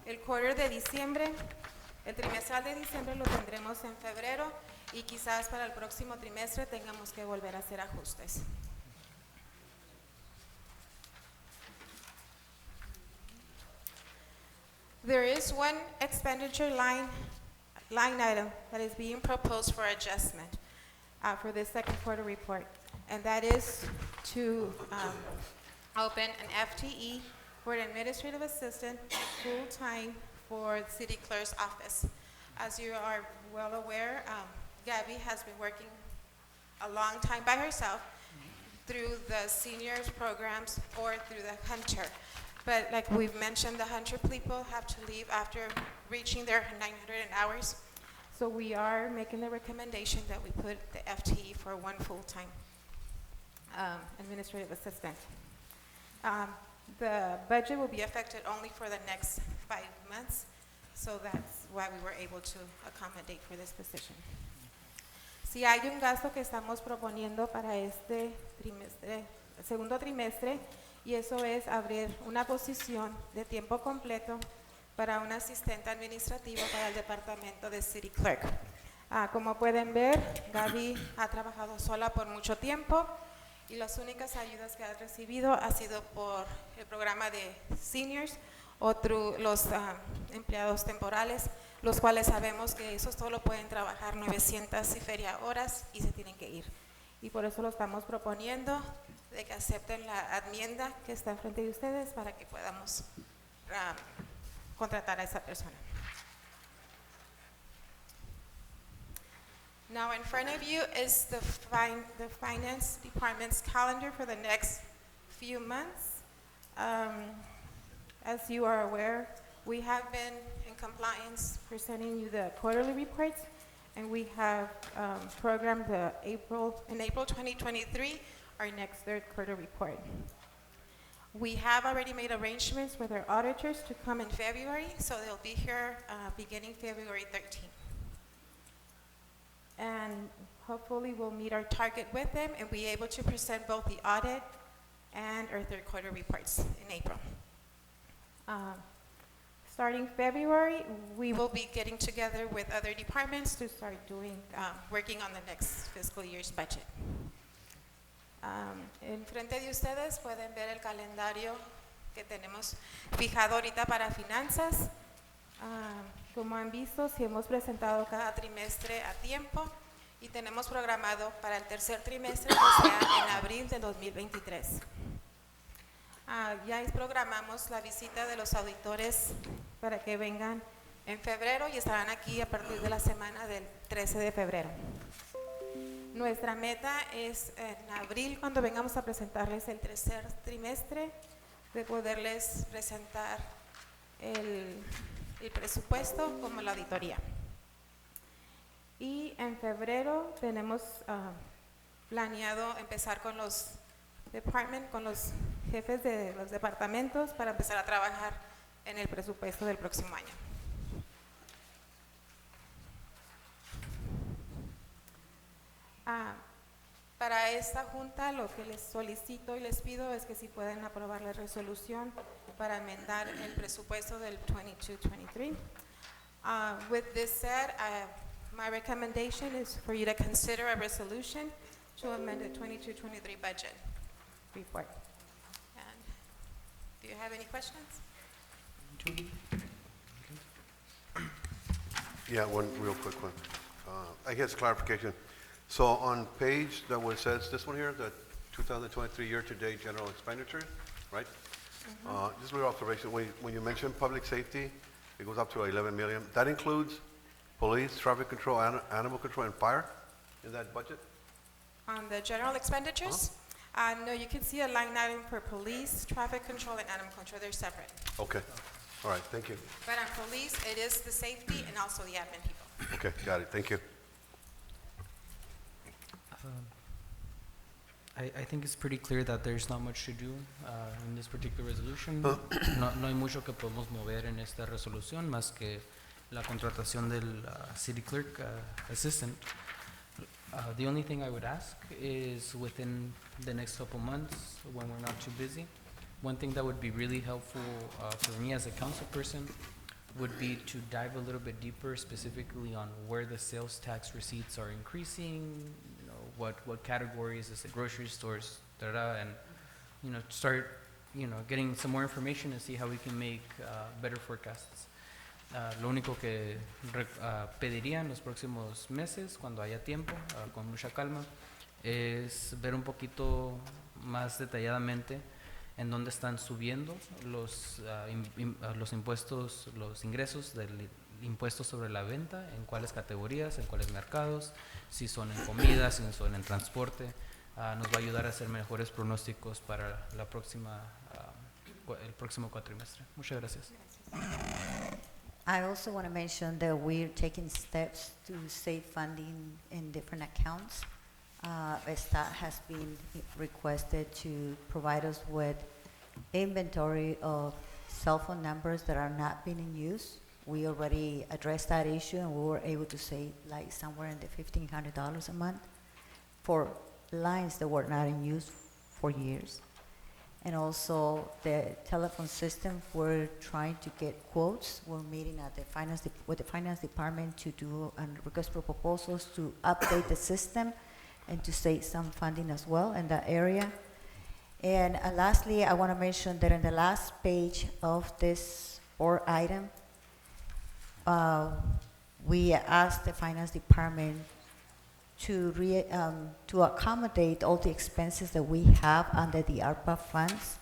el quarter de diciembre, el trimestral de diciembre lo tendremos en febrero, y quizás para el próximo trimestre tengamos que volver a hacer ajustes. There is one expenditure line item that is being proposed for adjustment for the second quarter report, and that is to open an FTE for an administrative assistant full-time for the city clerk's office. As you are well aware, Gabby has been working a long time by herself through the seniors programs or through the Hunter. But like we've mentioned, the Hunter people have to leave after reaching their 900 hours. So we are making the recommendation that we put the FTE for one full-time administrative assistant. The budget will be affected only for the next 5 months, so that's why we were able to accommodate for this position. Si hay un gasto que estamos proponiendo para este trimestre, segundo trimestre, y eso es abrir una posición de tiempo completo para un asistente administrativo para el departamento de City Clerk. Como pueden ver, Gaby ha trabajado sola por mucho tiempo y las únicas ayudas que ha recibido ha sido por el programa de seniors o los empleados temporales, los cuales sabemos que esos solo pueden trabajar 900 y feria horas y se tienen que ir. Y por eso lo estamos proponiendo, de que acepten la enmienda que está enfrente de ustedes para que podamos contratar a esa persona. Now in front of you is the finance department's calendar for the next few months. As you are aware, we have been in compliance presenting you the quarterly reports, and we have programmed in April 2023, our next third quarter report. We have already made arrangements with our auditors to come in February, so they'll be here beginning February 13th. And hopefully we'll meet our target with them and be able to present both the audit and our third quarter reports in April. Starting February, we will be getting together with other departments to start working on the next fiscal year's budget. En frente de ustedes pueden ver el calendario que tenemos fijado ahorita para finanzas. Como han visto, sí hemos presentado cada trimestre a tiempo y tenemos programado para el tercer trimestre, que sea en abril de 2023. Ya programamos la visita de los auditores para que vengan en febrero y estarán aquí a partir de la semana del 13 de febrero. Nuestra meta es en abril, cuando vengamos a presentarles el tercer trimestre, de poderles presentar el presupuesto como la auditoría. Y en febrero tenemos planeado empezar con los jefes de los departamentos para empezar a trabajar en el presupuesto del próximo año. Para esta junta lo que les solicito y les pido es que si pueden aprobar la resolución para enmendar el presupuesto del 22-23. With this said, my recommendation is for you to consider a resolution to amend the 22-23 budget report. And do you have any questions? Yeah, one real quick one. I guess clarification. So on page that what says, this one here, the 2023 year-to-date general expenditure, right? Just a little observation, when you mention public safety, it goes up to 11 million. That includes police, traffic control, animal control, and fire in that budget? On the general expenditures? No, you can see a line item for police, traffic control, and animal control. They're separate. Okay, all right, thank you. But on police, it is the safety and also the admin people. Okay, got it, thank you. I think it's pretty clear that there's not much to do in this particular resolution. No hay mucho que podemos mover en esta resolución más que la contratación del city clerk assistant. The only thing I would ask is within the next couple months, when we're not too busy, one thing that would be really helpful for me as a council person would be to dive a little bit deeper specifically on where the sales tax receipts are increasing, what categories, is it grocery stores, and start getting some more information and see how we can make better forecasts. Lo único que pediría en los próximos meses, cuando haya tiempo, con mucha calma, es ver un poquito más detalladamente en dónde están subiendo los impuestos, los ingresos del impuesto sobre la venta, en cuáles categorías, en cuáles mercados, si son en comida, si son en transporte. Nos va a ayudar a hacer mejores pronósticos para el próximo cuatrimestre. Muchas gracias. I also want to mention that we're taking steps to save funding in different accounts. Staff has been requested to provide us with inventory of cell phone numbers that are not being in use. we already addressed that issue, and we were able to save like somewhere in the $1,500 a month for lines that were not in use for years. And also the telephone system, we're trying to get quotes. We're meeting at the with the finance department to do and request for proposals to update the system and to save some funding as well in that area. And lastly, I want to mention that in the last page of this board item, we asked the finance department to accommodate all the expenses that we have under the ARPA funds.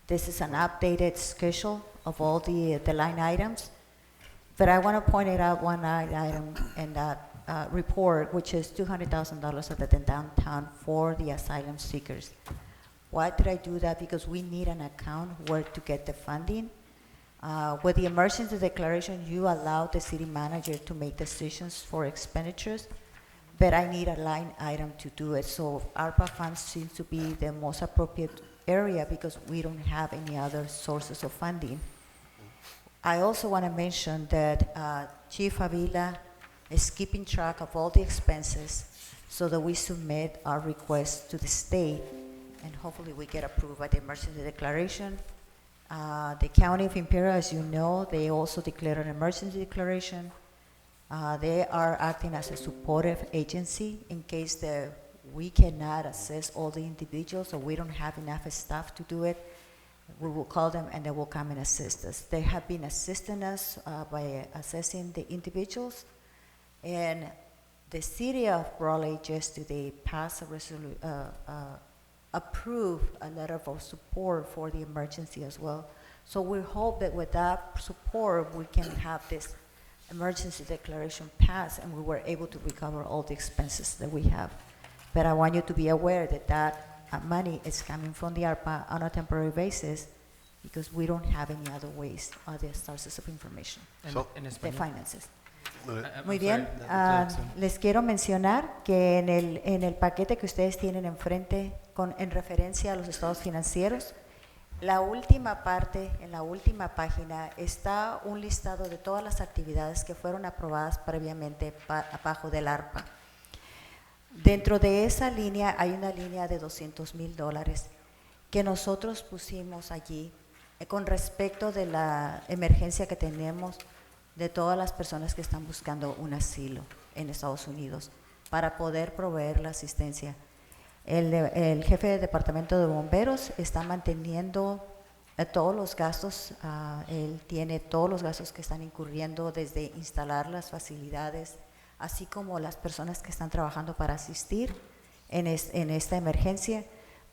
This is an updated schedule of all the line items. But I want to point it out one item in that report, which is $200,000 at the downtown for the asylum seekers. Why did I do that? Because we need an account where to get the funding. With the emergency declaration, you allow the city manager to make decisions for expenditures, but I need a line item to do it. So ARPA funds seems to be the most appropriate area because we don't have any other sources of funding. I also want to mention that Chief Avila is keeping track of all the expenses so that we submit our request to the state, and hopefully we get approved by the emergency declaration. The County of Imperial, as you know, they also declared an emergency declaration. They are acting as a supportive agency in case that we cannot assess all the individuals or we don't have enough staff to do it. We will call them and they will come and assist us. They have been assisting us by assessing the individuals, and the city of Raleigh just today passed approved a letter of support for the emergency as well. So we hope that with that support we can have this emergency declaration passed and we were able to recover all the expenses that we have. But I want you to be aware that that money is coming from the ARPA on a temporary basis because we don't have any other ways, other sources of information, the finances. Muy bien, les quiero mencionar que en el paquete que ustedes tienen enfrente en referencia a los estados financieros, la última parte, en la última página, está un listado de todas las actividades que fueron aprobadas previamente bajo del ARPA. Dentro de esa línea hay una línea de $200,000 que nosotros pusimos allí con respecto de la emergencia que tenemos de todas las personas que están buscando un asilo en Estados Unidos para poder proveer la asistencia. El jefe del departamento de bomberos está manteniendo todos los gastos, él tiene todos los gastos que están incurriendo desde instalar las facilidades, así como las personas que están trabajando para asistir en esta emergencia,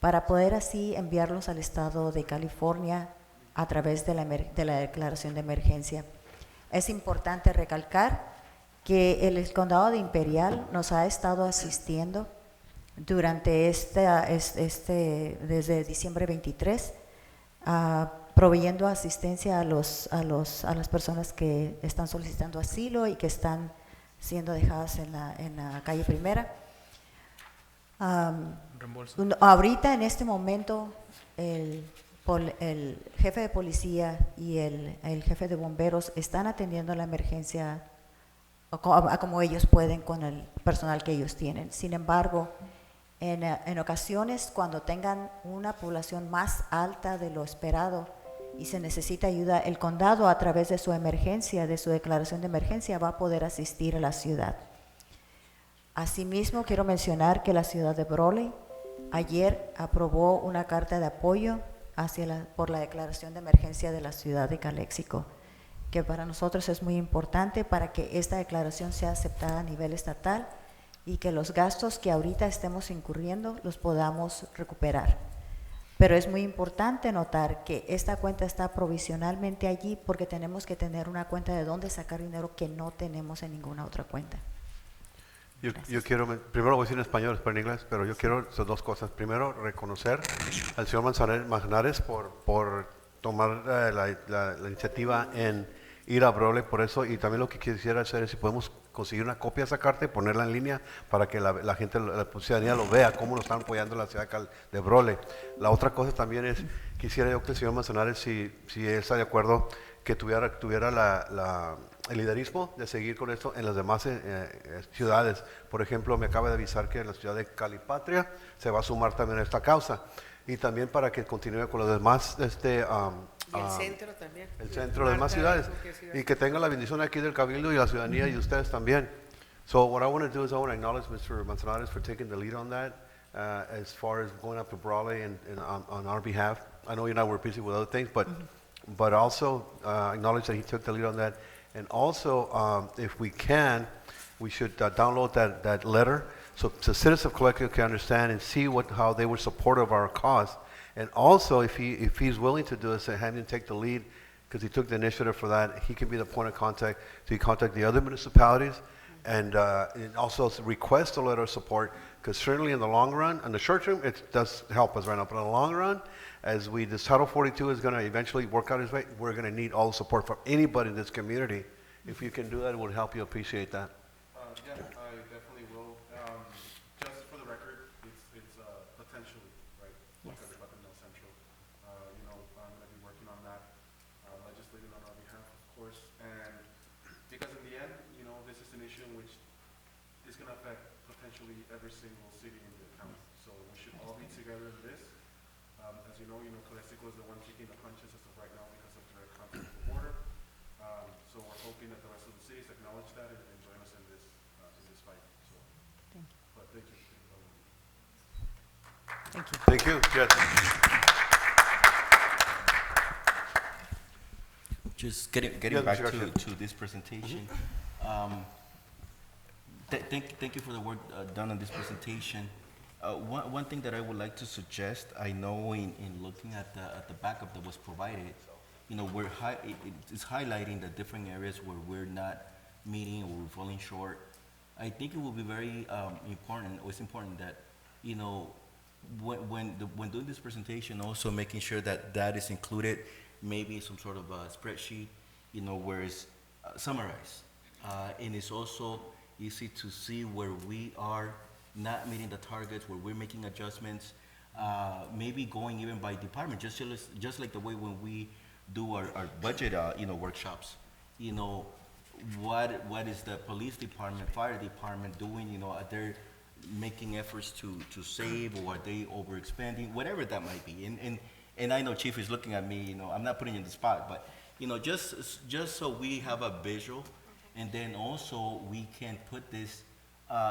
para poder así enviarlos al estado de California a través de la declaración de emergencia. Es importante recalcar que el condado de Imperial nos ha estado asistiendo durante desde diciembre 23, proveyendo asistencia a las personas que están solicitando asilo y que están siendo dejadas en la calle Primera. Ahorita en este momento el jefe de policía y el jefe de bomberos están atendiendo la emergencia como ellos pueden con el personal que ellos tienen. Sin embargo, en ocasiones cuando tengan una población más alta de lo esperado y se necesita ayuda, el condado a través de su emergencia, de su declaración de emergencia, va a poder asistir a la ciudad. Asimismo, quiero mencionar que la ciudad de Raleigh ayer aprobó una carta de apoyo por la declaración de emergencia de la ciudad de Calexico, que para nosotros es muy importante para que esta declaración sea aceptada a nivel estatal y que los gastos que ahorita estemos incurriendo los podamos recuperar. Pero es muy importante notar que esta cuenta está provisionalmente allí porque tenemos que tener una cuenta de dónde sacar dinero que no tenemos en ninguna otra cuenta. Yo quiero, primero lo voy a decir en español, después en inglés, pero yo quiero hacer dos cosas. Primero, reconocer al señor Manzanares por tomar la iniciativa en ir a Raleigh por eso, y también lo que quisiera hacer es si podemos conseguir una copia de esa carta y ponerla en línea para que la gente, la ciudadanía lo vea, cómo lo están apoyando en la ciudad de Raleigh. La otra cosa también es, quisiera yo que el señor Manzanares, si él está de acuerdo, que tuviera el liderismo de seguir con esto en las demás ciudades. Por ejemplo, me acaba de avisar que en la ciudad de Calipatria se va a sumar también a esta causa. Y también para que continúe con los demás, Y el centro también. el centro de demás ciudades. Y que tenga la bendición aquí del Cabildo y la ciudadanía y ustedes también. So what I want to do is I want to acknowledge Mr. Manzanares for taking the lead on that as far as going up to Brawley and on our behalf. I know you and I were busy with other things, but also acknowledge that he took the lead on that. And also, if we can, we should download that letter so citizens of Calexico can understand and see how they were supportive of our cause. And also, if he's willing to do this and have him take the lead, because he took the initiative for that, he can be the point of contact. So he contact the other municipalities and also request a letter of support, because certainly in the long run, in the short term, it does help us right now, but in the long run, as this Title 42 is going to eventually work out its way, we're going to need all the support from anybody in this community. If you can do that, it would help you appreciate that. Yeah, I definitely will. Just for the record, it's potentially, right? Yes. Because about the Mill Central, I'm going to be working on that, legislating on our behalf, of course. And because in the end, this is an issue which is going to affect potentially every single city in the county. So we should all be together in this. As you know, Calexico is the one kicking the punches as of right now because of direct conflict with the border. So we're hoping that the rest of the cities acknowledge that and join us in this fight. So, Thank you. but thank you. Thank you. Yes. Just getting Yeah, back Mr. Garcia. to this presentation. Thank you for the work done on this presentation. One thing that I would like to suggest, I know in looking at the backup that was provided, it's highlighting the different areas where we're not meeting or we're falling short. I think it will be very important, or it's important that, when doing this presentation, also making sure that is included, maybe some sort of a spreadsheet, where it's summarized. And it's also easy to see where we are not meeting the targets, where we're making adjustments, maybe going even by department, just like the way when we do our budget, workshops. What is the police department, fire department doing? Are they making efforts to save, or are they overexpending? Whatever that might be. And I know Chief is looking at me. I'm not putting you in the spot, but just so we have a visual, and then also we can put this.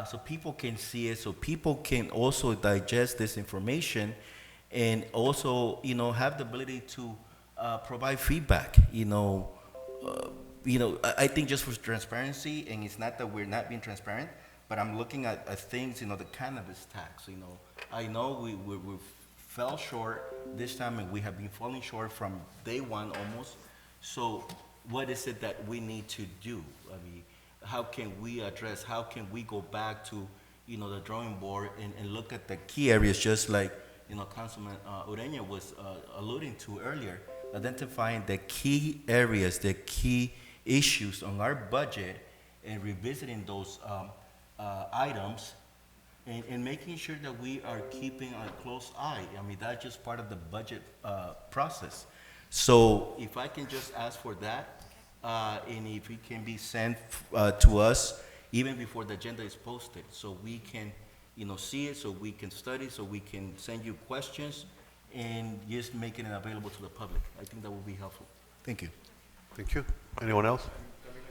So people can see it, so people can also digest this information, and also, have the ability to provide feedback. I think just for transparency, and it's not that we're not being transparent, but I'm looking at things, the cannabis tax. I know we fell short this time, and we have been falling short from day one almost. So what is it that we need to do? I mean, how can we address, how can we go back to, the drawing board and look at the key areas, just like, Councilman Ureña was alluding to earlier, identifying the key areas, the key issues on our budget, and revisiting those items, and making sure that we are keeping a close eye. I mean, that's just part of the budget process. So if I can just ask for that, and if it can be sent to us even before the agenda is posted, so we can, see it, so we can study, so we can send you questions, and just making it available to the public. I think that would be helpful. Thank you. Thank you. Anyone else?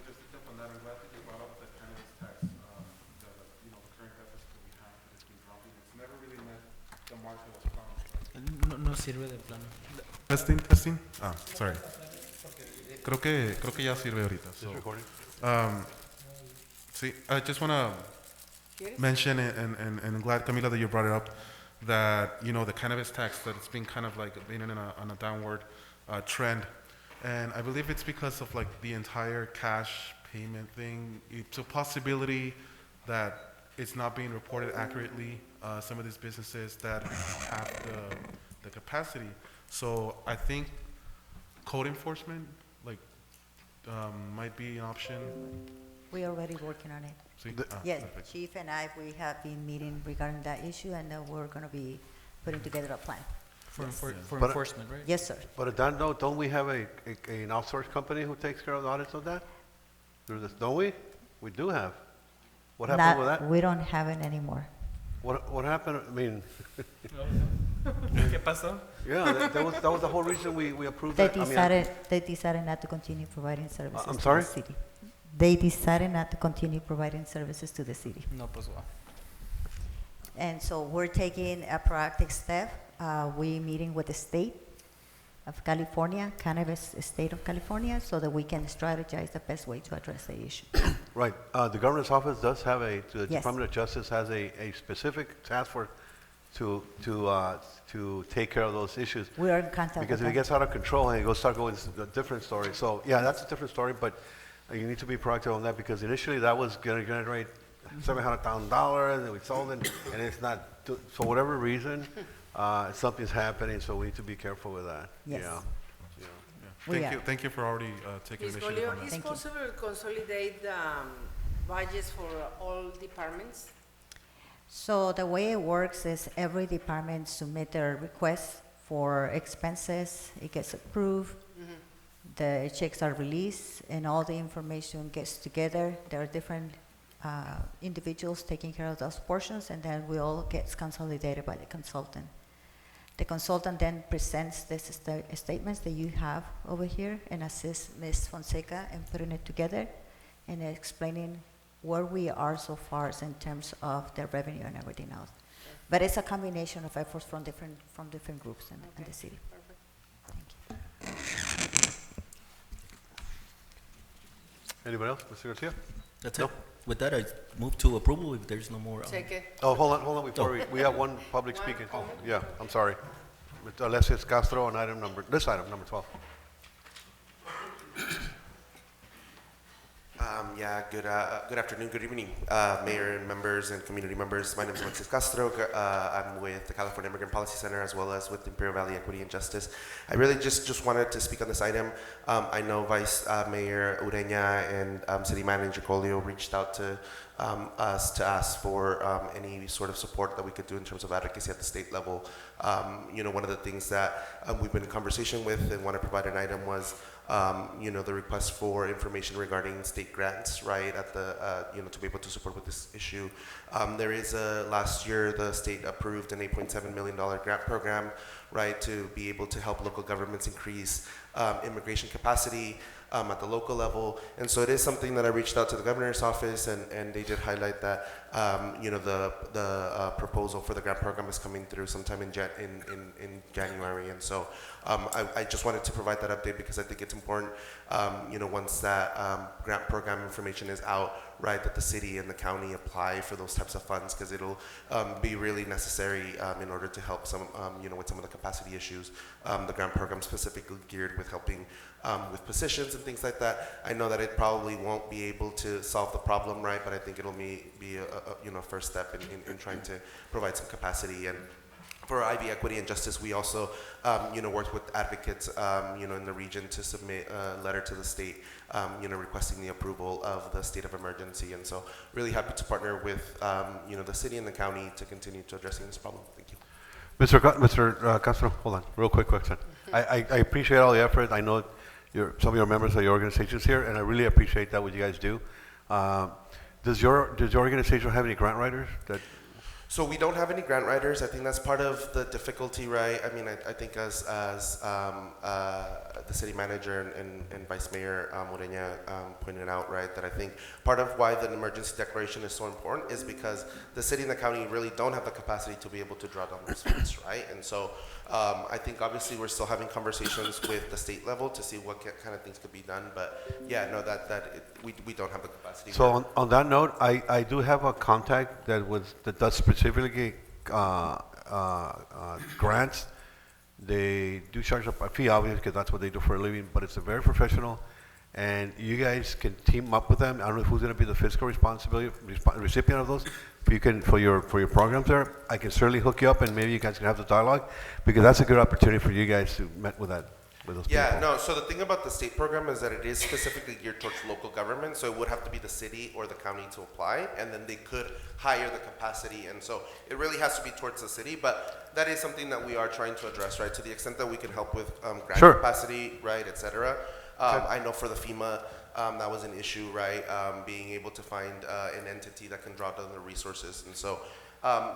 Just to jump on that, I'm glad that you brought up the cannabis tax, the current deficit that we have that has been dropping. It's never really met the mark that was promised. No sirve de plano. Testing. Sorry. Creo que ya sirve ahorita. Is this recording? See, I just want to mention, and I'm glad, Camila, that you brought it up, that, the cannabis tax, that it's been kind of like being on a downward trend. And I believe it's because of like the entire cash payment thing. It's a possibility that it's not being reported accurately, some of these businesses that have the capacity. So I think code enforcement, might be an option. We're already working on it. See? Yes, Perfect. Chief and I, we have been meeting regarding that issue, and we're going to be putting together a plan. For But- enforcement, right? Yes, sir. But at that note, don't we have an outsourced company who takes care of the audits of that? Through this, don't we? We do have. What happened with that? We don't have it anymore. What happened, I mean, ¿Qué pasó? yeah, that was the whole reason we approved that. They decided not to continue providing services I'm to sorry? the city. They decided not to continue providing services to the city. No, pues wow. And so we're taking a proactive step. We meeting with the state of California, Cannabis State of California, so that we can strategize the best way to address the issue. Right, the governor's office does have the Yes. Department of Justice has a specific task force to take care of those issues. We are in contact with Because if it them. gets out of control and it goes start going a different story. So, yeah, that's a different story, but you need to be proactive on that because initially that was gonna generate $700,000 and we sold it and it's not, for whatever reason, something's happening, so we need to be careful with that. Yes. Yeah. We are. Thank you for already taking Ms. initiative Golio, on that. is Thank you. possible to consolidate budgets for all departments? So the way it works is every department submit their request for expenses, it gets approved, the checks are released, and all the information gets together. There are different individuals taking care of those portions, and then we all gets consolidated by the consultant. The consultant then presents the statements that you have over here and assists Ms. Fonseca in putting it together and explaining where we are so far in terms of the revenue and everything else. But it's a combination of efforts from different groups in the city. Thank you. Anybody else, Mr. Garcia? That's No. it. With that, I move to approval if there's no more. Second. Oh, hold on, before we have one public One speaking. comment? Yeah, I'm sorry. Mr. Alexis Castro on this item, number 12. Good afternoon, good evening, Mayor and members and community members. My name is Alexis Castro. I'm with the California Immigrant Policy Center as well as with Imperial Valley Equity and Justice. I really just wanted to speak on this item. I know Vice Mayor Ureña and City Manager Colio reached out to us to ask for any sort of support that we could do in terms of advocacy at the state level. One of the things that we've been in conversation with and want to provide an item was the request for information regarding state grants, right, at the, to be able to support with this issue. There is last year, the state approved an $8.7 million grant program, right, to be able to help local governments increase immigration capacity at the local level. And so it is something that I reached out to the governor's office and they did highlight that, the proposal for the grant program is coming through sometime in January. And so I just wanted to provide that update because I think it's important, once that grant program information is out, right, that the city and the county apply for those types of funds because it'll be really necessary in order to help some, with some of the capacity issues. The grant program specifically geared with helping with positions and things like that. I know that it probably won't be able to solve the problem, right, but I think it'll be a first step in trying to provide some capacity. And for IV Equity and Justice, we also, worked with advocates, in the region to submit a letter to the state, requesting the approval of the state of emergency. And so really happy to partner with, the city and the county to continue to addressing this problem. Thank you. Mr. Castro, hold on, real quick question. I appreciate all the effort. I know some of your members of your organizations here, and I really appreciate that, what you guys do. Does your organization have any grant writers that? So we don't have any grant writers. I think that's part of the difficulty, right? I mean, I think as the city manager and Vice Mayor Ureña pointed out, right, that I think part of why the emergency declaration is so important is because the city and the county really don't have the capacity to be able to draw down those funds, right? And so I think obviously we're still having conversations with the state level to see what kind of things could be done. But yeah, no, we don't have the capacity. So on that note, I do have a contact that does specifically grants. They do charge a fee, obviously, because that's what they do for a living, but it's a very professional, and you guys can team up with them. I don't know who's going to be the fiscal recipient of those. If you can, for your programs there, I can certainly hook you up, and maybe you guys can have the dialogue, because that's a good opportunity for you guys to met with that. with those Yeah, people? no, so the thing about the state program is that it is specifically geared towards local government, so it would have to be the city or the county to apply, and then they could hire the capacity, and so it really has to be towards the city, but that is something that we are trying to address, right, to the extent that we can help with grant Sure. capacity, right, et cetera. Okay. I know for the FEMA, that was an issue, right, being able to find an entity that can draw down the resources, and so,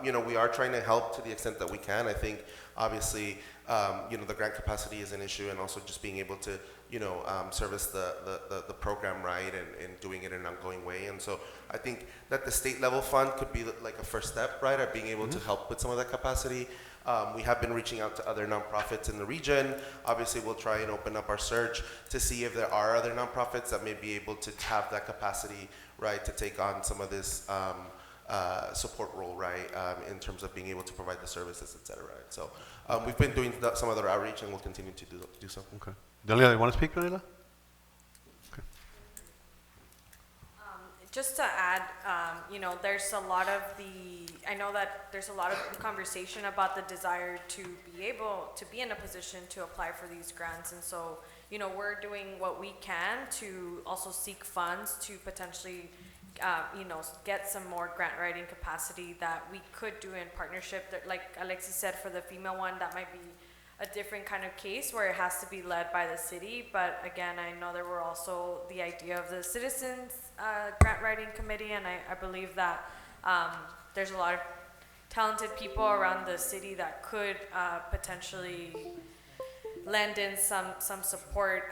you know, we are trying to help to the extent that we can. I think, obviously, you know, the grant capacity is an issue, and also just being able to, you know, service the program, right, and doing it in an ongoing way. And so I think that the state level fund could be like a first step, right, at being able to help with some of that capacity. We have been reaching out to other nonprofits in the region. Obviously, we'll try and open up our search to see if there are other nonprofits that may be able to have that capacity, right, to take on some of this support role, right, in terms of being able to provide the services, et cetera. Right? So we've been doing some other outreach, and we'll continue to do so. Okay. Daniela, you want to speak, Daniela? Just to add, you know, there's a lot of I know that there's a lot of conversation about the desire to be able to be in a position to apply for these grants. And so, you know, we're doing what we can to also seek funds to potentially, you know, get some more grant writing capacity that we could do in partnership. Like Alexis said, for the female one, that might be a different kind of case where it has to be led by the city. But again, I know there were also the idea of the citizens grant writing committee, and I believe that there's a lot of talented people around the city that could potentially lend in some support,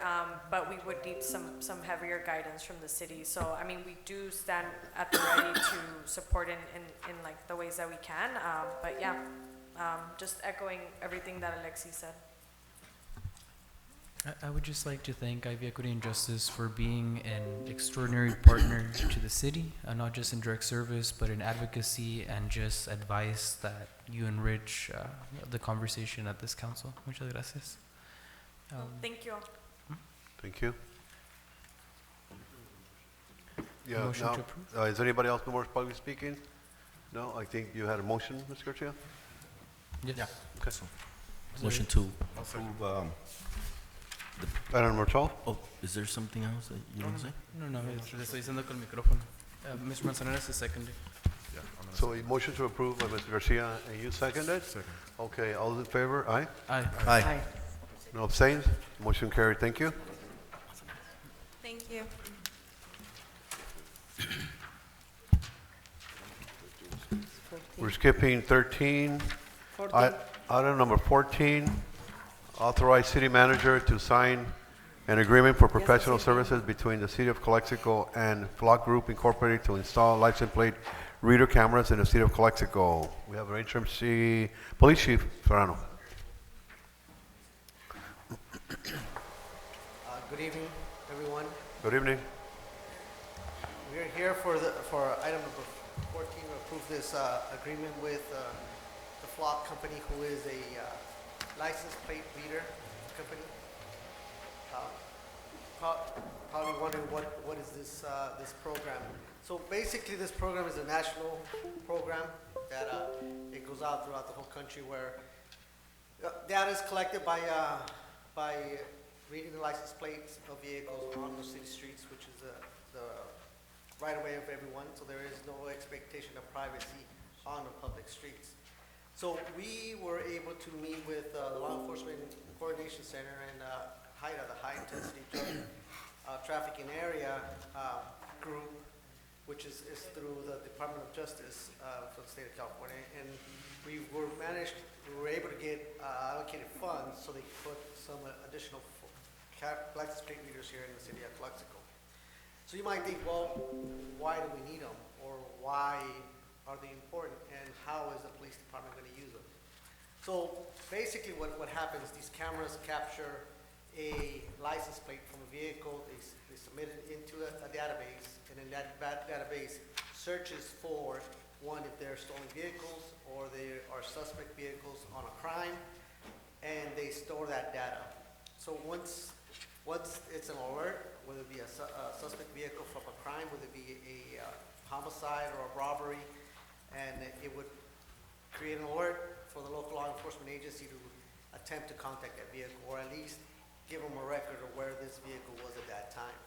but we would need some heavier guidance from the city. So, I mean, we do stand at the ready to support in like the ways that we can, but yeah. Just echoing everything that Alexi said. I would just like to thank Ivy Equity and Justice for being an extraordinary partner to the city, not just in direct service, but in advocacy and just advice that you enrich the conversation at this council. Muchas gracias. Thank you. Thank you. Yeah, Motion now, to approve? is anybody else more publicly speaking? No, I think you had a motion, Mr. Garcia? Yes. Yeah. Okay. Motion to approve, Item number 12? oh, is there something else that you want to say? No, le estoy diciendo con el micrófono. Mr. Manzanares is seconded. So a motion to approve by Mr. Garcia, and you seconded? Second. Okay, all those in favor? Aye? Aye. Aye. No abstains? Motion carried. Thank you. Thank you. We're skipping 13. 14. Item number 14, authorize city manager to sign an agreement for professional services between the City of Calexico and Flock Group Incorporated to install license plate reader cameras in the City of Calexico. We have our interim police chief, Serrano. Good evening, everyone. Good evening. We are here for item number 14 to approve this agreement with the Flock Company, who is a license plate reader company. Probably wondering what is this program. So basically, this program is a national program that it goes out throughout the whole country, where data is collected by reading the license plates of vehicles on the city streets, which is the right of way of everyone. So there is no expectation of privacy on the public streets. So we were able to meet with the Law Enforcement Coordination Center and HIDA, the High Intensity Drug Trafficking Area group, which is through the Department of Justice for the state of California. And we were able to get allocated funds so they could put some additional license plate readers here in the city of Calexico. So you might think, well, why do we need them? Or why are they important? And how is the police department going to use them? So basically what happens, these cameras capture a license plate from a vehicle, they submit it into a database, and then that database searches for, one, if they're stolen vehicles or they are suspect vehicles on a crime, and they store that data. So once it's an alert, whether it be a suspect vehicle from a crime, whether it be a homicide or a robbery, and it would create an alert for the local law enforcement agency to attempt to contact that vehicle, or at least give them a record of where this vehicle was at that time.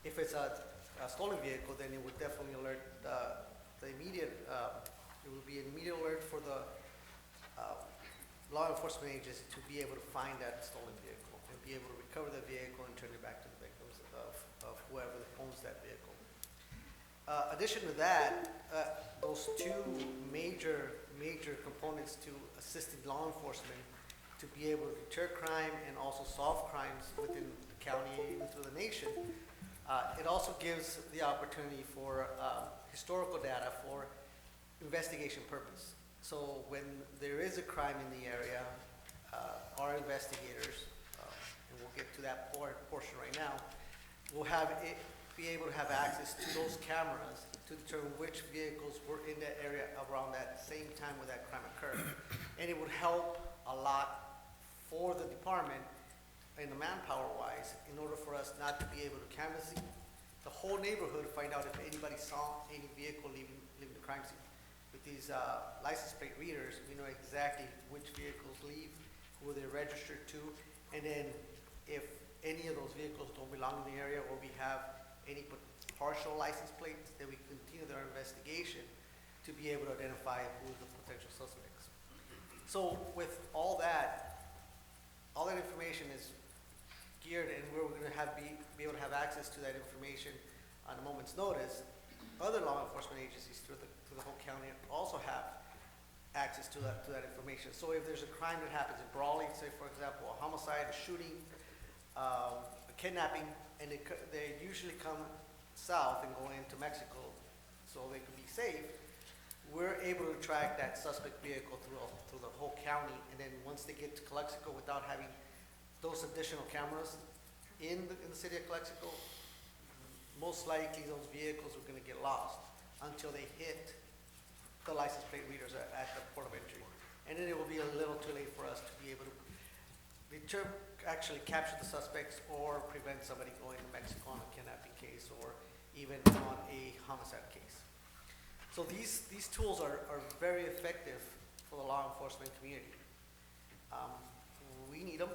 If it's a stolen vehicle, then it would definitely alert the immediate, it would be an immediate alert for the law enforcement agency to be able to find that stolen vehicle and be able to recover the vehicle and turn it back to the victims of whoever owns that vehicle. Addition to that, those two major components to assisting law enforcement to be able to deter crime and also solve crimes within the county and even through the nation. It also gives the opportunity for historical data for investigation purpose. So when there is a crime in the area, our investigators, and we'll get to that portion right now, will be able to have access to those cameras to determine which vehicles were in that area around that same time when that crime occurred. And it would help a lot for the department and the manpower-wise in order for us not to be able to canvass the whole neighborhood to find out if anybody saw any vehicle leaving the crime scene. With these license plate readers, we know exactly which vehicles leave, who they're registered to, and then if any of those vehicles don't belong in the area or we have any partial license plates, then we continue their investigation to be able to identify who the potential suspects. So with all that information is geared, and we're going to be able to have access to that information on a moment's notice. Other law enforcement agencies through the whole county also have access to that information. So if there's a crime that happens in Brawley, say for example a homicide, a shooting, a kidnapping, and they usually come south and go into Mexico so they can be safe, we're able to track that suspect vehicle through the whole county, and then once they get to Calexico without having those additional cameras in the city of Calexico, most likely those vehicles are going to get lost until they hit the license plate readers at the port of entry. And then it will be a little too late for us to be able to actually capture the suspects or prevent somebody going to Mexico on a kidnapping case or even on a homicide case. So these tools are very effective for the law enforcement community. We need them.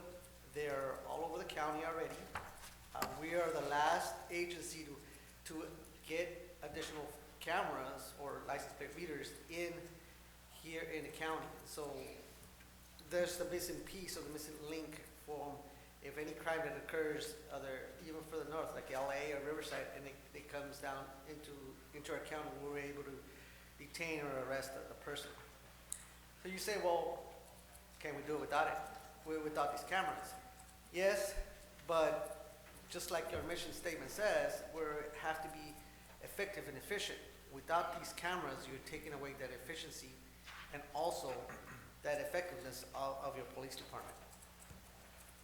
They're all over the county already. We are the last agency to get additional cameras or license plate readers here in the county. So there's the missing piece or the missing link for if any crime that occurs even further north, like LA or Riverside, and it comes down into our county, we're able to detain or arrest a person. So you say, well, can we do it without these cameras? Yes, but just like your mission statement says, we have to be effective and efficient. Without these cameras, you're taking away that efficiency and also that effectiveness of your police department.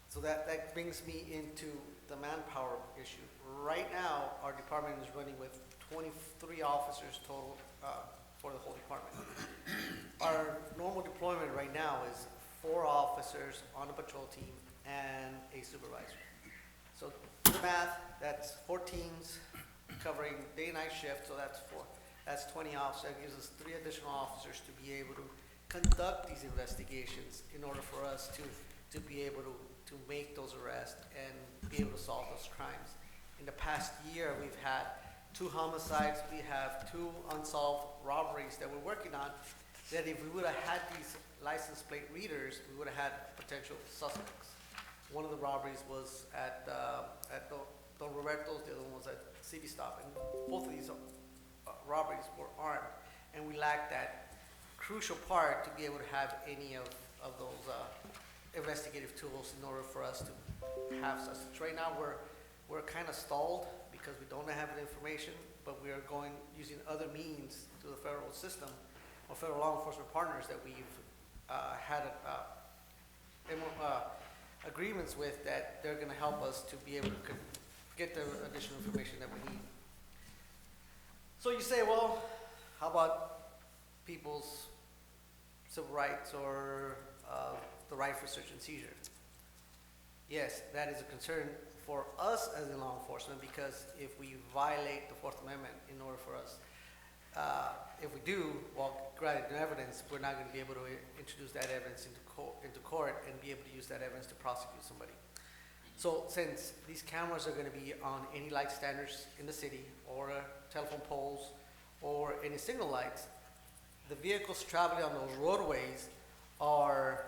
So that brings me into the manpower issue. Right now, our department is running with 23 officers total for the whole department. Our normal deployment right now is 4 officers on a patrol team and a supervisor. So do the math, that's 4 teams covering day and night shift, so that's 20 officers. That gives us 3 additional officers to be able to conduct these investigations in order for us to be able to make those arrests and be able to solve those crimes. In the past year, we've had 2 homicides, we have 2 unsolved robberies that we're working on, that if we would have had these license plate readers, we would have had potential suspects. One of the robberies was at Don Roberto's, the other one was at CB Stop, and both of these robberies were armed, and we lacked that crucial part to be able to have any of those investigative tools in order for us to have suspects. Right now, we're kind of stalled because we don't have the information, but we are using other means through the federal system or federal law enforcement partners that we've had agreements with, that they're going to help us to be able to get the additional information that we need. So you say, well, how about people's civil rights or the right for search and seizure? Yes, that is a concern for us as in law enforcement, because if we violate the Fourth Amendment, in order for us, if we do, while granted no evidence, we're not going to be able to introduce that evidence into court and be able to use that evidence to prosecute somebody. So since these cameras are gonna be on any light standards in the city, or telephone poles, or any signal lights, the vehicles traveling on those roadways are,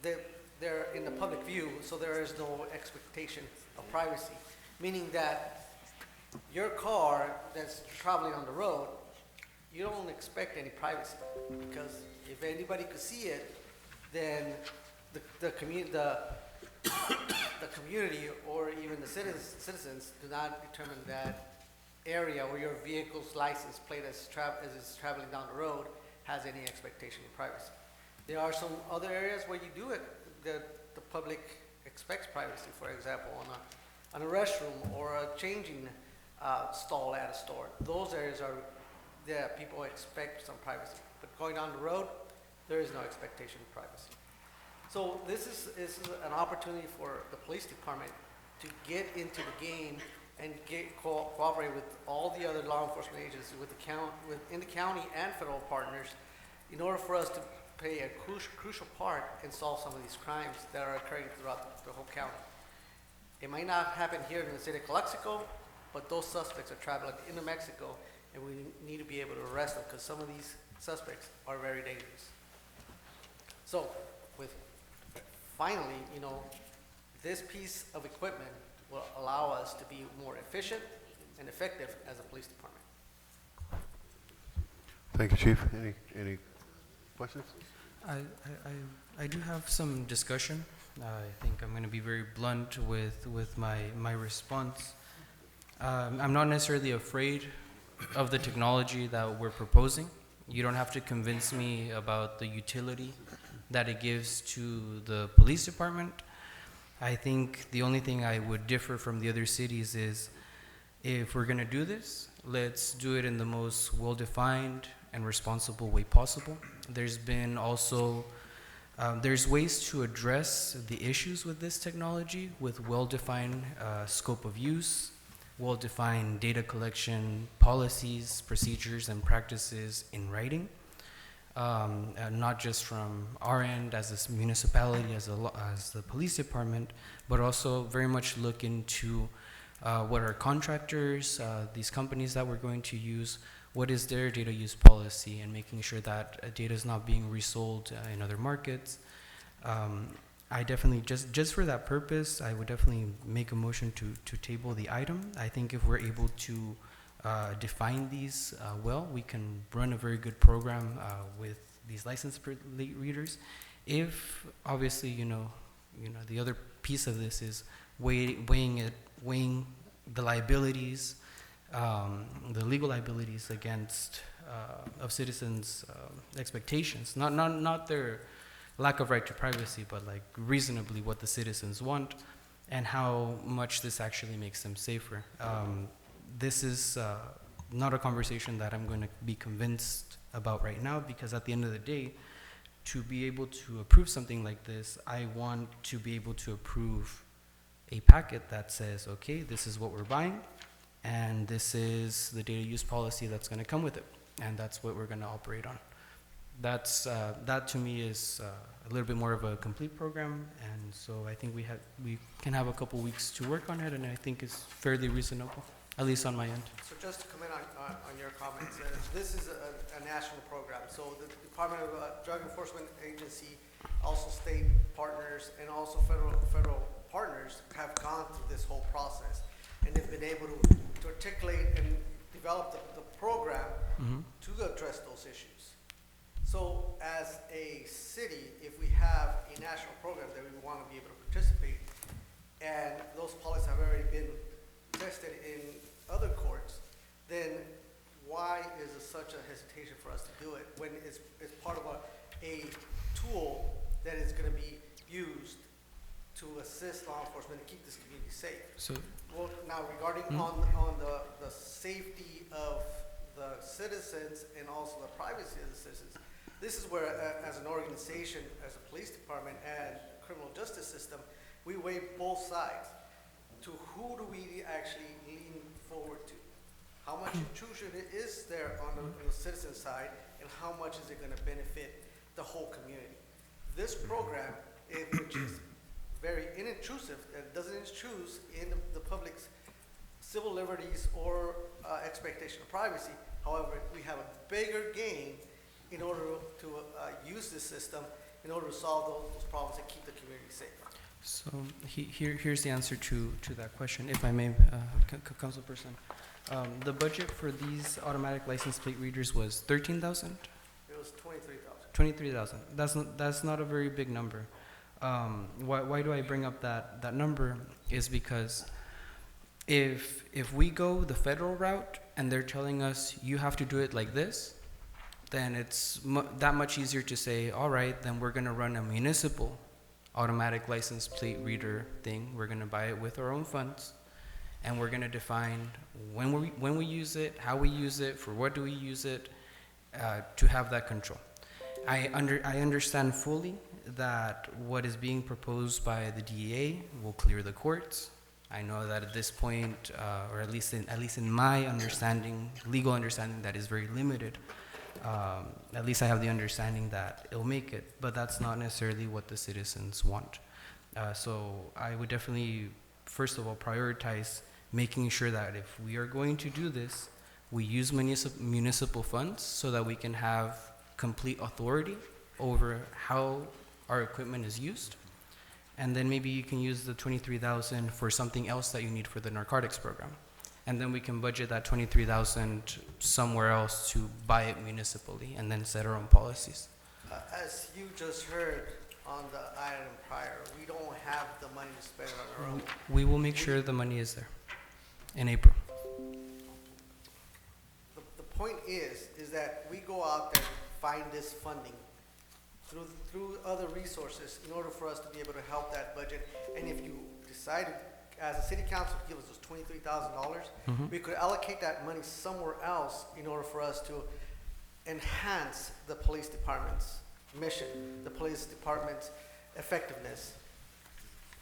they're in the public view, so there is no expectation of privacy. Meaning that your car that's traveling on the road, you don't expect any privacy, because if anybody could see it, then the community or even the citizens do not determine that area where your vehicle's license plate as it's traveling down the road has any expectation of privacy. There are some other areas where you do it, the public expects privacy. For example, on a restroom or a changing stall at a store. Those areas are, people expect some privacy. But going down the road, there is no expectation of privacy. So this is an opportunity for the police department to get into the game and cooperate with all the other law enforcement agencies in the county and federal partners in order for us to play a crucial part in solve some of these crimes that are occurring throughout the whole county. It might not happen here in the city of Calexico, but those suspects are traveling into Mexico, and we need to be able to arrest them because some of these suspects are very dangerous. So, finally, this piece of equipment will allow us to be more efficient and effective as a police department. Thank you, Chief. Any questions? I do have some discussion. I think I'm going to be very blunt with my response. I'm not necessarily afraid of the technology that we're proposing. You don't have to convince me about the utility that it gives to the police department. I think the only thing I would differ from the other cities is, if we're going to do this, let's do it in the most well-defined and responsible way possible. There's been also, there's ways to address the issues with this technology with well-defined scope of use, well-defined data collection policies, procedures, and practices in writing. Not just from our end as a municipality, as the police department, but also very much look into what our contractors, these companies that we're going to use, what is their data use policy, and making sure that data is not being resold in other markets. I definitely, just for that purpose, I would definitely make a motion to table the item. I think if we're able to define these well, we can run a very good program with these license plate readers. If obviously, the other piece of this is weighing the liabilities, the legal liabilities against of citizens' expectations, not their lack of right to privacy, but like reasonably what the citizens want and how much this actually makes them safer. This is not a conversation that I'm going to be convinced about right now, because at the end of the day, to be able to approve something like this, I want to be able to approve a packet that says, okay, this is what we're buying, and this is the data use policy that's going to come with it, and that's what we're going to operate on. That to me is a little bit more of a complete program, and so I think we can have a couple weeks to work on it, and I think it's fairly reasonable, at least on my end. So just to comment on your comments, this is a national program. So the Department of Drug Enforcement Agency, also state partners, and also federal partners have gone through this whole process, and they've been able to articulate and develop the program to address those issues. So as a city, if we have a national program that we want to be able to participate, and those policies have already been tested in other courts, then why is there such a hesitation for us to do it when it's part of a tool that is going to be used to assist law enforcement to keep this community safe? So, well, now regarding on the safety of the citizens and also the privacy of the citizens, this is where, as an organization, as a police department and criminal justice system, we weigh both sides. To who do we actually lean forward to? How much intrusion is there on the citizen side, and how much is it going to benefit the whole community? This program, which is very inintrusive, that doesn't intrude in the public's civil liberties or expectation of privacy. However, we have a bigger gain in order to use this system in order to solve those problems and keep the community safe. So here's the answer to that question, if I may, Councilperson. The budget for these automatic license plate readers was 13,000? It was 23,000. 23,000. That's not a very big number. Why do I bring up that number? Is because if we go the federal route and they're telling us you have to do it like this, then it's that much easier to say, all right, then we're going to run a municipal automatic license plate reader thing. We're going to buy it with our own funds, and we're going to define when we use it, how we use it, for what do we use it, to have that control. I understand fully that what is being proposed by the DEA will clear the courts. I know that at this point, or at least in my understanding, legal understanding, that is very limited. At least I have the understanding that it'll make it, but that's not necessarily what the citizens want. So I would definitely, first of all, prioritize making sure that if we are going to do this, we use municipal funds so that we can have complete authority over how our equipment is used. And then maybe you can use the 23,000 for something else that you need for the narcotics program. And then we can budget that 23,000 somewhere else to buy it municipally and then set our own policies. As you just heard on the item prior, we don't have the money to spend on our own. We will make sure the money is there in April. The point is that we go out there and find this funding through other resources in order for us to be able to help that budget. And if you decided as a city council to give us those $23,000, we could allocate that money somewhere else in order for us to enhance the police department's mission, the police department's effectiveness.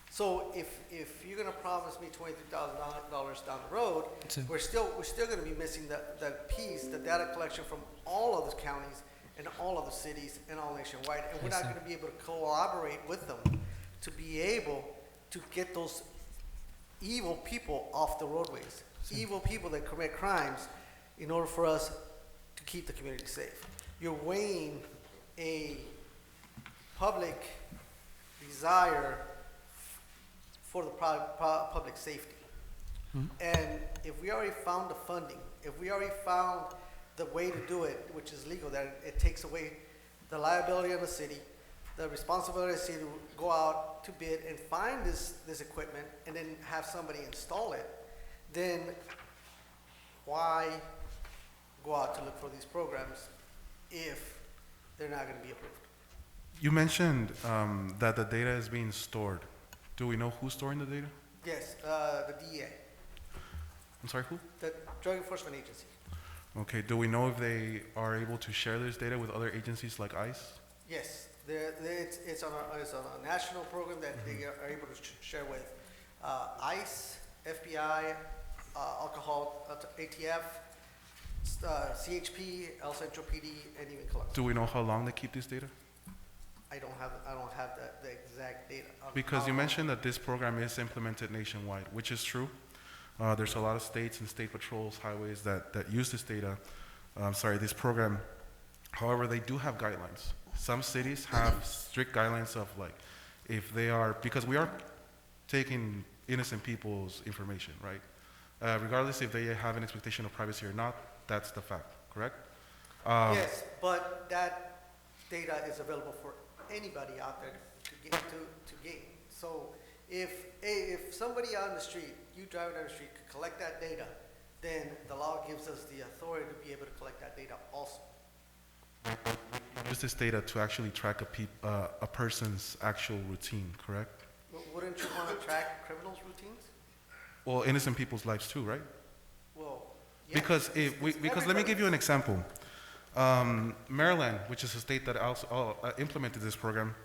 So if you're gonna promise me $23,000 down the road, we're still gonna be missing that piece, the data collection from all of the counties and all of the cities and all nationwide, and we're not gonna be able to collaborate with them to be able to get those evil people off the roadways, evil people that commit crimes, in order for us to keep the community safe. You're weighing a public desire for the public safety. And if we already found the funding, if we already found the way to do it, which is legal, that it takes away the liability of the city, the responsibility of the city to go out to bid and find this equipment and then have somebody install it, then why go out to look for these programs if they're not going to be approved? You mentioned that the data is being stored. Do we know who's storing the data? Yes, the DEA. I'm sorry, who? The Drug Enforcement Agency. Okay, do we know if they are able to share this data with other agencies like ICE? Yes, it's on a national program that they are able to share with ICE, FBI, alcohol, ATF, CHP, El Centro PD, and even Calexico. Do we know how long they keep this data? I don't have the exact data. Because you mentioned that this program is implemented nationwide, which is true. There's a lot of states and state patrols, highways that use this data, this program. However, they do have guidelines. Some cities have strict guidelines of like, if they are, because we are taking innocent people's information, right? Regardless if they have an expectation of privacy or not, that's the fact, correct? Yes, but that data is available for anybody out there to gain. So if somebody on the street, you driving down the street, could collect that data, then the law gives us the authority to be able to collect that data also. Use this data to actually track a person's actual routine, correct? Wouldn't you want to track criminals' routines? Well, innocent people's lives too, right? Well, yeah. Because let me give you an example. Maryland, which is a state that also implemented this program,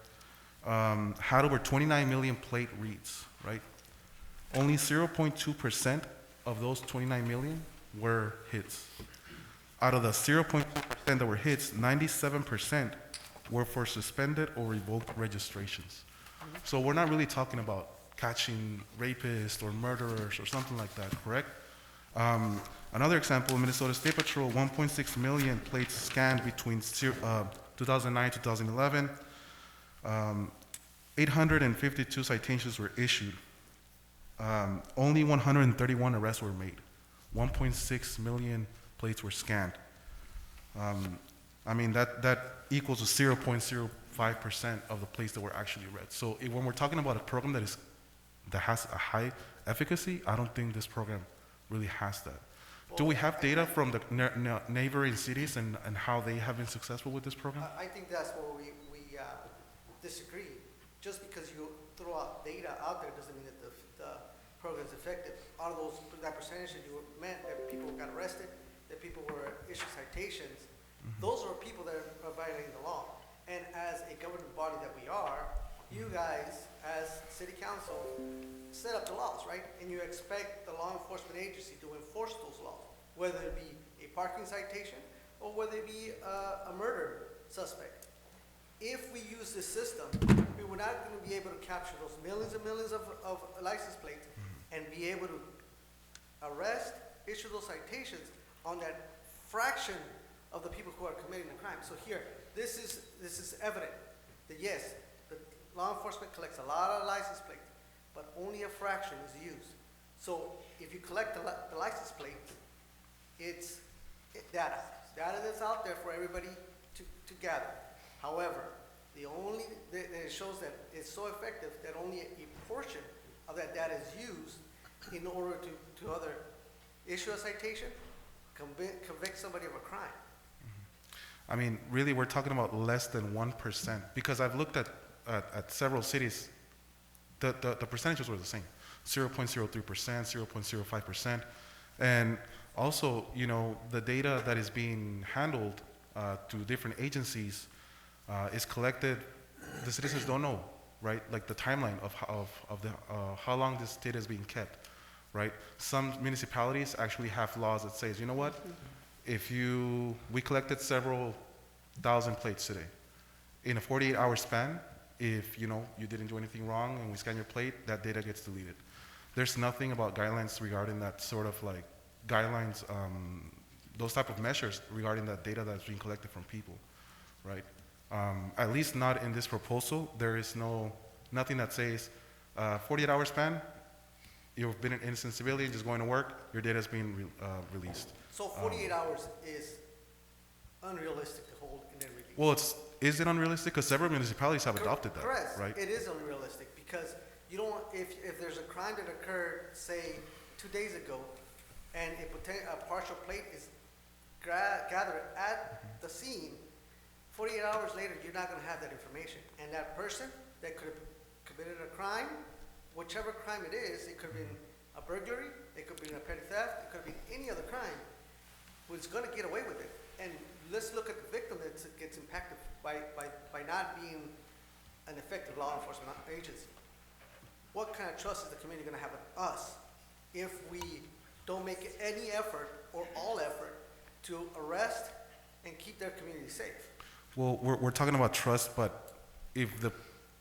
had over 29 million plate reads, right? Only 0.2% of those 29 million were hits. Out of the 0.2% that were hits, 97% were for suspended or revoked registrations. So we're not really talking about catching rapists or murderers or something like that, correct? Another example, Minnesota State Patrol, 1.6 million plates scanned between 2009 2011. 852 citations were issued. Only 131 arrests were made. 1.6 million plates were scanned. I mean, that equals to 0.05% of the plates that were actually read. So when we're talking about a program that has a high efficacy, I don't think this program really has that. Do we have data from the neighboring cities and how they have been successful with this program? I think that's where we disagree. Just because you throw out data out there doesn't mean that the program is effective. Out of that percentage that you meant that people got arrested, that people were issued citations, those are people that are violating the law. And as a governing body that we are, you guys, as city council, set up the laws, right? And you expect the law enforcement agency to enforce those laws, whether it be a parking citation or whether it be a murder suspect. If we use this system, we were not going to be able to capture those millions and millions of license plates and be able to arrest, issue those citations on that fraction of the people who are committing the crime. So here, this is evident that yes, the law enforcement collects a lot of license plates, but only a fraction is used. So if you collect the license plates, it's data that's out there for everybody to gather. However, it shows that it's so effective that only a portion of that data is used in order to either issue a citation, convict somebody of a crime. I mean, really, we're talking about less than 1%, because I've looked at several cities, the percentages were the same, 0.03%, 0.05%, and also, you know, the data that is being handled to different agencies is collected. The citizens don't know, right? Like the timeline of how long this data is being kept, right? Some municipalities actually have laws that says, you know what? We collected several thousand plates today. In a 48-hour span, if you didn't do anything wrong and we scan your plate, that data gets deleted. There's nothing about guidelines regarding that sort of like guidelines, those type of measures regarding that data that's being collected from people, right? At least not in this proposal. There is nothing that says 48-hour span, you've been an innocent civilian just going to work, your data is being released. So 48 hours is unrealistic to hold and then release. Well, is it unrealistic? Because several municipalities have adopted that, Correct. right? It is unrealistic because you don't. If there's a crime that occurred, say 2 days ago, and a partial plate is gathered at the scene, 48 hours later, you're not going to have that information. And that person that could have committed a crime, whichever crime it is, it could have been a burglary, it could have been a petty theft, it could have been any other crime, was going to get away with it. And let's look at the victim that gets impacted by not being an effective law enforcement agency. What kind of trust is the community going to have with us if we don't make any effort or all effort to arrest and keep their community safe? Well, we're talking about trust, but if the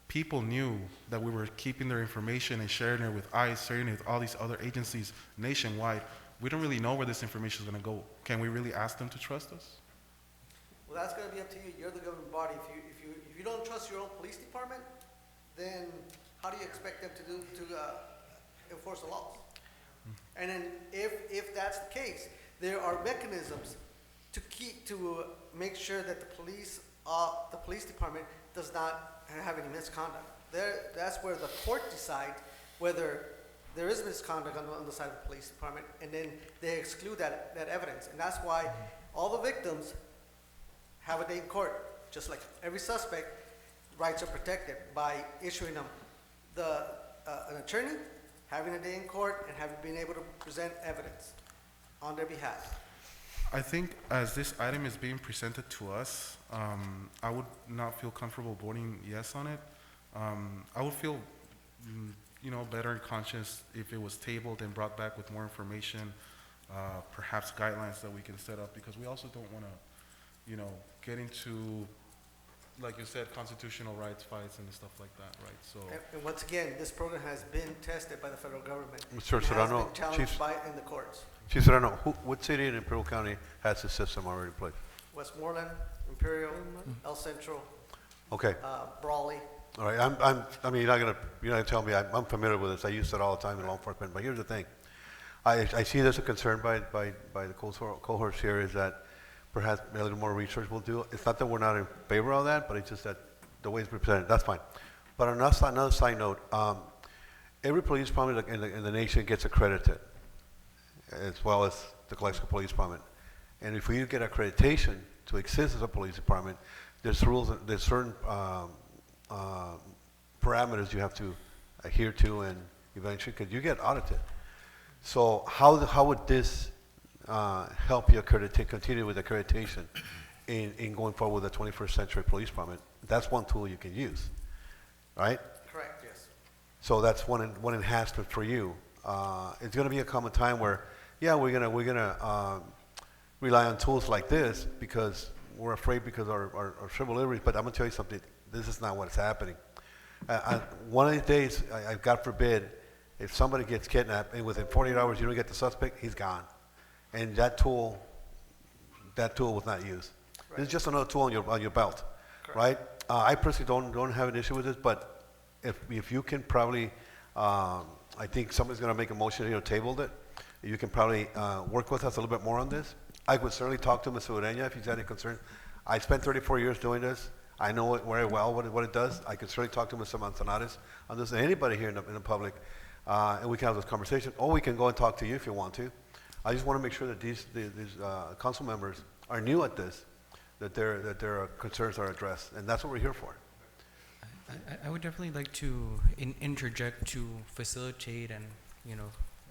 people knew that we were keeping their information and sharing it with ICE, sharing it with all these other agencies nationwide, we don't really know where this information is going to go. Can we really ask them to trust us? Well, that's going to be up to you. You're the governing body. If you don't trust your own police department, then how do you expect them to enforce the laws? And then if that's the case, there are mechanisms to make sure that the police department does not have any misconduct. That's where the court decides whether there is misconduct on the side of the police department, and then they exclude that evidence. And that's why all the victims have a day in court, just like every suspect. Rights are protected by issuing them an attorney, having a day in court, and having been able to present evidence on their behalf. I think as this item is being presented to us, I would not feel comfortable voting yes on it. I would feel, better and conscious if it was tabled and brought back with more information, perhaps guidelines that we can set up, because we also don't want to, get into like you said, constitutional rights fights and stuff like that, right? So, And once again, this program has been tested by the federal government. Mr. It Serrano, has been challenged Chief- by, in the courts. Chief Serrano, what city in Imperial County has this system already in place? Westmoreland, Imperial, El Centro, Okay, Brawley. all right, I mean, you're not gonna tell me, I'm familiar with this, I use it all the time in law enforcement, but here's the thing. I see there's a concern by the cohorts here is that perhaps a little more research will do. It's not that we're not in favor of that, but it's just that the way it's presented, that's fine. But on another side note, every police department in the nation gets accredited, as well as the Calexico Police Department. And if you get accreditation to exist as a police department, there's rules, there's certain parameters you have to adhere to, and eventually, because you get audited. So how would this help you continue with accreditation in going forward with the 21st century police department? That's one tool you can use, right? Correct, yes. So that's one enhancement for you. It's going to be a common time where, yeah, we're gonna rely on tools like this because we're afraid because our civil liberties. But I'm gonna tell you something. This is not what's happening. One of these days, God forbid, if somebody gets kidnapped and within 48 hours you don't get the suspect, he's gone. And that tool was not used. Right. This is just another tool on your belt, right? I personally don't have an issue with this, but if you can probably, I think somebody's going to make a motion here, tabled it. You can probably work with us a little bit more on this. I would certainly talk to Mr. Ureña if he's had any concerns. I spent 34 years doing this. I know it very well what it does. I could certainly talk to Mr. Manzanares on this, and anybody here in the public, and we can have this conversation. Or we can go and talk to you if you want to. I just want to make sure that these council members are new at this, that their concerns are addressed, and that's what we're here for. I would definitely like to interject to facilitate and,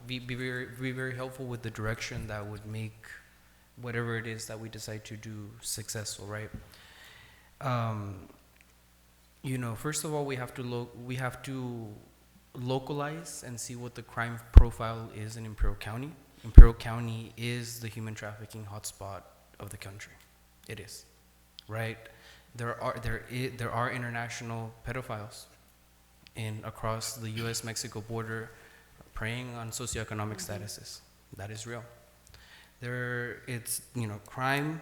be very helpful with the direction that would make whatever it is that we decide to do successful, right? First of all, we have to localize and see what the crime profile is in Imperial County. Imperial County is the human trafficking hotspot of the country. It is, right? There are international pedophiles across the U.S.-Mexico border, preying on socioeconomic statuses. That is real. Crime,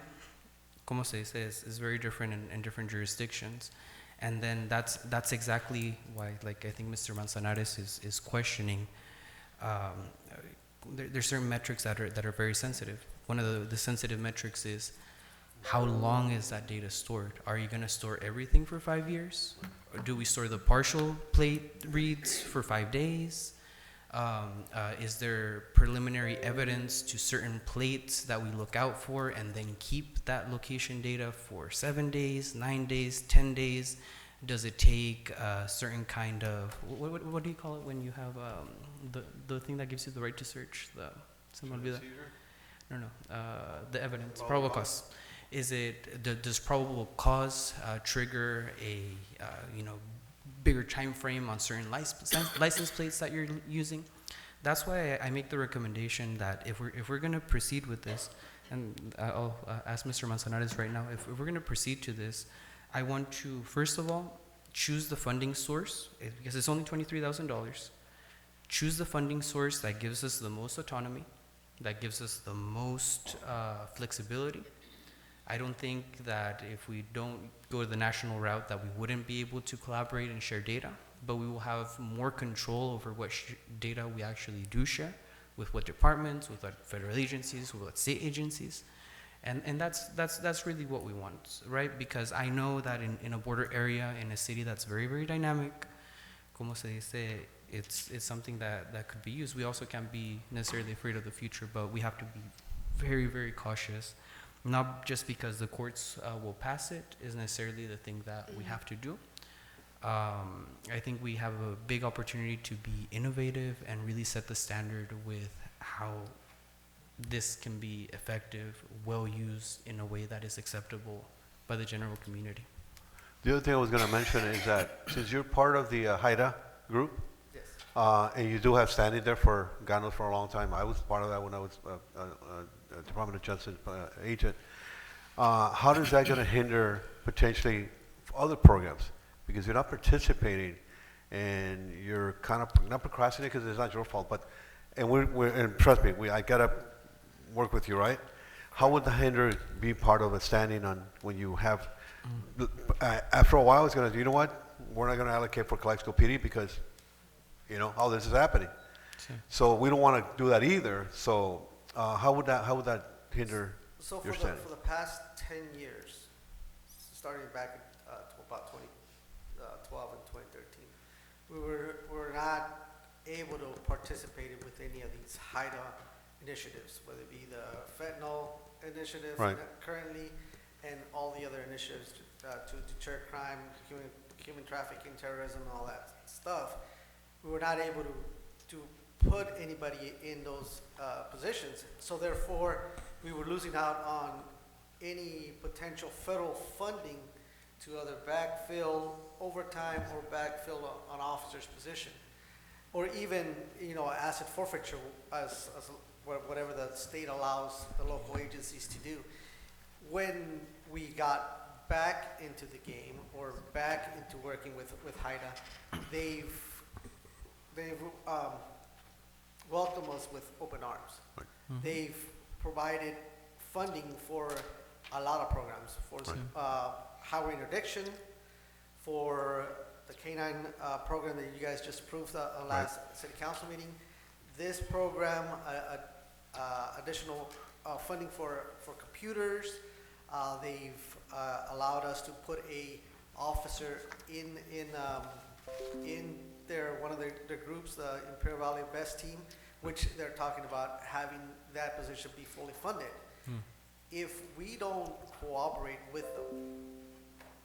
como se dice, is very different in different jurisdictions, and then that's exactly why, like, I think Mr. Manzanares is questioning. There's certain metrics that are very sensitive. One of the sensitive metrics is how long is that data stored? Are you going to store everything for 5 years? Or do we store the partial plate reads for 5 days? Is there preliminary evidence to certain plates that we look out for and then keep that location data for 7 days, 9 days, 10 days? Does it take a certain kind of, what do you call it when you have the thing that gives you the right to search? Se me olvida. No, the evidence, probable cause. Does probable cause trigger a bigger time frame on certain license plates that you're using? That's why I make the recommendation that if we're going to proceed with this, and I'll ask Mr. Manzanares right now, if we're going to proceed to this, I want to, first of all, choose the funding source, because it's only $23,000. Choose the funding source that gives us the most autonomy, that gives us the most flexibility. I don't think that if we don't go the national route that we wouldn't be able to collaborate and share data, but we will have more control over what data we actually do share, with what departments, with what federal agencies, with what state agencies. And that's really what we want, right? Because I know that in a border area, in a city that's very, very dynamic, como se dice, it's something that could be used. We also can't be necessarily afraid of the future, but we have to be very, very cautious. Not just because the courts will pass it is necessarily the thing that we have to do. I think we have a big opportunity to be innovative and really set the standard with how this can be effective, well used in a way that is acceptable by the general community. The other thing I was going to mention is that since you're part of the HIDA group, Yes. and you do have standing there for God knows for a long time. I was part of that when I was a Department of Justice agent. How is that going to hinder potentially other programs, because you're not participating, and you're kind of not procrastinating because it's not your fault, but and trust me, I gotta work with you, right? How would the hinder be part of a standing on when you have? After a while, it's gonna. You know what? We're not gonna allocate for Calexico PD because, all this is happening. So we don't want to do that either. So how would that hinder So your for standing? the past 10 years, starting back in about 2012 and 2013, we were not able to participate with any of these HIDA initiatives, whether it be the fentanyl initiative Right. currently and all the other initiatives to deter crime, human trafficking, terrorism, and all that stuff. We were not able to put anybody in those positions. So therefore, we were losing out on any potential federal funding to either backfill overtime or backfill an officer's position. Or even, asset forfeiture as whatever the state allows the local agencies to do. When we got back into the game or back into working with HIDA, they've welcomed us with open arms. They've provided funding for a lot of programs, for highway interdiction, for the canine program that you guys just approved last city council meeting. This program, additional funding for computers. They've allowed us to put a officer in their one of their groups, the Imperial Valley Best Team, which they're talking about having that position be fully funded. If we don't cooperate with them,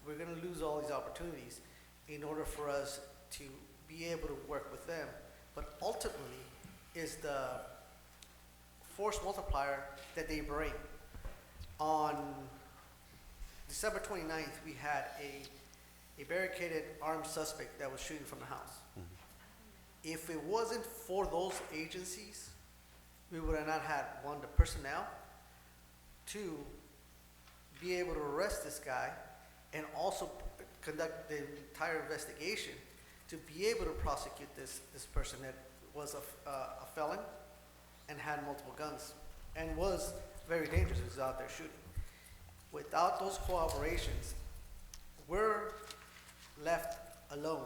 we're going to lose all these opportunities in order for us to be able to work with them. But ultimately, is the force multiplier that they bring. On December 29th, we had a barricaded armed suspect that was shooting from the house. If it wasn't for those agencies, we would have not had, one, the personnel, two, be able to arrest this guy, and also conduct the entire investigation to be able to prosecute this person that was a felon and had multiple guns and was very dangerous. He was out there shooting. Without those cooperations, we're left alone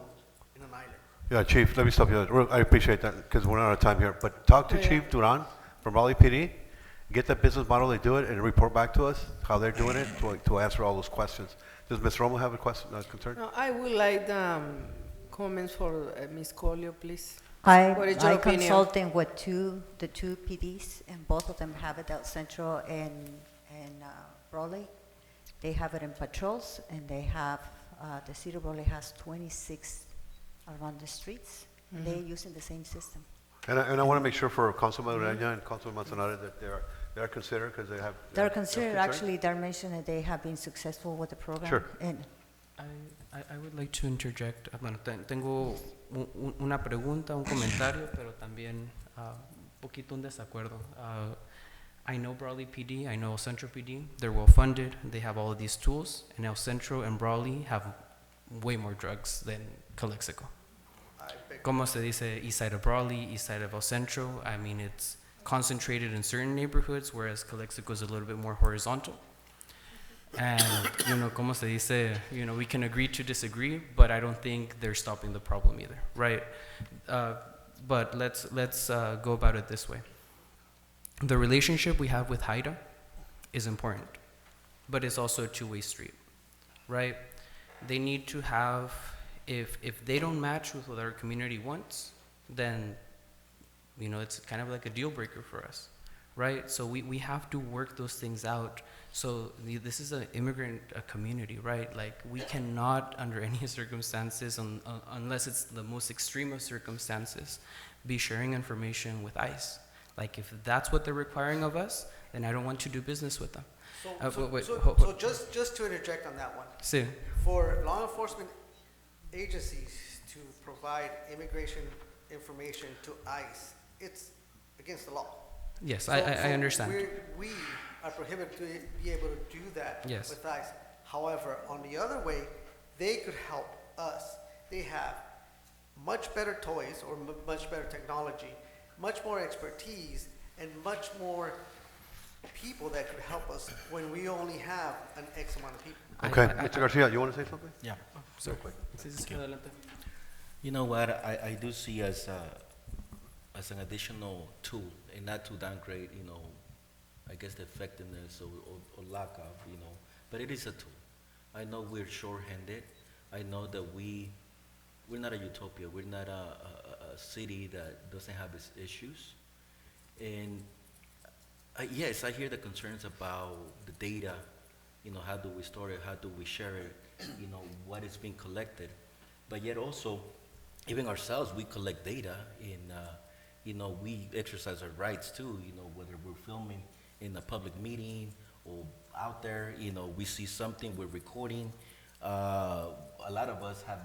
in an island. Yeah, Chief, let me stop you. I appreciate that because we're not out of time here. But talk to Chief Duran from Raleigh PD, get that business model, they do it, and report back to us how they're doing it to answer all those questions. Does Ms. Romo have a question, concern? No, I would like comments for Ms. Colio, please. What is your I opinion? consulting with the two PDs, and both of them have it out Central and Raleigh. They have it in patrols, and they have, the city of Raleigh has 26 around the streets. And they're using the same system. And I want to make sure for Councilman Ureña and Councilman Manzanares that they are considered because they have. They're considered, actually, they're mentioning that they have been successful with the program. Sure. And I would like to interject. Bueno, tengo una pregunta, un comentario, pero también poquito un desacuerdo. I know Brawley PD, I know El Centro PD, they're well funded, they have all of these tools, and El Centro and Brawley have way more drugs than Calexico. Como se dice, east side of Brawley, east side of El Centro, I mean, it's concentrated in certain neighborhoods, whereas Calexico is a little bit more horizontal. And, como se dice, we can agree to disagree, but I don't think they're stopping the problem either, right? But let's go about it this way. The relationship we have with HIDA is important, but it's also a two-way street, right? They need to have, if they don't match with what our community wants, then, it's kind of like a deal breaker for us, right? So we have to work those things out. So this is an immigrant community, right? Like, we cannot, under any circumstances, unless it's the most extreme of circumstances, be sharing information with ICE. Like, if that's what they're requiring of us, then I don't want to do business with them. So just to interject on that one. Sí. For law enforcement agencies to provide immigration information to ICE, it's against the law. Yes, So I understand. We are prohibited to be able to do that Yes. with ICE. However, on the other way, they could help us. They have much better toys or much better technology, much more expertise, and much more people that could help us when we only have an X amount of people. Okay, Mr. Garcia, you want to say something? Yeah. So quick. Adelante. You know what, I do see as an additional tool, and not to downgrade, I guess the effectiveness or lack of, but it is a tool. I know we're short-handed. I know that we're not a utopia. We're not a city that doesn't have its issues. And yes, I hear the concerns about the data, how do we store it, how do we share it, what is being collected. But yet also, even ourselves, we collect data and, we exercise our rights too, whether we're filming in a public meeting or out there, we see something, we're recording. A lot of us have,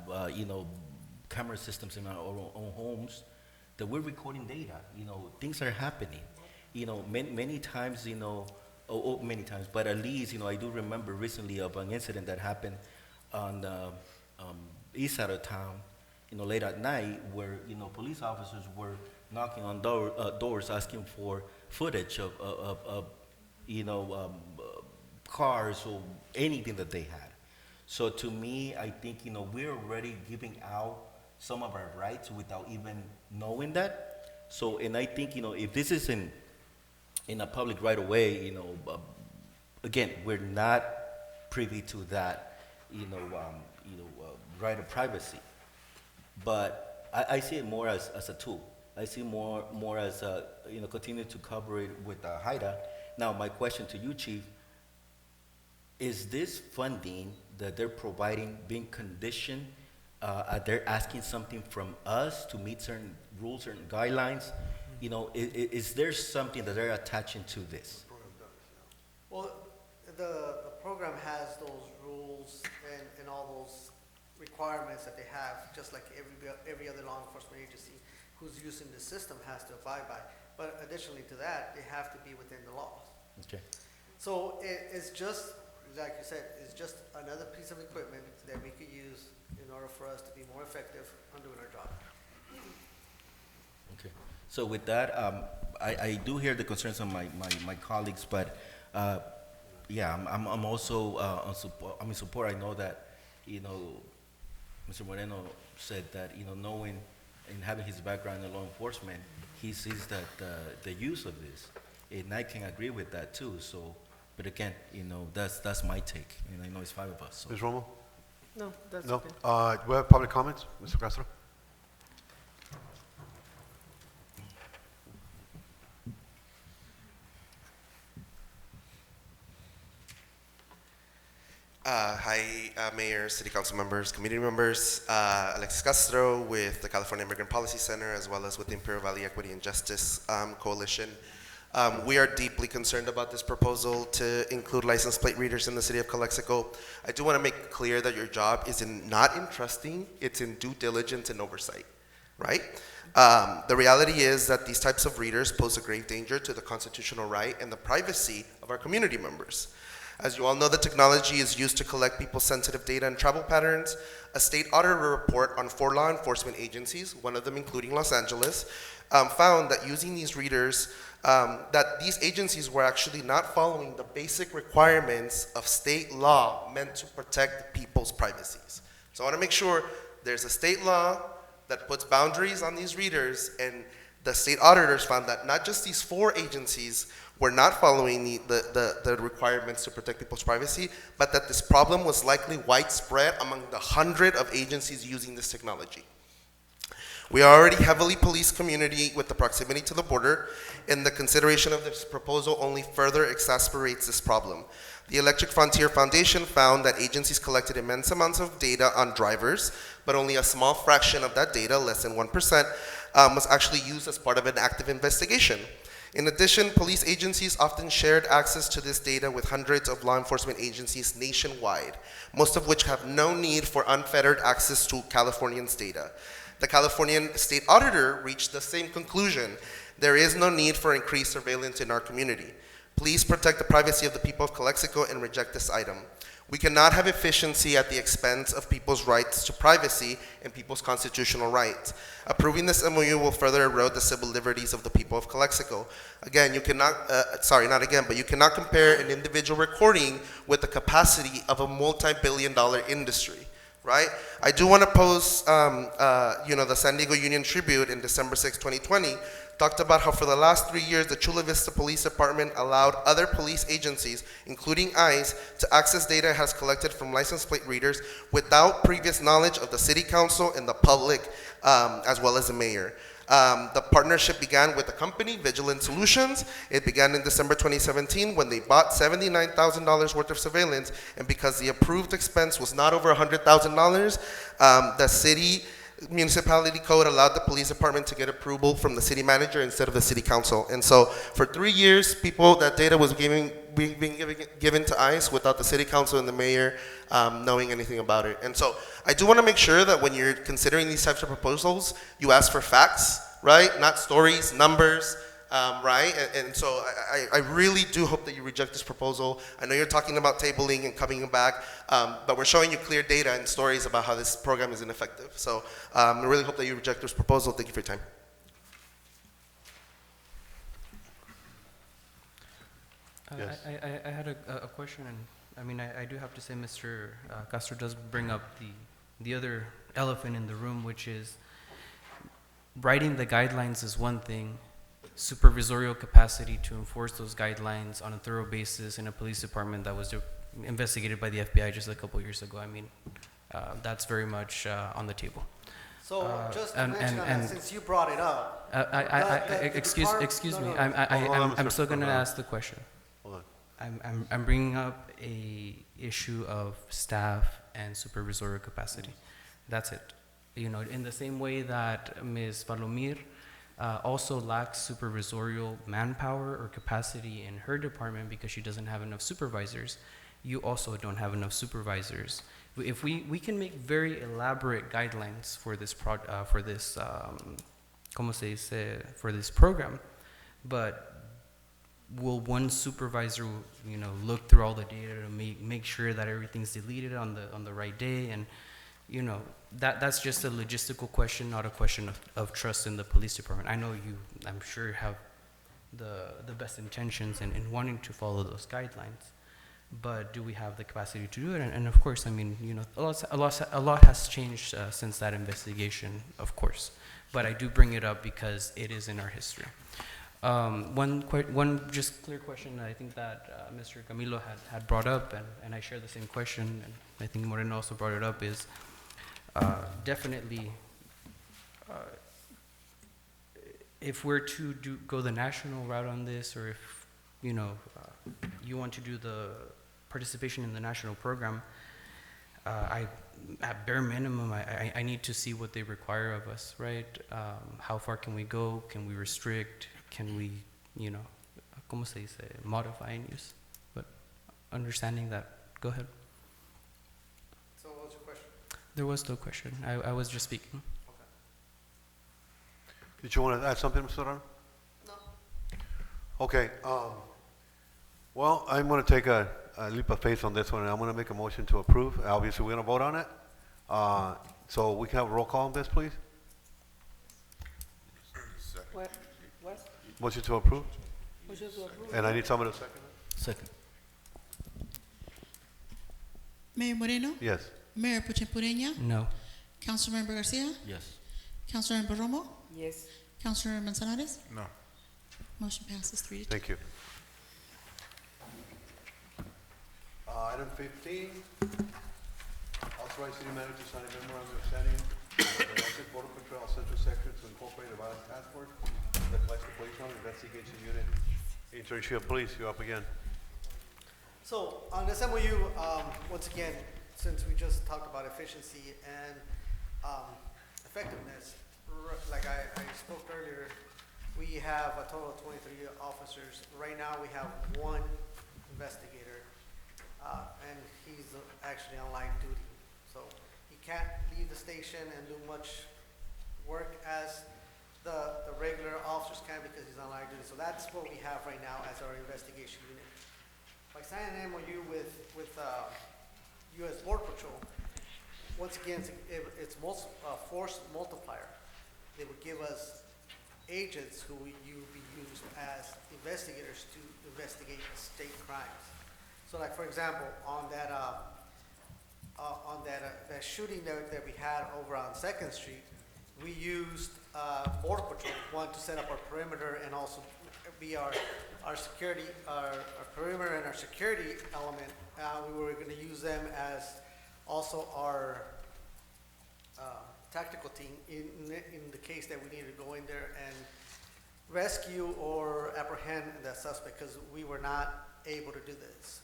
camera systems in our own homes that we're recording data. Things are happening. Many times, many times, but at least, I do remember recently of an incident that happened on the east side of town, late at night, where, police officers were knocking on doors asking for footage of cars or anything that they had. So to me, I think, we're already giving out some of our rights without even knowing that. So, and I think, if this is in a public right of way, again, we're not privy to that, right of privacy. But I see it more as a tool. I see more as continue to cover it with HIDA. Now, my question to you, Chief, is this funding that they're providing being conditioned? They're asking something from us to meet certain rules, certain guidelines. Is there something that they're attaching to this? Well, the program has those rules and all those requirements that they have, just like every other law enforcement agency who's using the system has to abide by. But additionally to that, they have to be within the laws. Okay. So it's just, like you said, it's just another piece of equipment that we could use in order for us to be more effective on doing our job. Okay. So with that, I do hear the concerns of my colleagues, but yeah, I'm also I'm in support. I know that Mr. Moreno said that knowing and having his background in law enforcement, he sees that the use of this, and I can agree with that too. So, but again, that's my take, and I know it's 5 of us. So. Ms. Romo? No, that's No? okay. We have public comments, Mr. Castro? Hi, Mayor, City Council members, community members. Alexis Castro with the California Immigrant Policy Center, as well as with the Imperial Valley Equity and Justice Coalition. We are deeply concerned about this proposal to include license plate readers in the city of Calexico. I do want to make clear that your job is not in trusting, it's in due diligence and oversight, right? The reality is that these types of readers pose a grave danger to the constitutional right and the privacy of our community members. As you all know, the technology is used to collect people's sensitive data and travel patterns. A state audit report on 4 law enforcement agencies, one of them including Los Angeles, found that using these readers, that these agencies were actually not following the basic requirements of state law meant to protect people's privacies. So I want to make sure there's a state law that puts boundaries on these readers, and the state auditors found that not just these 4 agencies were not following the requirements to protect people's privacy, but that this problem was likely widespread among the 100 of agencies using this technology. We are already heavily policed community with the proximity to the border, and the consideration of this proposal only further exacerbates this problem. The Electric Frontier Foundation found that agencies collected immense amounts of data on drivers, but only a small fraction of that data, less than 1%, was actually used as part of an active investigation. In addition, police agencies often shared access to this data with hundreds of law enforcement agencies nationwide, most of which have no need for unfettered access to Californians' data. The Californian State Auditor reached the same conclusion. There is no need for increased surveillance in our community. Please protect the privacy of the people of Calexico and reject this item. We cannot have efficiency at the expense of people's rights to privacy and people's constitutional rights. Approving this MOU will further erode the civil liberties of the people of Calexico. Again, you cannot, but you cannot compare an individual recording with the capacity of a multi-billion-dollar industry, right? I do want to post, the San Diego Union Tribute in December 6, 2020, talked about how for the last 3 years, the Chula Vista Police Department allowed other police agencies, including ICE, to access data it has collected from license plate readers without previous knowledge of the city council and the public, as well as the mayor. The partnership began with the company, Vigilant Solutions. It began in December 2017 when they bought $79,000 worth of surveillance, and because the approved expense was not over $100,000, the city municipality code allowed the police department to get approval from the city manager instead of the city council. And so for 3 years, that data was being given to ICE without the city council and the mayor knowing anything about it. And so I do want to make sure that when you're considering these types of proposals, you ask for facts, right? Not stories, numbers, right? And so I really do hope that you reject this proposal. I know you're talking about tabling and coming back, but we're showing you clear data and stories about how this program is ineffective. So I really hope that you reject this proposal. Thank you for your time. Yes. I had a question, and I mean, I do have to say Mr. Castro does bring up the other elephant in the room, which is writing the guidelines is one thing, supervisorial capacity to enforce those guidelines on a thorough basis in a police department that was investigated by the FBI just a couple years ago. I mean, that's very much on the table. So just to mention on that, since you brought it up. Excuse me, I'm still going to ask the question. Hold on. I'm bringing up a issue of staff and supervisorial capacity. That's it. You know, in the same way that Ms. Valomir also lacks supervisorial manpower or capacity in her department because she doesn't have enough supervisors, you also don't have enough supervisors. If we can make very elaborate guidelines for this program, but will one supervisor, look through all the data to make sure that everything's deleted on the right day? And that's just a logistical question, not a question of trust in the police department. I know I'm sure have the best intentions in wanting to follow those guidelines, but do we have the capacity to do it? And of course, I mean, a lot has changed since that investigation, of course. But I do bring it up because it is in our history. One just clear question I think that Mr. Camilo had brought up, and I share the same question, and I think Moreno also brought it up, is definitely if we're to go the national route on this, or if you want to do the participation in the national program, at bare minimum, I need to see what they require of us, right? How far can we go? Can we restrict? Can we, ¿cómo se dice? Modify and use? But understanding that, go ahead. So what was your question? There was no question. I was just speaking. Okay. Did you want to add something, Mr. Serrano? No. Okay. Well, I'm going to take a leap of faith on this one, and I'm going to make a motion to approve. Obviously, we're going to vote on it. So we can have a roll call on this, please. What? Motion to approve. Motion to approve. And I need someone to second it. Second. Mayor Moreno? Yes. Mayor Puchepureña? No. Councilmember Garcia? Yes. Councilmember Romo? Yes. Councilmember Manzanares? No. Motion passes 3-2. Thank you. Item 15, authorize city manager to sign a memorandum of understanding with the Mexican Border Patrol Central Sector to incorporate a violence task force, the Calexico Police Investigation Unit. Internship Police, you're up again. So on this MOU, once again, since we just talked about efficiency and effectiveness, like I spoke earlier, we have a total of 23 officers. Right now, we have one investigator, and he's actually on live duty. So he can't leave the station and do much work as the regular officers can because he's on light duty. So that's what we have right now as our investigation unit. By signing an MOU with U.S. Border Patrol, once again, it's force multiplier. They would give us agents who will be used as investigators to investigate state crimes. So like, for example, on that shooting that we had over on 2nd Street, we used Border Patrol, one, to set up our perimeter and also be our security, our perimeter and our security element. We were going to use them as also our tactical team in the case that we needed to go in there and rescue or apprehend the suspect, because we were not able to do this.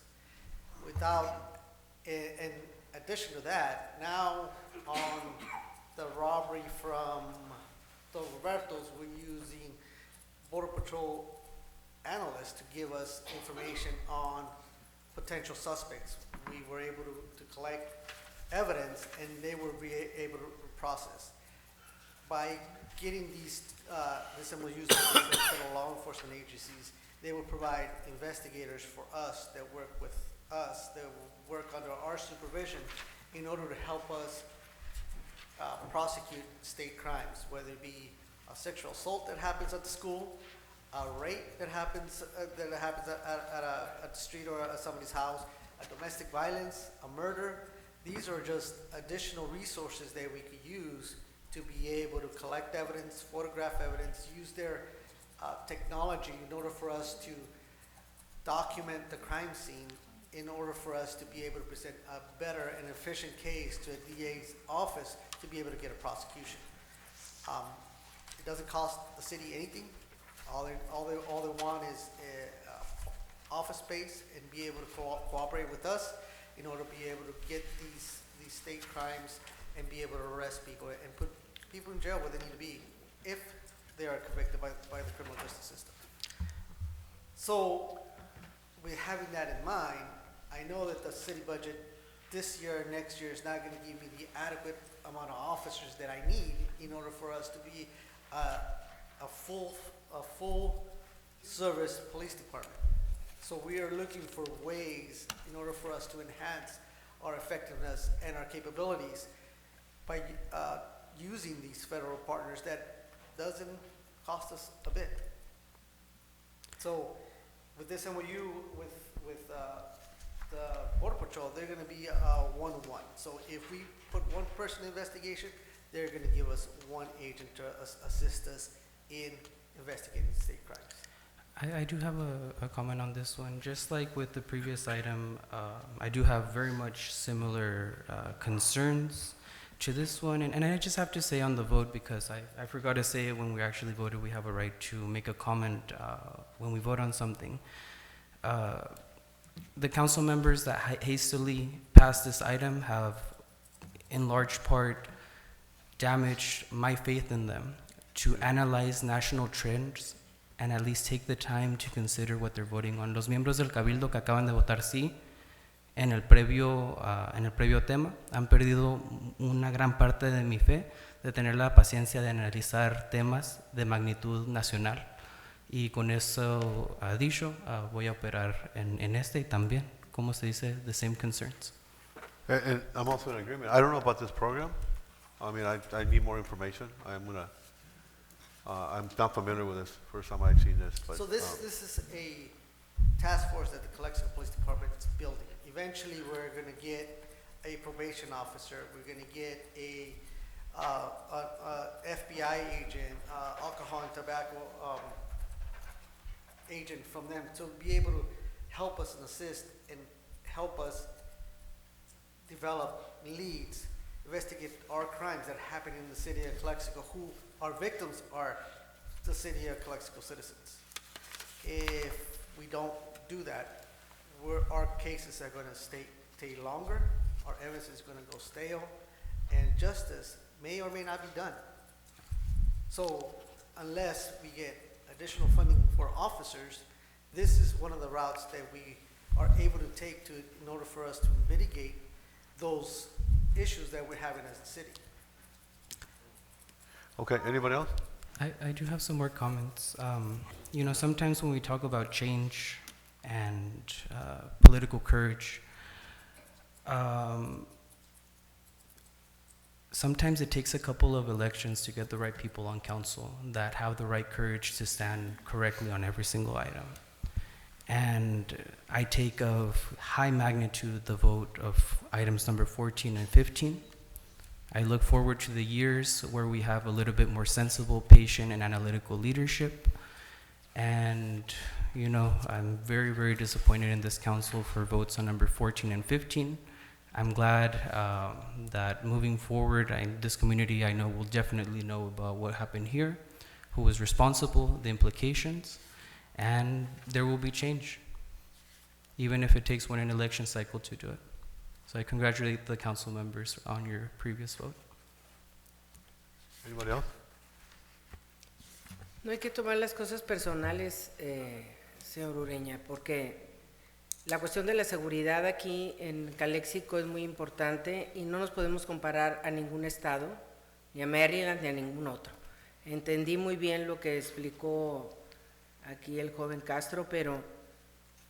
In addition to that, now on the robbery from Dos Robertos, we're using Border Patrol analysts to give us information on potential suspects. We were able to collect evidence, and they will be able to process. By getting these MOUs with federal law enforcement agencies, they will provide investigators for us that work with us, that will work under our supervision in order to help us prosecute state crimes, whether it be a sexual assault that happens at the school, a rape that happens at the street or at somebody's house, a domestic violence, a murder. These are just additional resources that we could use to be able to collect evidence, photograph evidence, use their technology in order for us to document the crime scene, in order for us to be able to present a better and efficient case to a DA's office to be able to get a prosecution. It doesn't cost the city anything. All they want is office space and be able to cooperate with us in order to be able to get these state crimes and be able to arrest people and put people in jail where they need to be if they are convicted by the criminal justice system. So, with having that in mind, I know that the city budget this year, next year, is not going to give me the adequate amount of officers that I need in order for us to be a full service police department. So we are looking for ways in order for us to enhance our effectiveness and our capabilities by using these federal partners that doesn't cost us a bit. So with this MOU with the Border Patrol, they're going to be one-on-one. So if we put one person in investigation, they're going to give us one agent to assist us in investigating state crimes. I do have a comment on this one. Just like with the previous item, I do have very much similar concerns to this one. And I just have to say on the vote, because I forgot to say it when we actually voted, we have a right to make a comment when we vote on something. The council members that hastily passed this item have, in large part, damaged my faith in them to analyze national trends and at least take the time to consider what they're voting on. Los miembros del Cabildo que acaban de votar sí en el previo tema han perdido una gran parte de mi fe de tener la paciencia de analizar temas de magnitud nacional. Y con eso dicho, voy a operar en este y también, como se dice, the same concerns. And I'm also in agreement. I don't know about this program. I mean, I need more information. I'm not familiar with this. First time I've seen this. But, so this is a task force that the Calexico Police Department is building. Eventually, we're going to get a probation officer. We're going to get a FBI agent, alcohol and tobacco agent from them to be able to help us and assist and help us develop leads, investigate our crimes that happen in the city of Calexico, who our victims are the city of Calexico citizens. If we don't do that, our cases are going to stay longer, our evidence is going to go stale, and justice may or may not be done. So unless we get additional funding for officers, this is one of the routes that we are able to take in order for us to mitigate those issues that we're having as a city. Okay, anybody else? I do have some more comments. You know, sometimes when we talk about change and political courage, sometimes it takes a couple of elections to get the right people on council that have the right courage to stand correctly on every single item. And I take of high magnitude the vote of items number 14 and 15. I look forward to the years where we have a little bit more sensible, patient, and analytical leadership. And, you know, I'm very, very disappointed in this council for votes on number 14 and 15. I'm glad that moving forward, this community I know will definitely know about what happened here, who was responsible, the implications, and there will be change, even if it takes one election cycle to do it. So I congratulate the council members on your previous vote. Anybody else? No hay que tomar las cosas personales, señor Ureña, porque la cuestión de la seguridad aquí en Calexico es muy importante y no nos podemos comparar a ningún estado, ni a Maryland, ni a ningún otro. Entendí muy bien lo que explicó aquí el joven Castro, pero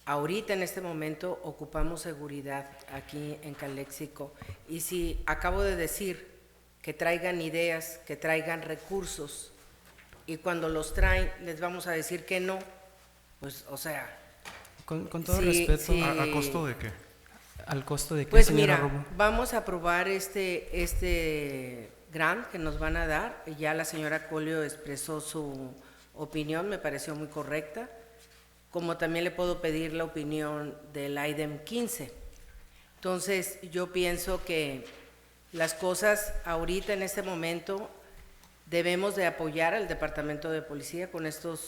ahorita en este momento ocupamos seguridad aquí en Calexico. Y si acabo de decir que traigan ideas, que traigan recursos, y cuando los traen les vamos a decir que no, pues o sea… Con todo respeto… ¿A costo de qué? ¿Al costo de qué, Pues señora mira, Romo? vamos a aprobar este grant que nos van a dar. Ya la señora Colio expresó su opinión, me pareció muy correcta, como también le puedo pedir la opinión del IDEM 15. Entonces yo pienso que las cosas ahorita en este momento debemos de apoyar al Departamento de Policía con esto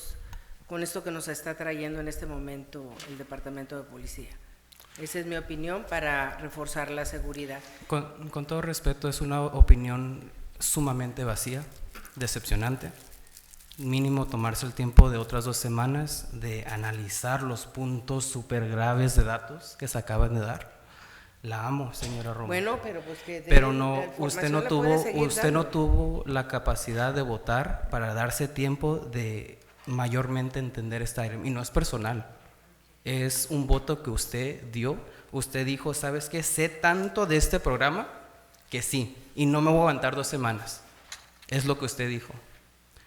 que nos está trayendo en este momento el Departamento de Policía. Esa es mi opinión para reforzar la seguridad. Con todo respeto, es una opinión sumamente vacía, decepcionante. Mínimo tomarse el tiempo de otras 2 semanas de analizar los puntos súper graves de datos que se acaban de dar. La amo, señora Romo. Bueno, pero pues que… Pero no, usted no tuvo la capacidad de votar para darse tiempo de mayormente entender esta item. Y no es personal. Es un voto que usted dio. Usted dijo, ¿sabes qué? Sé tanto de este programa que sí, y no me voy a aguantar 2 semanas. Es lo que usted dijo.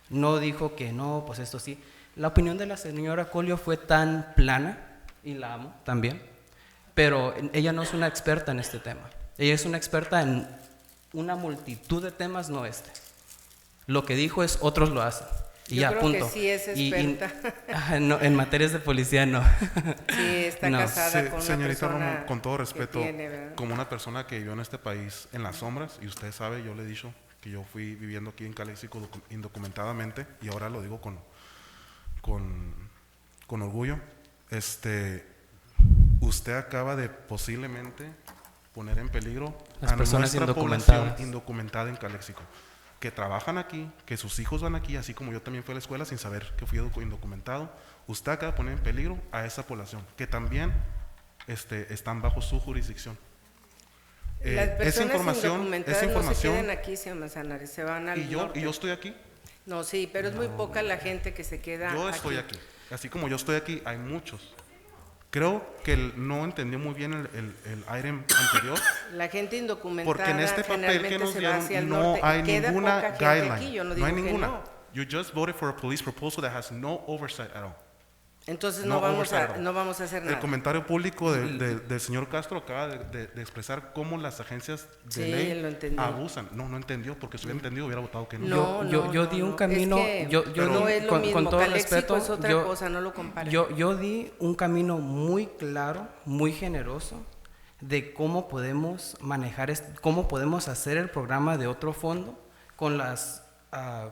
No dijo que no, pues esto sí. La opinión de la señora Colio fue tan plana, y la amo también, pero ella no es una experta en este tema. Ella es una experta en una multitud de temas, no este. Lo que dijo es, otros lo hacen. Y Yo ya, creo punto. que sí es experta. No, en materias de policía no. Sí, está casada con una señorita persona Romo, con todo respeto, que tiene, como una persona que vivió en este país en las sombras, y usted sabe, yo le he dicho que yo fui viviendo aquí en Calexico indocumentadamente, y ahora lo digo con orgullo, usted acaba de posiblemente poner en peligro las a personas nuestra población indocumentada en Calexico, que trabajan aquí, que sus hijos van aquí, así como yo también fui a la escuela sin saber que fui indocumentado. Usted acaba de poner en peligro a esa población, que también están bajo su jurisdicción. Las esa personas información no se quedan aquí, señor Manzanares, se van al norte. Y yo estoy aquí. No, sí, pero es muy poca la gente que se queda Yo estoy aquí. Así como yo estoy aquí, hay muchos. Creo que no entendió muy bien el item anterior. La gente indocumentada porque en este papel que nos se va hacia dieron el no norte. hay Queda ninguna poca gente guideline. aquí, yo no No digo hay que ninguna. no. You just voted for a police proposal that has no oversight at all. Entonces No no vamos oversight at a all. hacer El nada. comentario público del señor Castro acaba de expresar cómo las agencias de Sí, ley lo entendí. abusan. No entendió, porque si hubiera entendido hubiera votado que no. Yo di un camino, Es que no es lo mismo. con todo Calexico respeto, es otra cosa, no lo comparen. yo di un camino muy claro, muy generoso de cómo podemos manejar, cómo podemos hacer el programa de otro fondo con las,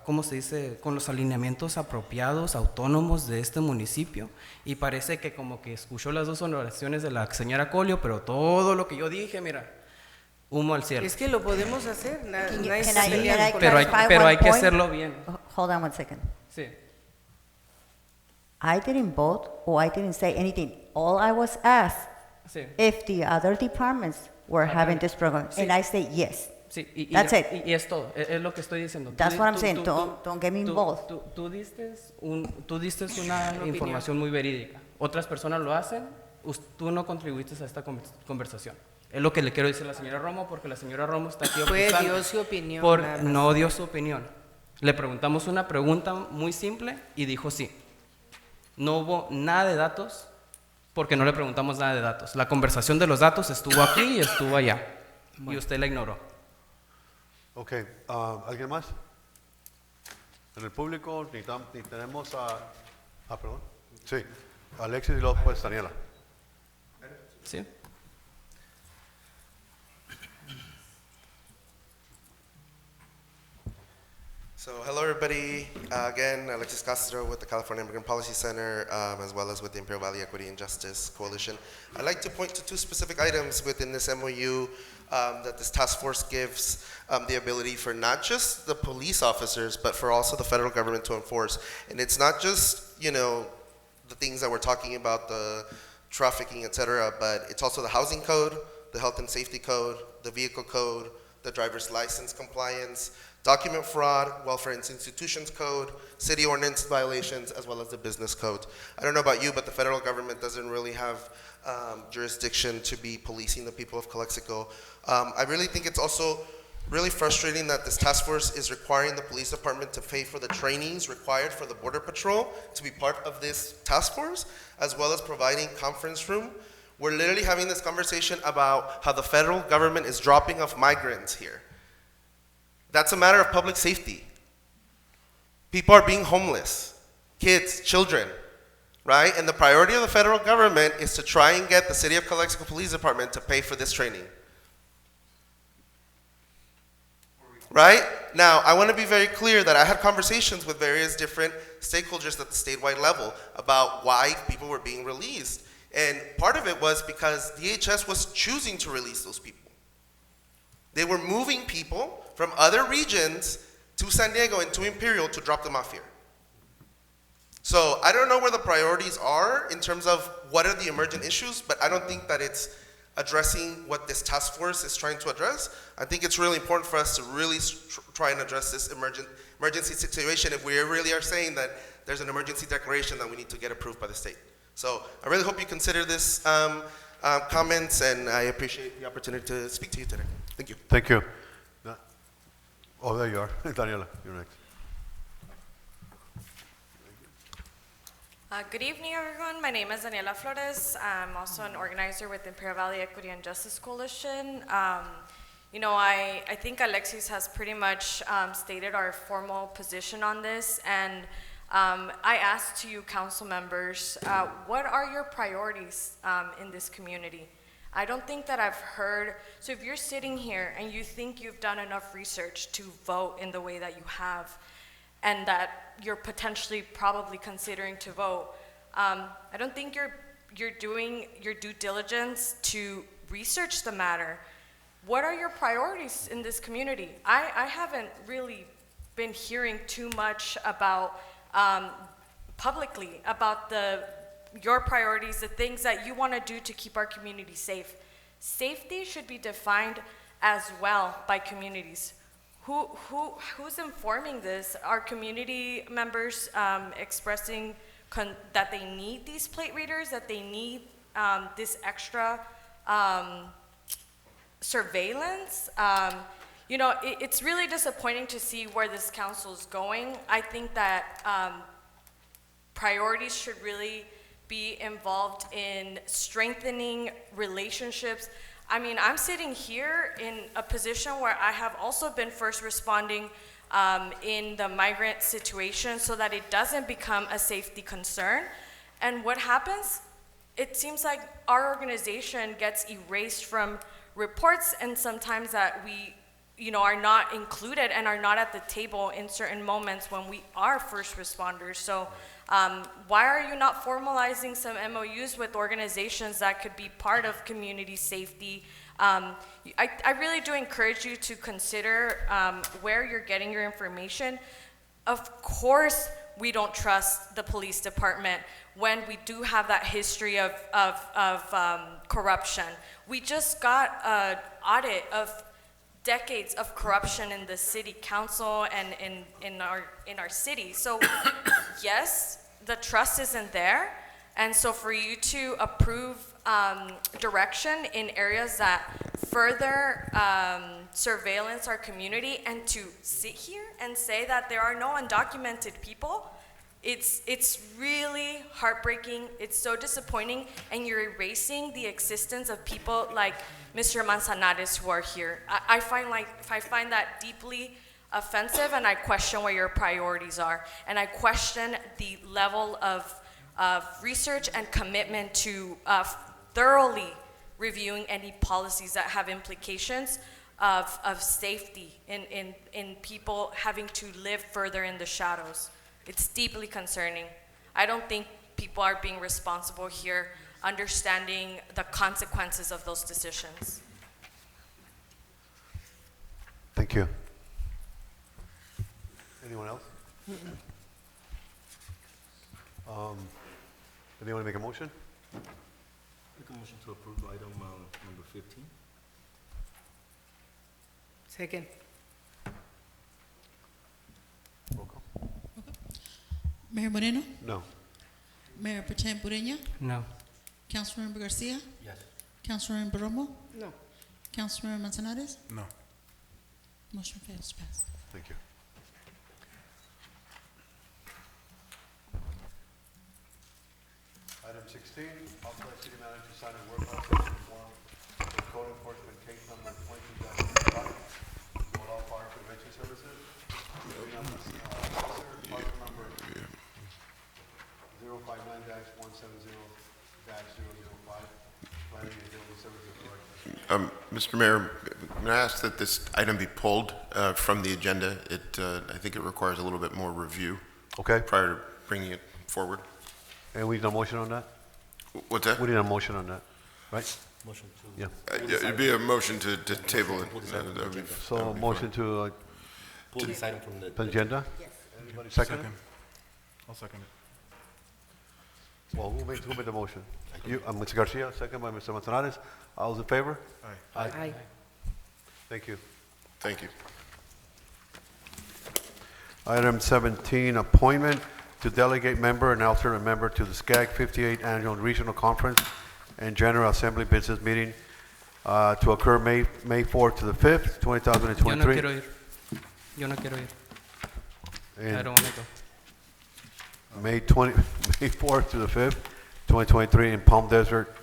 ¿cómo se dice?, con los alineamientos apropiados, autónomos de este municipio, y parece que como que escuchó las 2 oraciones de la señora Colio, pero todo lo que yo dije, mira, humo al cielo. Es que lo podemos hacer, nadie Can está I peleando con pero eso. hay que hacerlo bien. Hold on one second. Sí. I didn't vote or I didn't say anything. All I was asked Sí. if the other departments were having this program, and I say yes. Sí, y, That's it. y es todo, es lo que estoy diciendo. That's what I'm saying. Don't get me involved. Tú diste una información muy verídica. Otras personas lo hacen, tú no contribuiste a esta conversación. Es lo que le quiero decir a la señora Romo, porque la señora Romo está aquí Dio su opinión. nada más. no dio su opinión. Le preguntamos una pregunta muy simple y dijo sí. No hubo nada de datos porque no le preguntamos nada de datos. La conversación de los datos estuvo aquí y estuvo allá. Y usted la ignoró. Ok, ¿alguien más? En el público ni tenemos a... perdón. Sí, Alexis y luego pues Daniela. Sí. So hello everybody, again, Alexis Castro with the California Immigrant Policy Center, as well as with the Imperial Valley Equity and Justice Coalition. I'd like to point to two specific items within this MOU that this task force gives the ability for not just the police officers, but for also the federal government to enforce. And it's not just, the things that we're talking about, the trafficking, et cetera, but it's also the housing code, the health and safety code, the vehicle code, the driver's license compliance, document fraud, welfare and institutions code, city ordinance violations, as well as the business code. I don't know about you, but the federal government doesn't really have jurisdiction to be policing the people of Calexico. I really think it's also really frustrating that this task force is requiring the police department to pay for the trainings required for the Border Patrol to be part of this task force, as well as providing conference room. We're literally having this conversation about how the federal government is dropping off migrants here. That's a matter of public safety. People are being homeless, kids, children, right? And the priority of the federal government is to try and get the City of Calexico Police Department to pay for this training. Right? Now, I want to be very clear that I had conversations with various different stakeholders at the statewide level about why people were being released. And part of it was because DHS was choosing to release those people. They were moving people from other regions to San Diego and to Imperial to drop them off here. So I don't know where the priorities are in terms of what are the emergent issues, but I don't think that it's addressing what this task force is trying to address. I think it's really important for us to really try and address this emergency situation if we really are saying that there's an emergency declaration that we need to get approved by the state. So I really hope you consider this comments, and I appreciate the opportunity to speak to you today. Thank you. Thank you. Oh, there you are. Daniela, you're next. Good evening, everyone. My name is Daniela Flores. I'm also an organizer with the Imperial Valley Equity and Justice Coalition. I think Alexis has pretty much stated our formal position on this, and I asked to you, council members, what are your priorities in this community? I don't think that I've heard, so if you're sitting here and you think you've done enough research to vote in the way that you have, and that you're potentially probably considering to vote, I don't think you're doing your due diligence to research the matter. What are your priorities in this community? I haven't really been hearing too much about publicly about your priorities, the things that you want to do to keep our community safe. Safety should be defined as well by communities. Who's informing this? Are community members expressing that they need these plate readers, that they need this extra surveillance? It's really disappointing to see where this council is going. I think that priorities should really be involved in strengthening relationships. I mean, I'm sitting here in a position where I have also been first responding in the migrant situation so that it doesn't become a safety concern. And what happens? It seems like our organization gets erased from reports, and sometimes that we are not included and are not at the table in certain moments when we are first responders. So why are you not formalizing some MOUs with organizations that could be part of community safety? I really do encourage you to consider where you're getting your information. Of course, we don't trust the police department when we do have that history of corruption. We just got an audit of decades of corruption in the city council and in our city. So yes, the trust isn't there. And so for you to approve direction in areas that further surveillance our community, and to sit here and say that there are no undocumented people, it's really heartbreaking. It's so disappointing, and you're erasing the existence of people like Mr. Manzanares who are here. I find that deeply offensive, and I question what your priorities are, and I question the level of research and commitment to thoroughly reviewing any policies that have implications of safety in people having to live further in the shadows. It's deeply concerning. I don't think people are being responsible here, understanding the consequences of those decisions. Thank you. Anyone else? Anyone make a motion? Make a motion to approve item number 15. Second. Roll call. Mayor Moreno, No. Mayor Potem Ureña, No. Councilmember Garcia, Yes. Councilmember Romo, No. Councilmember Manzanares. No. Motion fails, pass. Thank you. Item 16, authorize city manager to sign a work authorization form for code enforcement case number 22-5 to allow fire prevention services. Parcel number 059-170-005, planning and building services director. Mr. Mayor, may I ask that this item be pulled from the agenda? I think it requires a little bit more review Okay, prior to bringing it forward. and we need a motion on that? What's that? We need a motion on that, right? Motion to. Yeah. Yeah, it'd be a motion to table it. Pull this item from the That would be- agenda. So that would be motion fine. to Pull this item from the. agenda? Anybody second it? I'll second it. Well, who made the motion? You, Mr. Garcia, second by Mr. Manzanares. All those in favor? Aye. Aye. Thank you. Thank you. Item 17, appointment to delegate member and alternate member to the SCAG 58 Annual Regional Conference and General Assembly Business Meeting to occur May 4th to the 5th, 2023. Yo no quiero ir. Yo no quiero ir. I And don't want to go. May 4th to the 5th, 2023 in Palm Desert,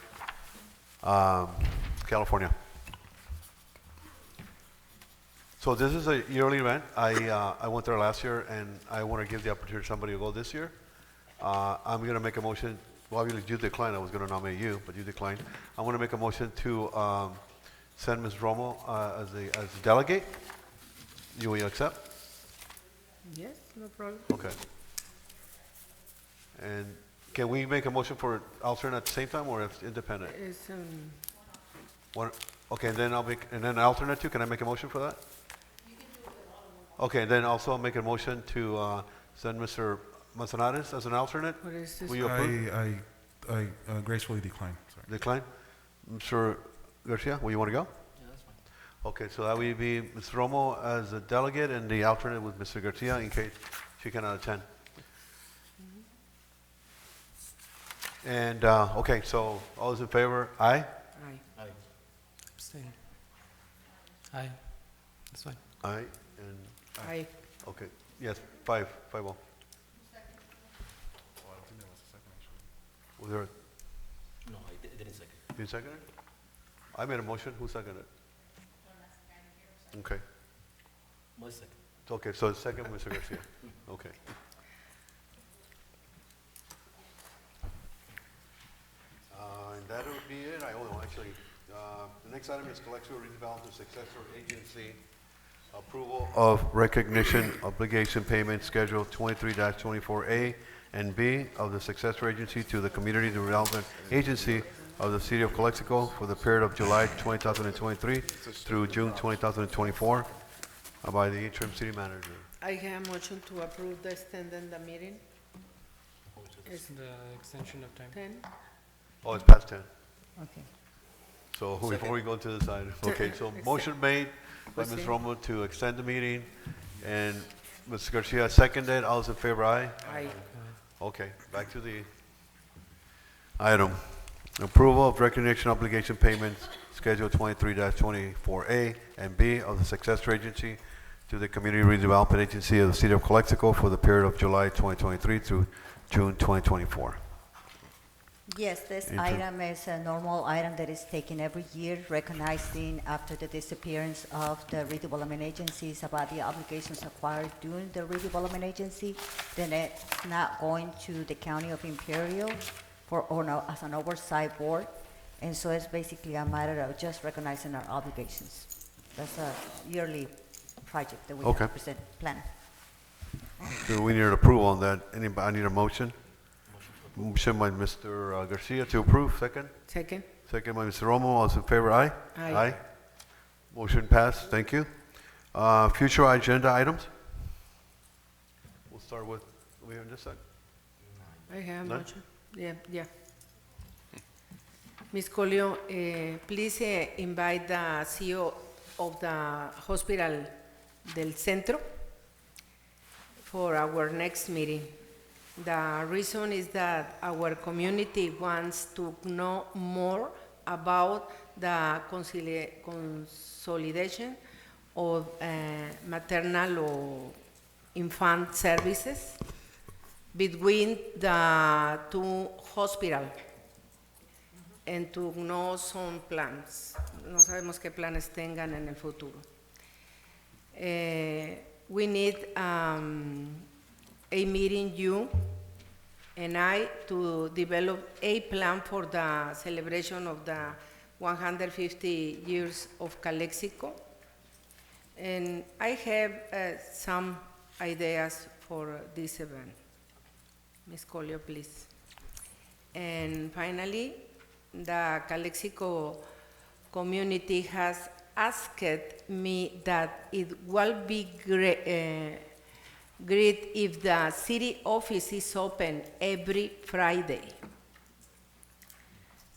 California. So this is a yearly event. I went there last year, and I want to give the opportunity to somebody to go this year. I'm going to make a motion. Well, obviously you declined. I was going to nominate you, but you declined. I want to make a motion to send Ms. Romo as the delegate. You will accept? Yes, no problem. Okay. And can we make a motion for alternate at the same time, or if independent? It's, One, okay, and then I'll make, and then alternate too, can I make a motion for that? Okay, then also I'll make a motion to send Mr. Manzanares as an alternate. what is this? Will you approve? I gracefully decline. Sorry. Decline? Mr. Garcia, will you want to go? Yeah, that's fine. Okay, so that will be Ms. Romo as a delegate and the alternate with Mr. Garcia in case she cannot attend. And, okay, so all those in favor, aye? Aye. Aye. Abstain. Aye. That's fine. Aye, and, Aye. okay, yes, 5-0. Oh, I don't think there was a second, actually. Was there, No, I didn't second. you seconded? I made a motion, who seconded? Okay, My second. okay, so second, Mr. Garcia, okay. And that would be it, actually, the next item is Calexico redevelopment successor agency approval of recognition obligation payment schedule 23-24A and B of the successor agency to the Community Development Agency of the City of Calexico for the period of July 2023 through June 2024 by the interim city manager. I have a motion to approve the extending the meeting. It's The extension of time. 10. Oh, it's past 10. Okay. So before we go to the side, okay, so motion made by Ms. Romo to extend the meeting, and Ms. Garcia seconded. All those in favor, aye? Aye. Okay, back to the item. Approval of recognition obligation payments, Schedule 23-24A and B of the Successor Agency to the Community Redevelopment Agency of the City of Calexico for the period of July 2023 through June 2024. Yes, this Inter- item is a normal item that is taken every year, recognizing after the disappearance of the redevelopment agencies about the obligations acquired during the redevelopment agency, then it's not going to the County of Imperial as an oversight board. And so it's basically a matter of just recognizing our obligations. That's a yearly project that we Okay. have present, plan. So we need an approval on that. Anybody, I need a motion. Motion by Mr. Garcia to approve, second. Second. Second by Mr. Romo. All those in favor, aye? Aye. Motion passed. Thank you. Future agenda items? We'll start with, we on this side? I have None? motion. Yeah. Ms. Colio, please invite the CEO of the hospital del centro for our next meeting. The reason is that our community wants to know more about the consolidation of maternal or infant services between the two hospitals and to know some plans. No sabemos qué planes tengan en el futuro. We need a meeting, you and I, to develop a plan for the celebration of the 150 years of Calexico. And I have some ideas for this event. Ms. Colio, please. And finally, the Calexico community has asked me that it will be great if the city office is open every Friday.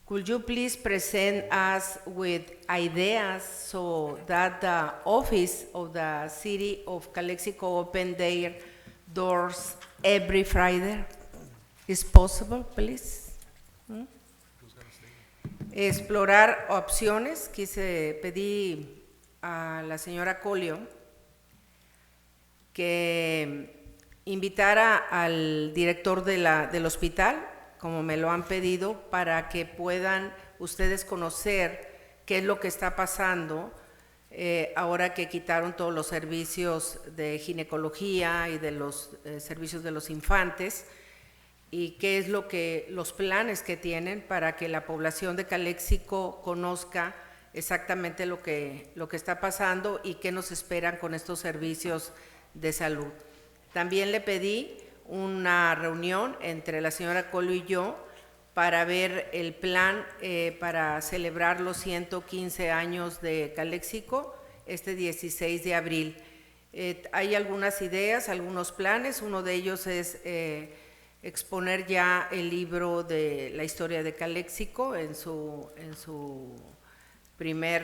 Could you please present us with ideas so that the office of the city of Calexico open their doors every Friday? Is possible, please? Explorar opciones. Pedí a la señora Colio que invitara al director del hospital, como me lo han pedido, para que puedan ustedes conocer qué es lo que está pasando ahora que quitaron todos los servicios de ginecología y de los servicios de los infantes, y qué es los planes que tienen para que la población de Calexico conozca exactamente lo que está pasando y qué nos esperan con estos servicios de salud. También le pedí una reunión entre la señora Colo y yo para ver el plan para celebrar los 115 años de Calexico este 16 de abril. Hay algunas ideas, algunos planes. Uno de ellos es exponer ya el libro de la historia de Calexico en su primer,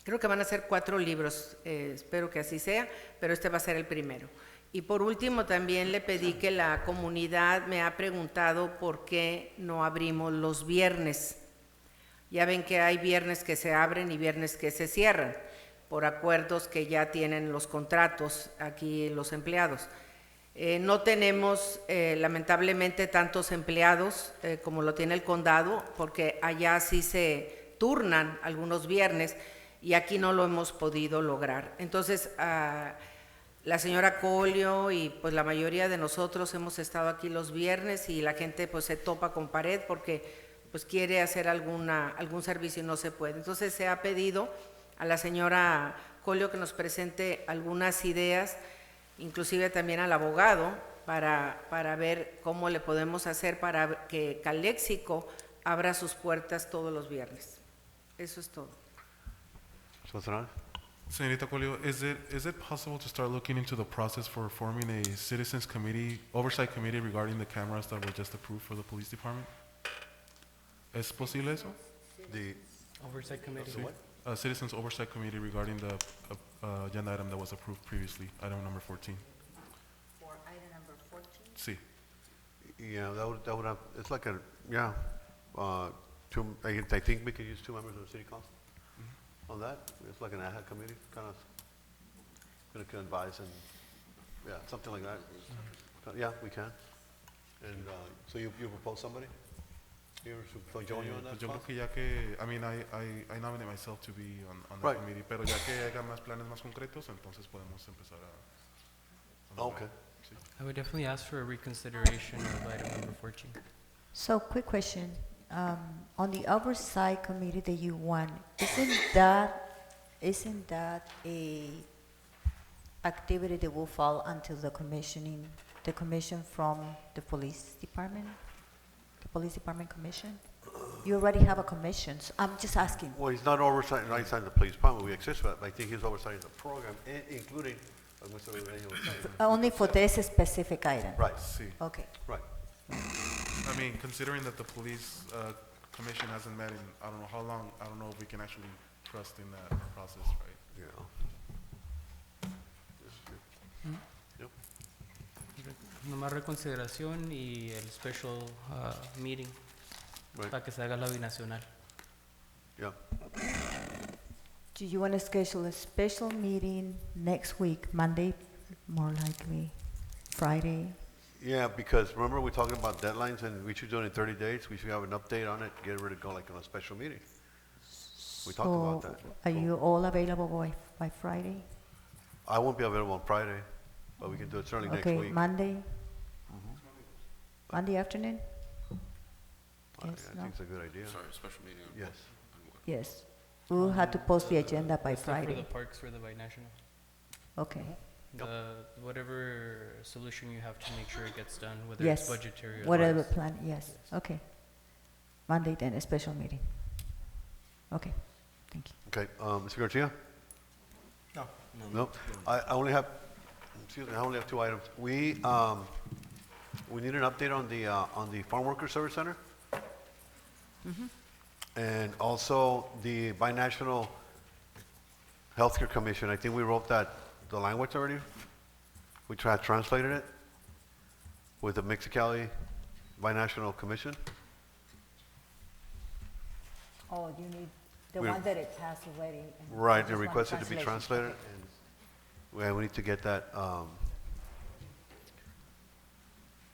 creo que van a ser 4 libros, espero que así sea, pero este va a ser el primero. Y por último también le pedí que la comunidad me ha preguntado por qué no abrimos los viernes. Ya ven que hay viernes que se abren y viernes que se cierran, por acuerdos que ya tienen los contratos aquí los empleados. No tenemos lamentablemente tantos empleados como lo tiene el condado, porque allá sí se turnan algunos viernes y aquí no lo hemos podido lograr. Entonces, la señora Colio y pues la mayoría de nosotros hemos estado aquí los viernes y la gente pues se topa con pared porque pues quiere hacer algún servicio y no se puede. Entonces se ha pedido a la señora Colio que nos presente algunas ideas, inclusive también al abogado, para ver cómo le podemos hacer para que Calexico abra sus puertas todos los viernes. Eso es todo. Señorita Colio, is it possible to start looking into the process for forming a citizens committee, oversight committee regarding the cameras that were just approved for the police department? ¿Es posible eso? Sí, The, Oversight Committee. the what? Citizens Oversight Committee regarding the agenda item that was approved previously, item number 14. For item number 14? See. Yeah, that would have, it's like a, yeah, I think we could use 2 members of the city council on that. It's like an ad hoc committee, kind of, gonna can advise and, yeah, something like that. Yeah, we can. And, so you propose somebody? You to join you on that? Yo creo Paz? que ya que, I mean, I nominate myself to be on the Right. committee, pero ya que haya más planes más concretos, entonces podemos empezar a Okay. sí. I would definitely ask for a reconsideration of item number 14. So, quick question. On the oversight committee that you want, isn't that a activity that will fall until the commission from the police department? The police department commission? You already have a commission, so I'm just asking. Well, he's not oversight the police department, we exist, but I think he's oversighting the program, including, like Mr. Ureña was saying. Only for this specific item? Right, Sí. Okay. right. I mean, considering that the police commission hasn't met in I don't know how long, I don't know if we can actually trust in that process, right? Yeah. Yep. Nomás reconsideración y el special meeting Right. para que se haga la binacional. Yeah. Do you want to schedule a special meeting next week, Monday, more likely, Friday? Yeah, because remember we're talking about deadlines and we should do it in 30 days. We should have an update on it, get ready to go like on a special meeting. We talked about that. Are you all available by Friday? I won't be available on Friday, but we can do it certainly next Okay, week. Monday? Monday afternoon? Yes, I no? think it's a good idea. Sorry, special meeting. Yes. Yes. We'll have to post the agenda by That's not For Friday. the parks, for the binational. Okay. Whatever solution you have to make sure it gets done, whether Yes. it's budgetary or Whatever otherwise. plan, yes, okay. Monday then, a special meeting. Okay, thank you. Okay, Mr. Garcia? No. No? I only have, excuse me, I only have 2 items. We need an update on the Farm Worker Service Center. And also the Binational Healthcare Commission. I think we wrote the language already. We translated it with the Mexicali Binational Commission. Oh, you need the We- one that it passed already. and Right, just they want requested to be translation. translated, and we need to get that,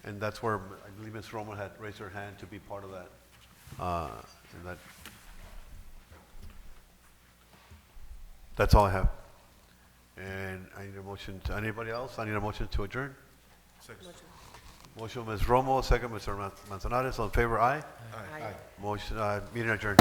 and that's where I believe Ms. Roman had raised her hand to be part of that, and that's all I have. And I need a motion to, anybody else? I need a motion to adjourn. Motion, Ms. Romo, second, Mr. Manzanares, all in favor, aye? Aye. Motion, meeting adjourned.